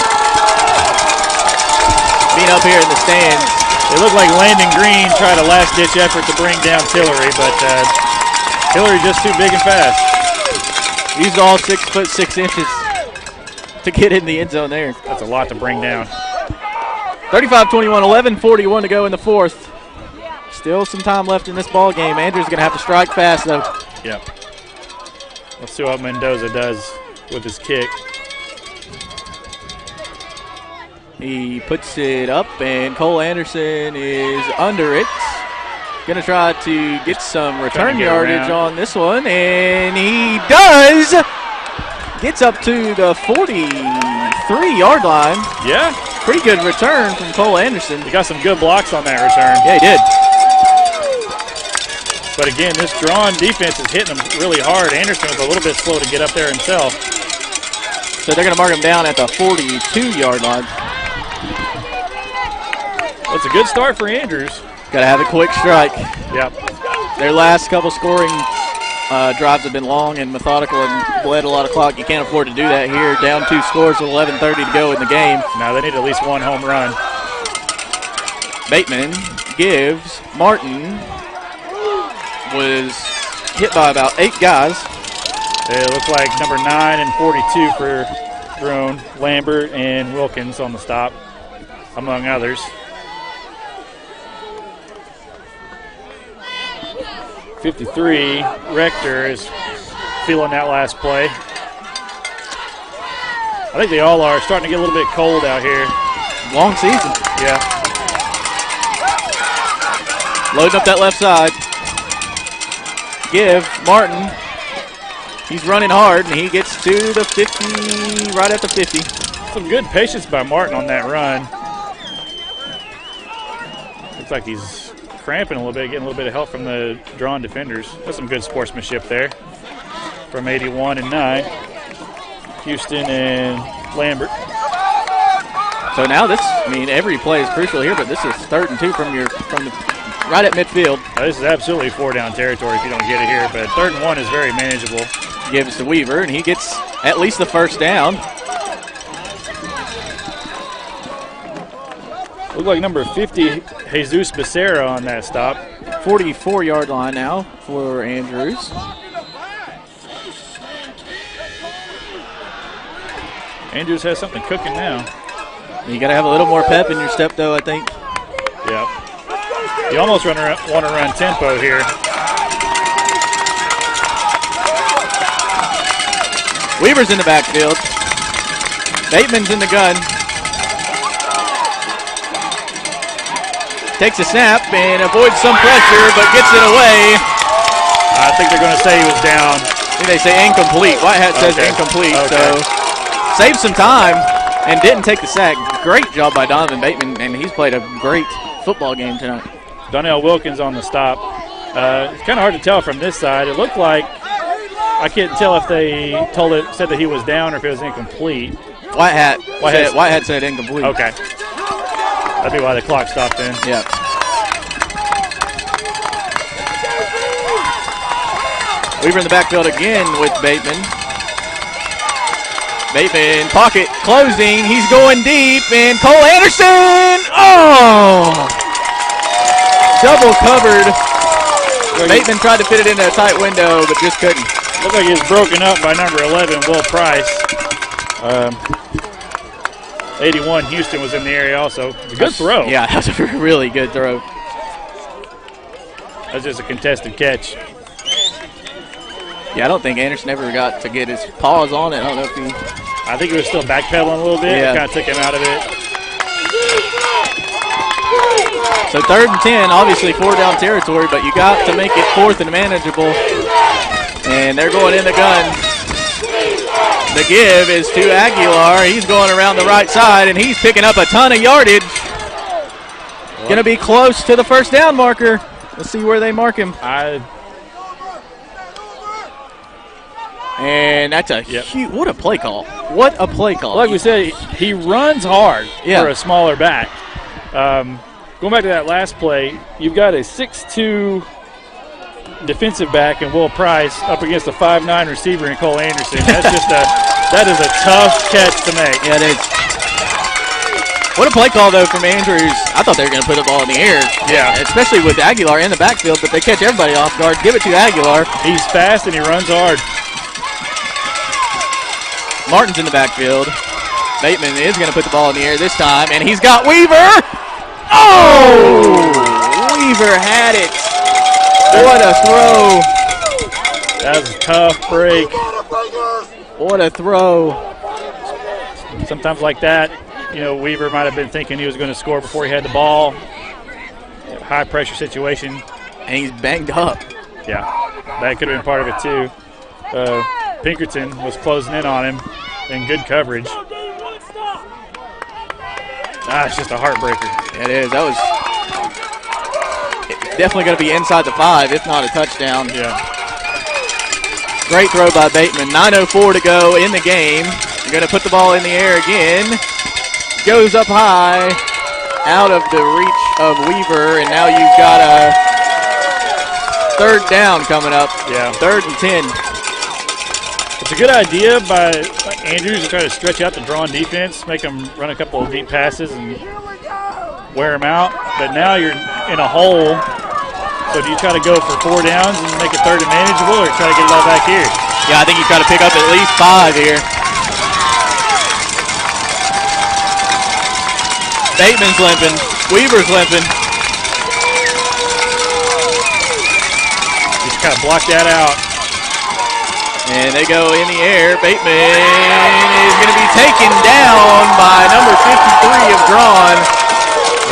Being up here in the stands. It looked like Landon Green tried a last-ditch effort to bring down Tillery, but Tillery just too big and fast. Used all 6 foot 6 inches to get in the end zone there. That's a lot to bring down. 35-21, 11:41 to go in the fourth. Still some time left in this ball game. Andrews going to have to strike fast, though. Yep. Let's see what Mendoza does with his kick. He puts it up, and Cole Anderson is under it. Going to try to get some return yardage on this one, and he does. Gets up to the 43-yard line. Yeah. Pretty good return from Cole Anderson. He got some good blocks on that return. Yeah, he did. But again, this Draughn defense is hitting him really hard. Anderson was a little bit slow to get up there himself. So they're going to mark him down at the 42-yard line. That's a good start for Andrews. Got to have a quick strike. Yep. Their last couple scoring drives have been long and methodical and bled a lot of clock. You can't afford to do that here. Down 2 scores with 11:30 to go in the game. Now they need at least 1 home run. Bateman gives Martin. Was hit by about 8 guys. It looks like number 9 and 42 for Draughn, Lambert, and Wilkins on the stop, among others. .53, Rector is feeling that last play. I think they all are starting to get a little bit cold out here. Long season. Yeah. Loading up that left side. Give Martin. He's running hard, and he gets to the 50, right at the 50. Some good patience by Martin on that run. Looks like he's cramping a little bit, getting a little bit of help from the Draughn defenders. That's some good sportsmanship there from 81 and 9. Houston and Lambert. So now this, every play is crucial here, but this is 3rd and 2 from the right at midfield. Now this is absolutely 4-down territory if you don't get it here, but 3rd and 1 is very manageable. Gives to Weaver, and he gets at least the first down. Looked like number 50, Jesus Becerra on that stop. 44-yard line now for Andrews. Andrews has something cooking now. You got to have a little more pep in your step, though, I think. Yeah. You almost want to run tempo here. Weaver's in the backfield. Bateman's in the gun. Takes a snap and avoids some pressure, but gets it away. I think they're going to say he was down. I think they say incomplete. Whitehat says incomplete, so saved some time and didn't take the sack. Great job by Donovan Bateman, and he's played a great football game tonight. Donnell Wilkins on the stop. It's kind of hard to tell from this side. It looked like, I can't tell if they said that he was down or if it was incomplete. Whitehat said incomplete. Okay. That'd be why the clock stopped then. Yeah. Weaver in the backfield again with Bateman. Bateman, pocket closing. He's going deep, and Cole Anderson! Oh! Double covered. Bateman tried to fit it into a tight window, but just couldn't. Looked like he was broken up by number 11, Will Price. 81, Houston was in the area also. Good throw. Yeah, that was a really good throw. That's just a contested catch. Yeah, I don't think Anderson ever got to get his paws on it. I don't know if he... I think he was still backpedaling a little bit. Yeah. It kind of took him out of it. So 3rd and 10, obviously 4-down territory, but you got to make it 4th and manageable. And they're going in the gun. The give is to Aguilar. He's going around the right side, and he's picking up a ton of yardage. Going to be close to the first down marker. Let's see where they mark him. And that's a huge, what a play call. What a play call. Like we said, he runs hard for a smaller back. Going back to that last play, you've got a 6'2" defensive back and Will Price up against a 5'9" receiver in Cole Anderson. That is a tough catch to make. Yeah, it is. What a play call, though, from Andrews. I thought they were going to put the ball in the air. Yeah. Especially with Aguilar in the backfield, but they catch everybody off guard. Give it to Aguilar. He's fast and he runs hard. Martin's in the backfield. Bateman is going to put the ball in the air this time, and he's got Weaver. Oh! Weaver had it. What a throw. That was a tough break. What a throw. Sometimes like that, Weaver might have been thinking he was going to score before he had the ball. High pressure situation. And he's banged up. Yeah, that could have been part of it too. Pinkerton was closing in on him and good coverage. It's just a heartbreaker. It is. That was definitely going to be inside the 5, if not a touchdown. Yeah. Great throw by Bateman. 9:04 to go in the game. You're going to put the ball in the air again. Goes up high, out of the reach of Weaver, and now you've got a 3rd down coming up. Yeah. 3rd and 10. It's a good idea by Andrews to try to stretch out the Draughn defense, make them run a couple of deep passes and wear them out. But now you're in a hole. So do you try to go for 4 downs and make it 3rd and manageable, or try to get it all back here? Yeah, I think you try to pick up at least 5 here. Bateman's limping. Weaver's limping. Just kind of block that out. And they go in the air. Bateman is going to be taken down by number 53 of Draughn.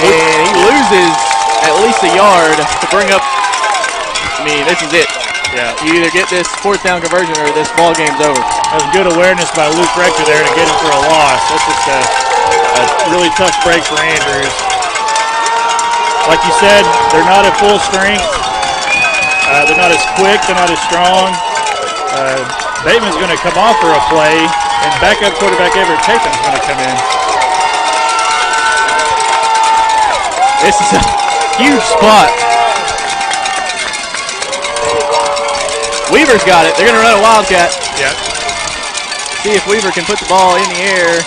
And he loses at least a yard to bring up. I mean, this is it. Yeah. You either get this fourth down conversion or this ball game's over. That was good awareness by Luke Rector there to get him for a loss. That's just a really tough break for Andrews. Like you said, they're not at full strength. They're not as quick. They're not as strong. Bateman's going to come off for a play, and backup quarterback Everett Chapin's going to come in. This is a huge spot. Weaver's got it. They're going to run a Wildcat. Yeah. See if Weaver can put the ball in the air.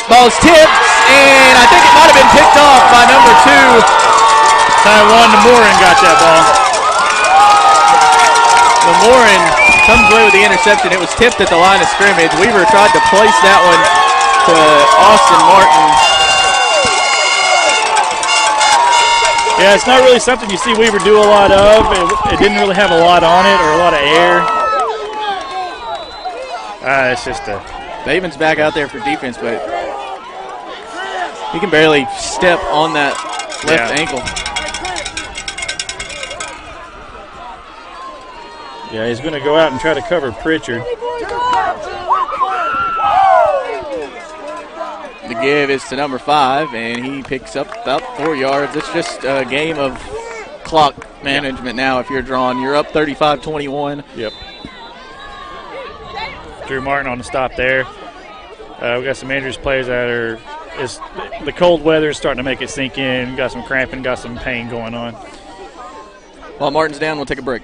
Ball's tipped, and I think it might have been picked off by number 2. Taiwan Namorin got that ball. Namorin comes away with the interception. It was tipped at the line of scrimmage. Weaver tried to place that one to Austin Martin. Yeah, it's not really something you see Weaver do a lot of. It didn't really have a lot on it or a lot of air. It's just a... Bateman's back out there for defense, but he can barely step on that left ankle. Yeah, he's going to go out and try to cover Pritchard. The give is to number 5, and he picks up about 4 yards. It's just a game of clock management now. If you're Draughn, you're up 35-21. Yep. Drew Martin on the stop there. We got some Andrews players that are the cold weather is starting to make it sink in. Got some cramping, got some pain going on. While Martin's down, we'll take a break.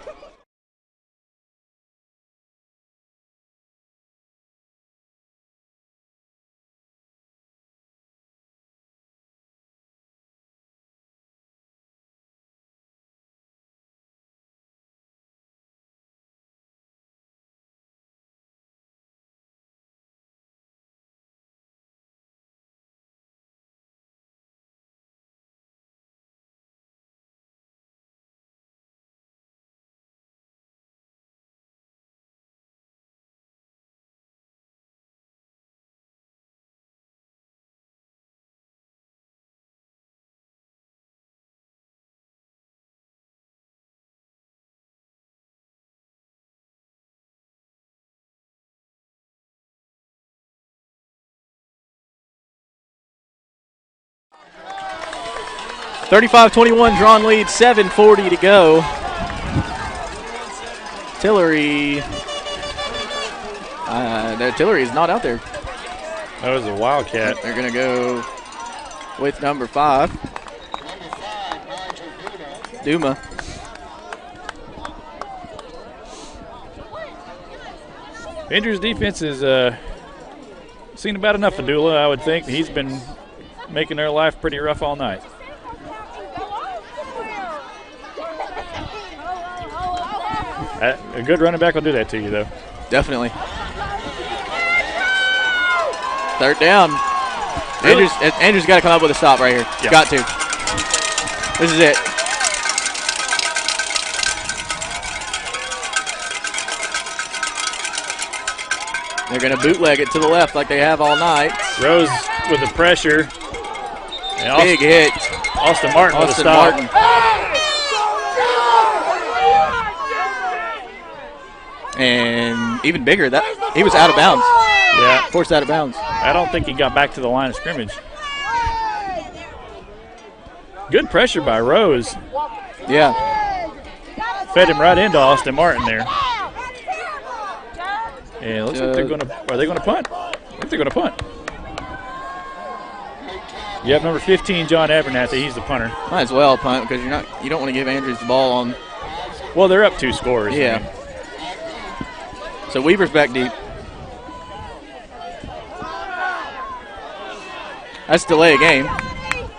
(35-21) Draughn lead, 7:40 to go. Tillery. Tillery is not out there. That was a Wildcat. They're going to go with number 5. Duma. Andrews' defense has seen about enough of Dula, I would think. He's been making their life pretty rough all night. A good running back will do that to you, though. Definitely. Third down. Really? Andrews got to come up with a stop right here. Yeah. Got to. This is it. They're going to bootleg it to the left like they have all night. Rose with the pressure. And Big hit. Austin Martin with a stop. Martin. And even bigger, that he was out of bounds. Yeah. Forced out of bounds. I don't think he got back to the line of scrimmage. Good pressure by Rose. Yeah. Fed him right into Austin Martin there. And it looks like they're going to. Are they going to punt? I think they're going to punt. You have number 15, John Abernathy. He's the punter. Might as well punt because you don't want to give Andrews the ball on. Well, they're up 2 scores. Yeah. I mean. So Weaver's back deep. That's delay a game.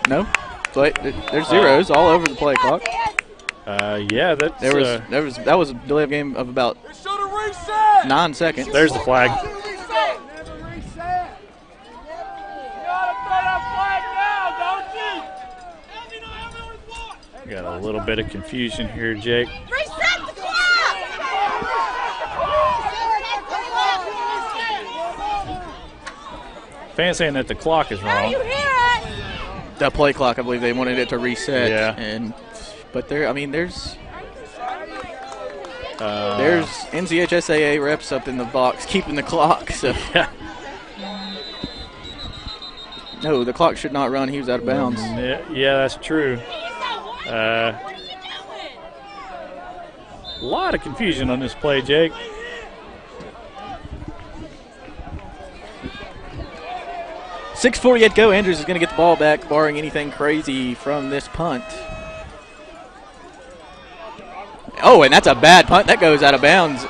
No, there's zeros all over the play clock. Yeah, that's that was a delay of game of about 9 seconds. There's the flag. Got a little bit of confusion here, Jake. Reset the clock! Fans saying that the clock is wrong. The play clock, I believe they wanted it to reset. Yeah. But there's NCHSAA reps up in the box keeping the clock. So no, the clock should not run. He was out of bounds. Yeah, that's true. A lot of confusion on this play, Jake. .6:48 to go. Andrews is going to get the ball back, barring anything crazy from this punt. Oh, and that's a bad punt. That goes out of bounds.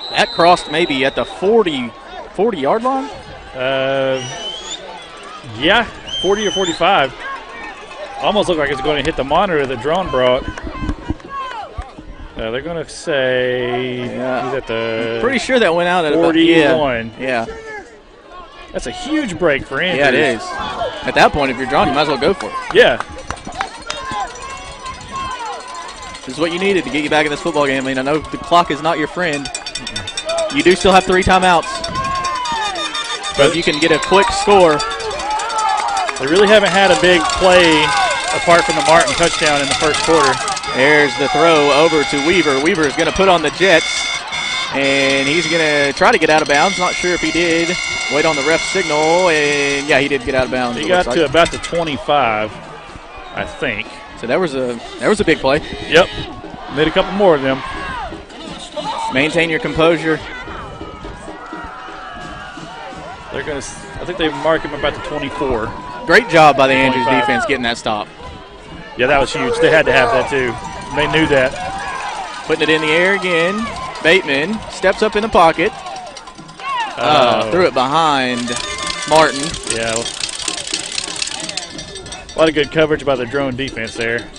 That crossed maybe at the 40-yard line? Yeah, 40 or 45. Almost looked like it's going to hit the monitor that Draughn brought. They're going to say he's at the pretty sure that went out at 41. Yeah. That's a huge break for Andrews. Yeah, it is. At that point, if you're Draughn, you might as well go for it. Yeah. This is what you needed to get you back in this football game. I mean, I know the clock is not your friend. You do still have 3 timeouts. But if you can get a quick score. They really haven't had a big play apart from the Martin touchdown in the first quarter. There's the throw over to Weaver. Weaver is going to put on the jets, and he's going to try to get out of bounds. Not sure if he did. Wait on the ref signal, and yeah, he did get out of bounds. He got to about the 25, I think. So there was a big play. Yep. Made a couple more of them. Maintain your composure. They're going to, I think they mark him about the 24. Great job by the Andrews defense getting that stop. Yeah, that was huge. They had to have that too. They knew that. Putting it in the air again. Bateman steps up in the pocket. Threw it behind Martin. Yeah. A lot of good coverage by the Draughn defense there.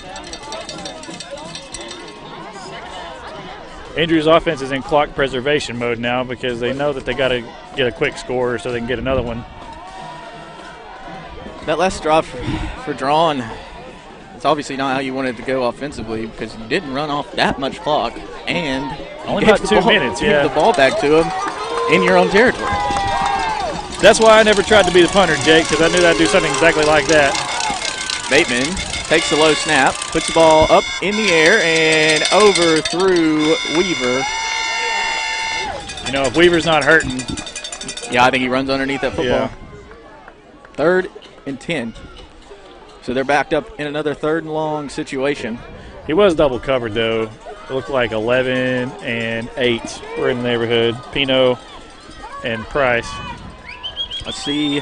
Andrews' offense is in clock preservation mode now because they know that they got to get a quick score so they can get another one. That last drive for Draughn, it's obviously not how you wanted to go offensively because you didn't run off that much clock and only about 2 minutes. Yeah, the ball back to him in your own territory. That's why I never tried to be the punter, Jake, because I knew I'd do something exactly like that. Bateman takes the low snap, puts the ball up in the air and over through Weaver. You know, if Weaver's not hurting. Yeah, I think he runs underneath that football. Yeah. 3rd and 10. So they're backed up in another 3rd and long situation. He was double covered, though. It looked like 11 and 8 were in the neighborhood. Pino and Price. Let's see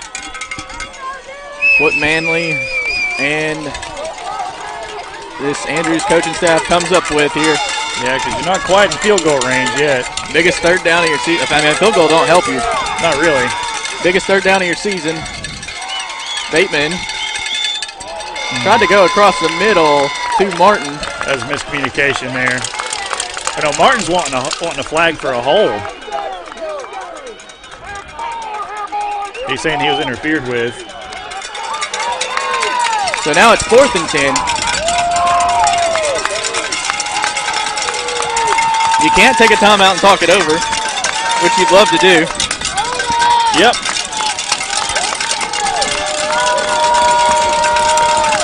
what Manley and this Andrews coaching staff comes up with here. Yeah, because you're not quite in field goal range yet. Biggest 3rd down of your season. I mean, field goal don't help you. Not really. Biggest 3rd down of your season. Bateman tried to go across the middle to Martin. That was miscommunication there. I know Martin's wanting a flag for a hold. He's saying he was interfered with. So now it's 4th and 10. You can't take a timeout and talk it over, which you'd love to do. Yep.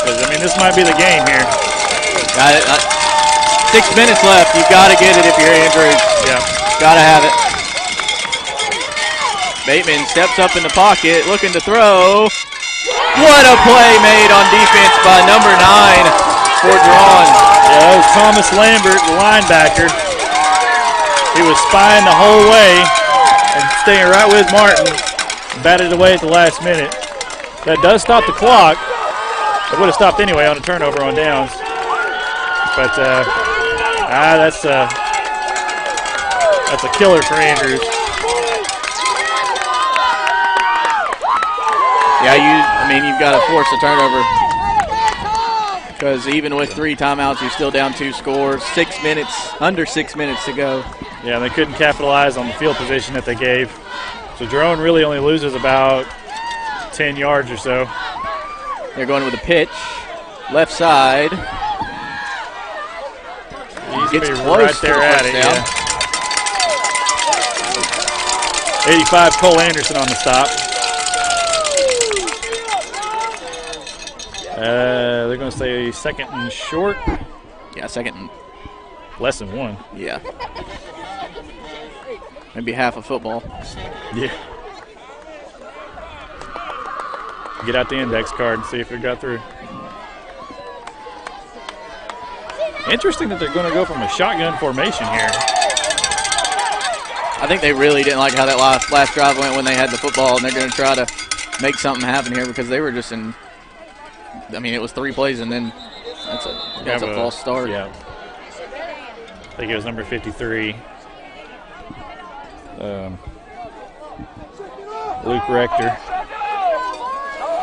I mean, this might be the game here. 6 minutes left. You've got to get it if you're Andrews. Yeah. Got to have it. Bateman steps up in the pocket, looking to throw. What a play made on defense by number 9 for Draughn. Yeah, that was Thomas Lambert, the linebacker. He was spying the whole way and staying right with Martin. Batted away at the last minute. That does stop the clock. It would have stopped anyway on a turnover on downs. But that's a killer for Andrews. Yeah, you've got to force a turnover because even with 3 timeouts, you're still down 2 scores. Under 6 minutes to go. Yeah, they couldn't capitalize on the field position that they gave. So Draughn really only loses about 10 yards or so. They're going with a pitch, left side. He's Gets close right there at it. Yeah. 85 Cole Anderson on the stop. They're going to say second and short. Yeah, second and less than one. Yeah. Maybe half a football. Yeah. Get out the index card and see if it got through. Interesting that they're going to go from a shotgun formation here. I think they really didn't like how that last drive went when they had the football, and they're going to try to make something happen here because they were just in. I mean, it was 3 plays, and then that's a false start. Yeah. I think it was number 53. Luke Rector,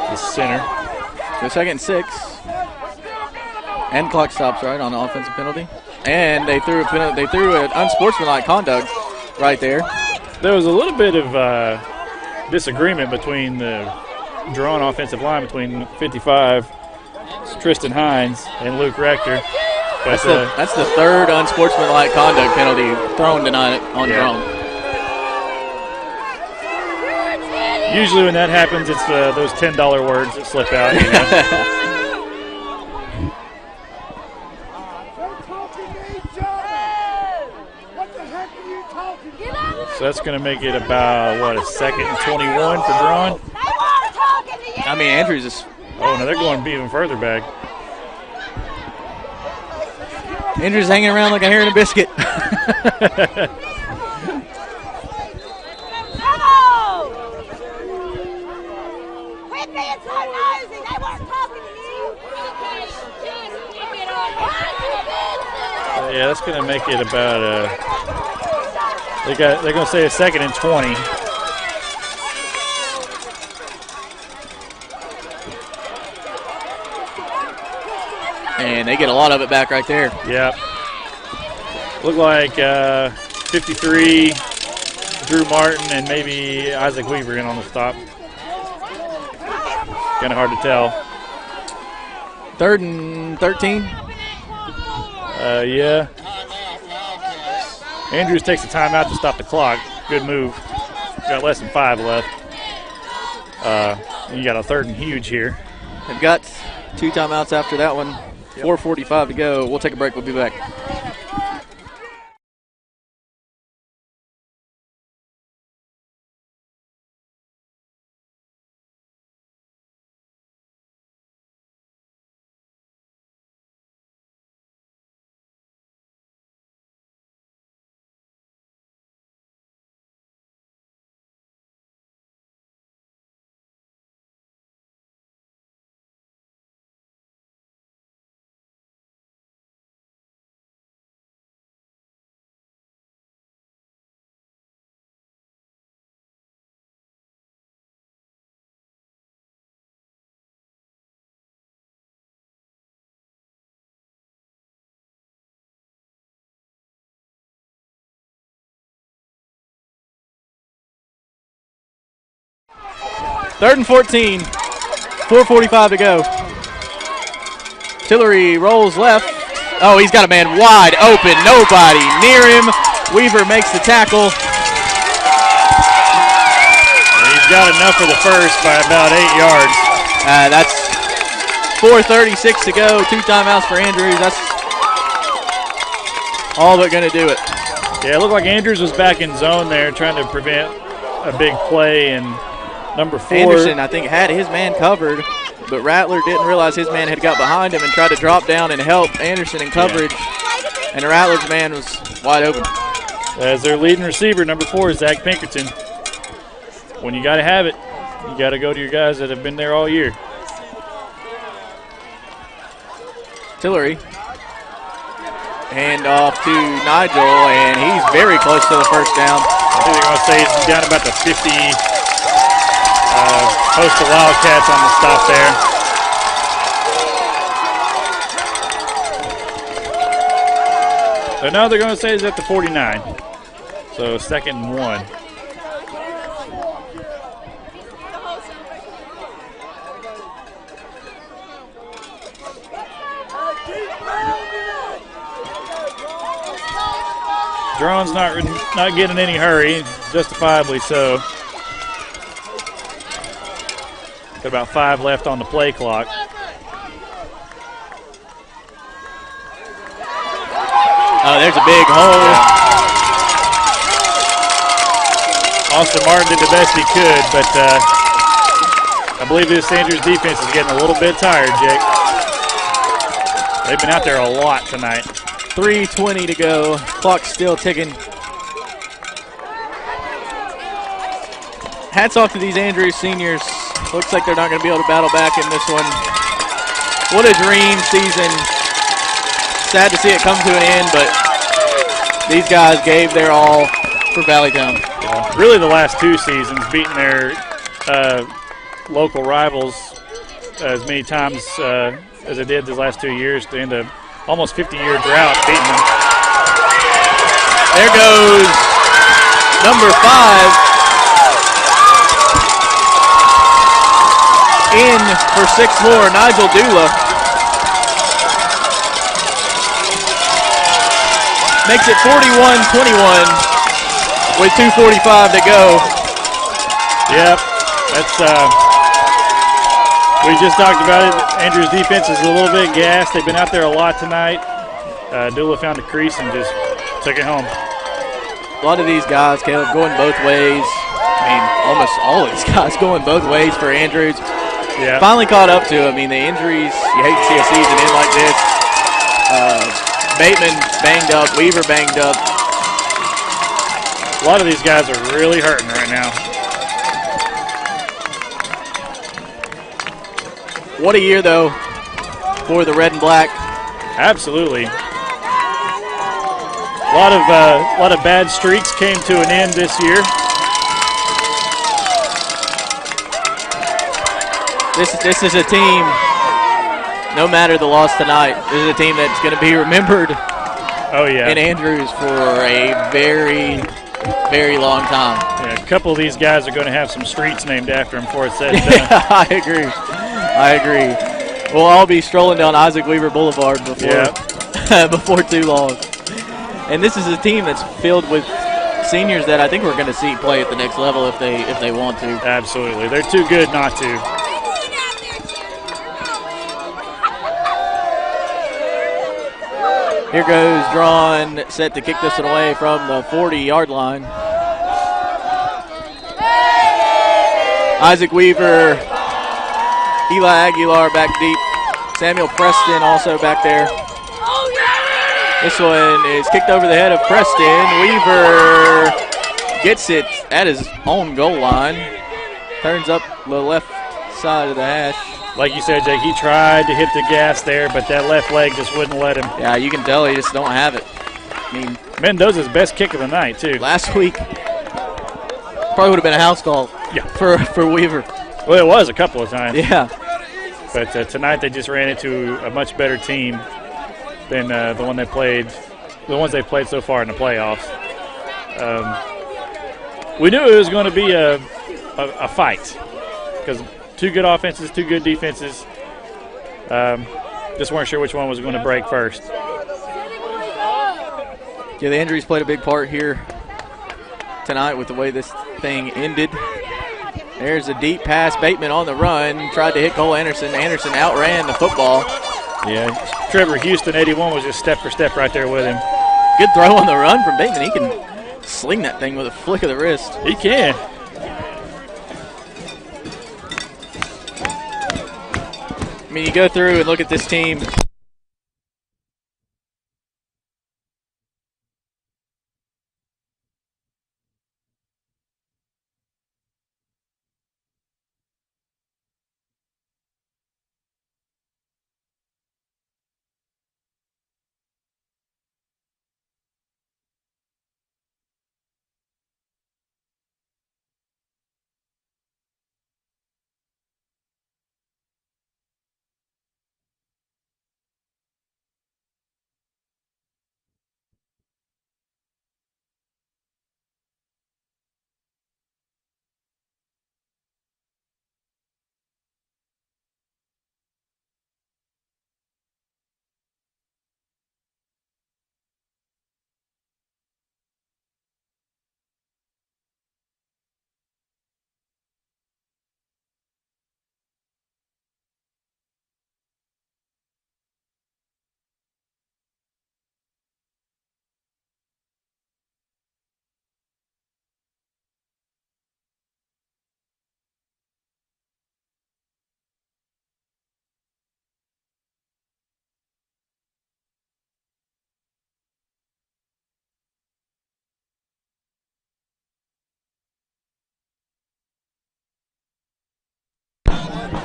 the center. So second and 6. And clock stops right on the offensive penalty. And they threw an unsportsmanlike conduct right there. There was a little bit of disagreement between the Draughn offensive line between 55, Tristan Hines, and Luke Rector. But that's the third unsportsmanlike conduct penalty thrown tonight on Draughn. Usually when that happens, it's those $10 words that slip out. You know? So that's going to make it about, a second and 21 for Draughn? I mean, Andrews is... Oh, no, they're going even further back. Andrews hanging around like a hair in a biscuit. Yeah, that's going to make it about they're going to say a second and 20. And they get a lot of it back right there. Yep. Look like 53, Drew Martin, and maybe Isaac Weaver in on the stop. Kind of hard to tell. 3rd and 13. Yeah. Andrews takes a timeout to stop the clock. Good move. Got less than 5 left. You got a 3rd and huge here. They've got 2 timeouts after that one. 4:45 to go. We'll take a break. We'll be back. Third and 14. 4:45 to go. Tillery rolls left. Oh, he's got a man wide open. Nobody near him. Weaver makes the tackle. And he's got enough for the first by about 8 yards. That's 4:36 to go. 2 timeouts for Andrews. That's all but going to do it. Yeah, it looked like Andrews was back in zone there trying to prevent a big play, and number 4. Anderson, I think, had his man covered, but Rattler didn't realize his man had got behind him and tried to drop down and help Anderson in coverage, and Rattler's man was wide open. As their leading receiver, number 4, Zach Pinkerton. When you got to have it, you got to go to your guys that have been there all year. Tillery. Hand off to Nigel, and he's very close to the first down. I think they're going to say he's down about the 50. Host the Wildcats on the stop there. So now they're going to say he's at the 49. So 2nd and 1. Draughn's not getting any hurry, justifiably so. Got about 5 left on the play clock. Oh, there's a big hole. Austin Martin did the best he could, but I believe this Andrews defense is getting a little bit tired, Jake. They've been out there a lot tonight. 3:20 to go. Clock's still ticking. Hats off to these Andrews seniors. Looks like they're not going to be able to battle back in this one. What a dream season. Sad to see it come to an end, but these guys gave their all for Valleytown. Yeah. Really the last two seasons, beating their local rivals as many times as they did these last 2 years to end a almost 50-year drought, beating them. There goes number 5. In for 6 more, Nigel Dula. Makes it 41-21 with 2:45 to go. Yep, that's we just talked about it. Andrews' defense is a little bit gassed. They've been out there a lot tonight. Dula found a crease and just took it home. A lot of these guys, Caleb, going both ways. I mean, almost all of these guys going both ways for Andrews. Yeah. Finally caught up to him. I mean, the injuries, you hate to see a season end like this. Bateman banged up, Weaver banged up. A lot of these guys are really hurting right now. What a year, though, for the red and black. Absolutely. A lot of bad streaks came to an end this year. This is a team, no matter the loss tonight, this is a team that's going to be remembered in Andrews for a very, very long time. Yeah, a couple of these guys are going to have some streets named after them before it's said and done. I agree. We'll all be strolling down Isaac Weaver Boulevard before too long. And this is a team that's filled with seniors that I think we're going to see play at the next level if they want to. Absolutely. They're too good not to. Here goes Draughn, set to kick this one away from the 40-yard line. Isaac Weaver, Eli Aguilar back deep. Samuel Preston also back there. This one is kicked over the head of Preston. Weaver gets it at his own goal line. Turns up the left side of the hash. Like you said, Jake, he tried to hit the gas there, but that left leg just wouldn't let him. Yeah, you can tell he just don't have it. I mean, Mendoza's best kick of the night, too. Last week, probably would have been a house call for Weaver. Well, it was a couple of times. Yeah. But tonight they just ran into a much better team than the ones they played so far in the playoffs. We knew it was going to be a fight because two good offenses, two good defenses. Just weren't sure which one was going to break first. Yeah, the injuries played a big part here tonight with the way this thing ended. There's a deep pass. Bateman on the run. Tried to hit Cole Anderson. Anderson outran the football. Yeah, Trevor Houston, 81, was just step for step right there with him. Good throw on the run from Bateman. He can sling that thing with a flick of the wrist. He can. I mean, you go through and look at this team.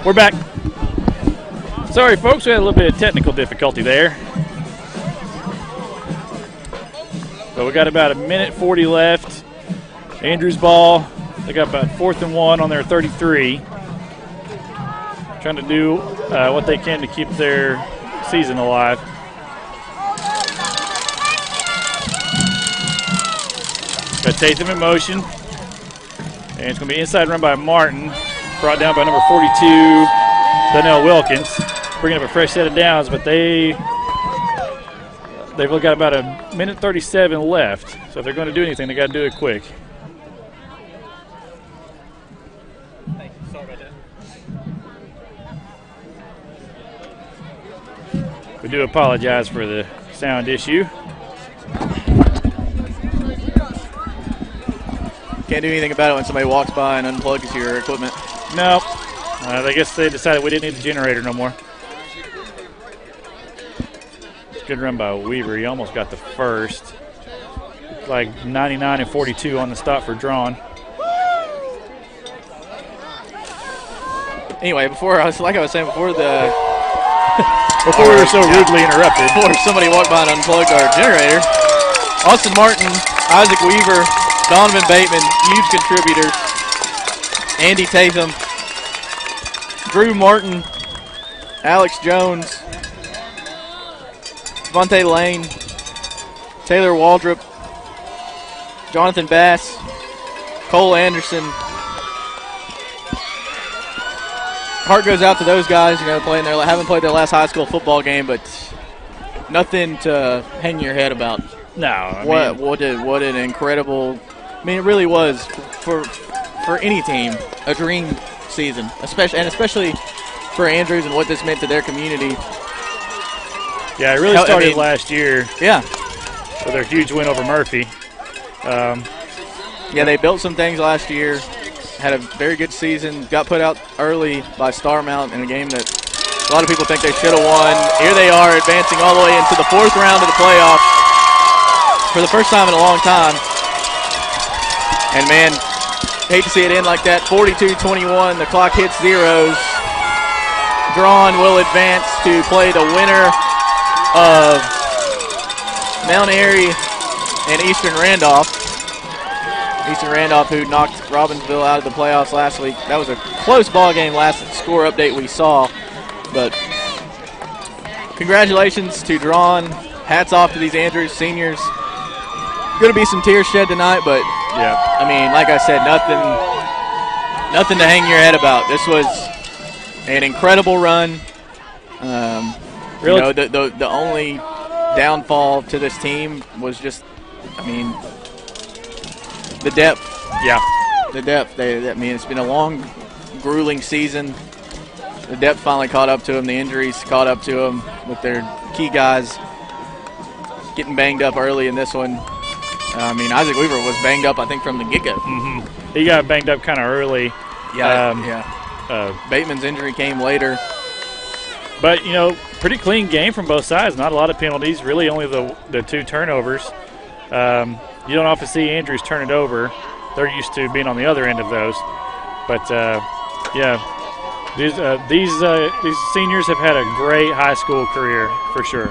We're back. Sorry, folks, we had a little bit of technical difficulty there. But we got about 1:40 left. Andrews ball. They got about 4th and 1 on their 33. Trying to do what they can to keep their season alive. Got Tatham in motion. And it's going to be inside run by Martin. Brought down by number 42, Donnell Wilkins. Bringing up a fresh set of downs, but they've got about 1:37 left. So if they're going to do anything, they got to do it quick. We do apologize for the sound issue. Can't do anything about it when somebody walks by and unplugs your equipment. No. I guess they decided we didn't need the generator no more. Good run by Weaver. He almost got the first. Like 99 and 42 on the stop for Draughn. Anyway, before we were saying before we were so rudely interrupted. Before somebody walked by and unplugged our generator, Austin Martin, Isaac Weaver, Donovan Bateman, huge contributors. Andy Tatham, Drew Martin, Alex Jones, Devontae Lane, Taylor Waldrop, Jonathan Bass, Cole Anderson. Heart goes out to those guys, haven't played their last high school football game, but nothing to hang your head about. No, what an incredible. It really was for any team a dream season, especially for Andrews and what this meant to their community. Yeah, it really started last year. Yeah, with their huge win over Murphy. They built some things last year. Had a very good season. Got put out early by Starmount in a game that a lot of people think they should have won. Here they are advancing all the way into the 4th round of the playoffs for the first time in a long time. And, man, hate to see it end like that. 42-21. The clock hits zeros. Draughn will advance to play the winner of Mount Airy and Eastern Randolph. Eastern Randolph, who knocked Robbinsville out of the playoffs last week. That was a close ball game last score update we saw. But congratulations to Draughn. Hats off to these Andrews seniors. Going to be some tears shed tonight, but, like I said, nothing to hang your head about. This was an incredible run. Really? The only downfall to this team was just, the depth. Yeah. The depth. It's been a long, grueling season. The depth finally caught up to them. The injuries caught up to them with their key guys getting banged up early in this one. Isaac Weaver was banged up, I think, from the get-go. Mm-hmm. He got banged up kind of early. Bateman's injury came later. But, pretty clean game from both sides. Not a lot of penalties. Really only the 2 turnovers. You don't often see Andrews turn it over. They're used to being on the other end of those. But, these seniors have had a great high school career for sure.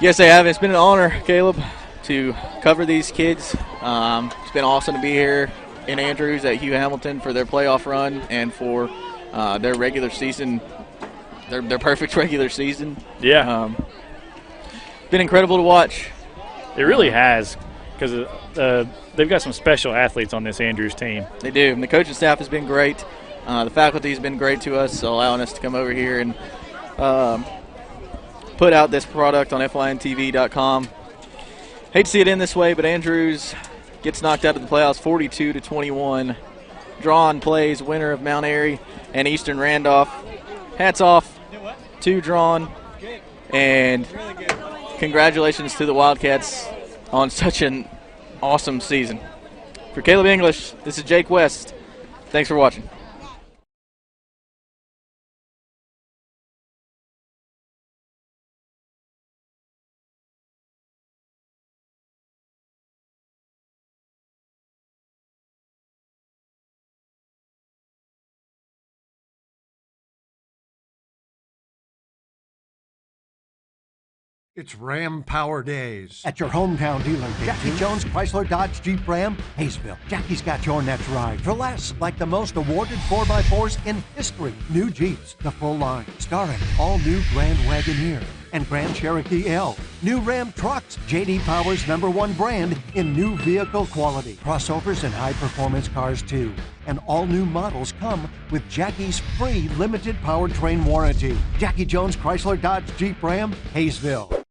Yes, they have. It's been an honor, Caleb, to cover these kids. It's been awesome to be here in Andrews at Hugh Hamilton for their playoff run and for their regular season, their perfect regular season. Yeah. Been incredible to watch. It really has, because they've got some special athletes on this Andrews team. They do. And the coaching staff has been great. The faculty has been great to us, allowing us to come over here and put out this product on FYNTV.com. Hate to see it end this way, but Andrews gets knocked out of the playoffs 42-21. Draughn plays winner of Mount Airy and Eastern Randolph. Hats off to Draughn, and congratulations to the Wildcats on such an awesome season. For Caleb English, this is Jake West. Thanks for watching. It's Ram Power Days at your hometown dealer, Jackie Jones Chrysler Dodge Jeep Ram, Hayesville. Jackie's got your next ride for less, like the most awarded 4x4s in history. New Jeeps, the full line, starring all new Grand Wagoneer and Grand Cherokee L. New Ram trucks, J.D. Power's #1 brand in new vehicle quality. Crossovers and high-performance cars, too. And all new models come with Jackie's free limited powertrain warranty. Jackie Jones Chrysler Dodge Jeep Ram, Hayesville.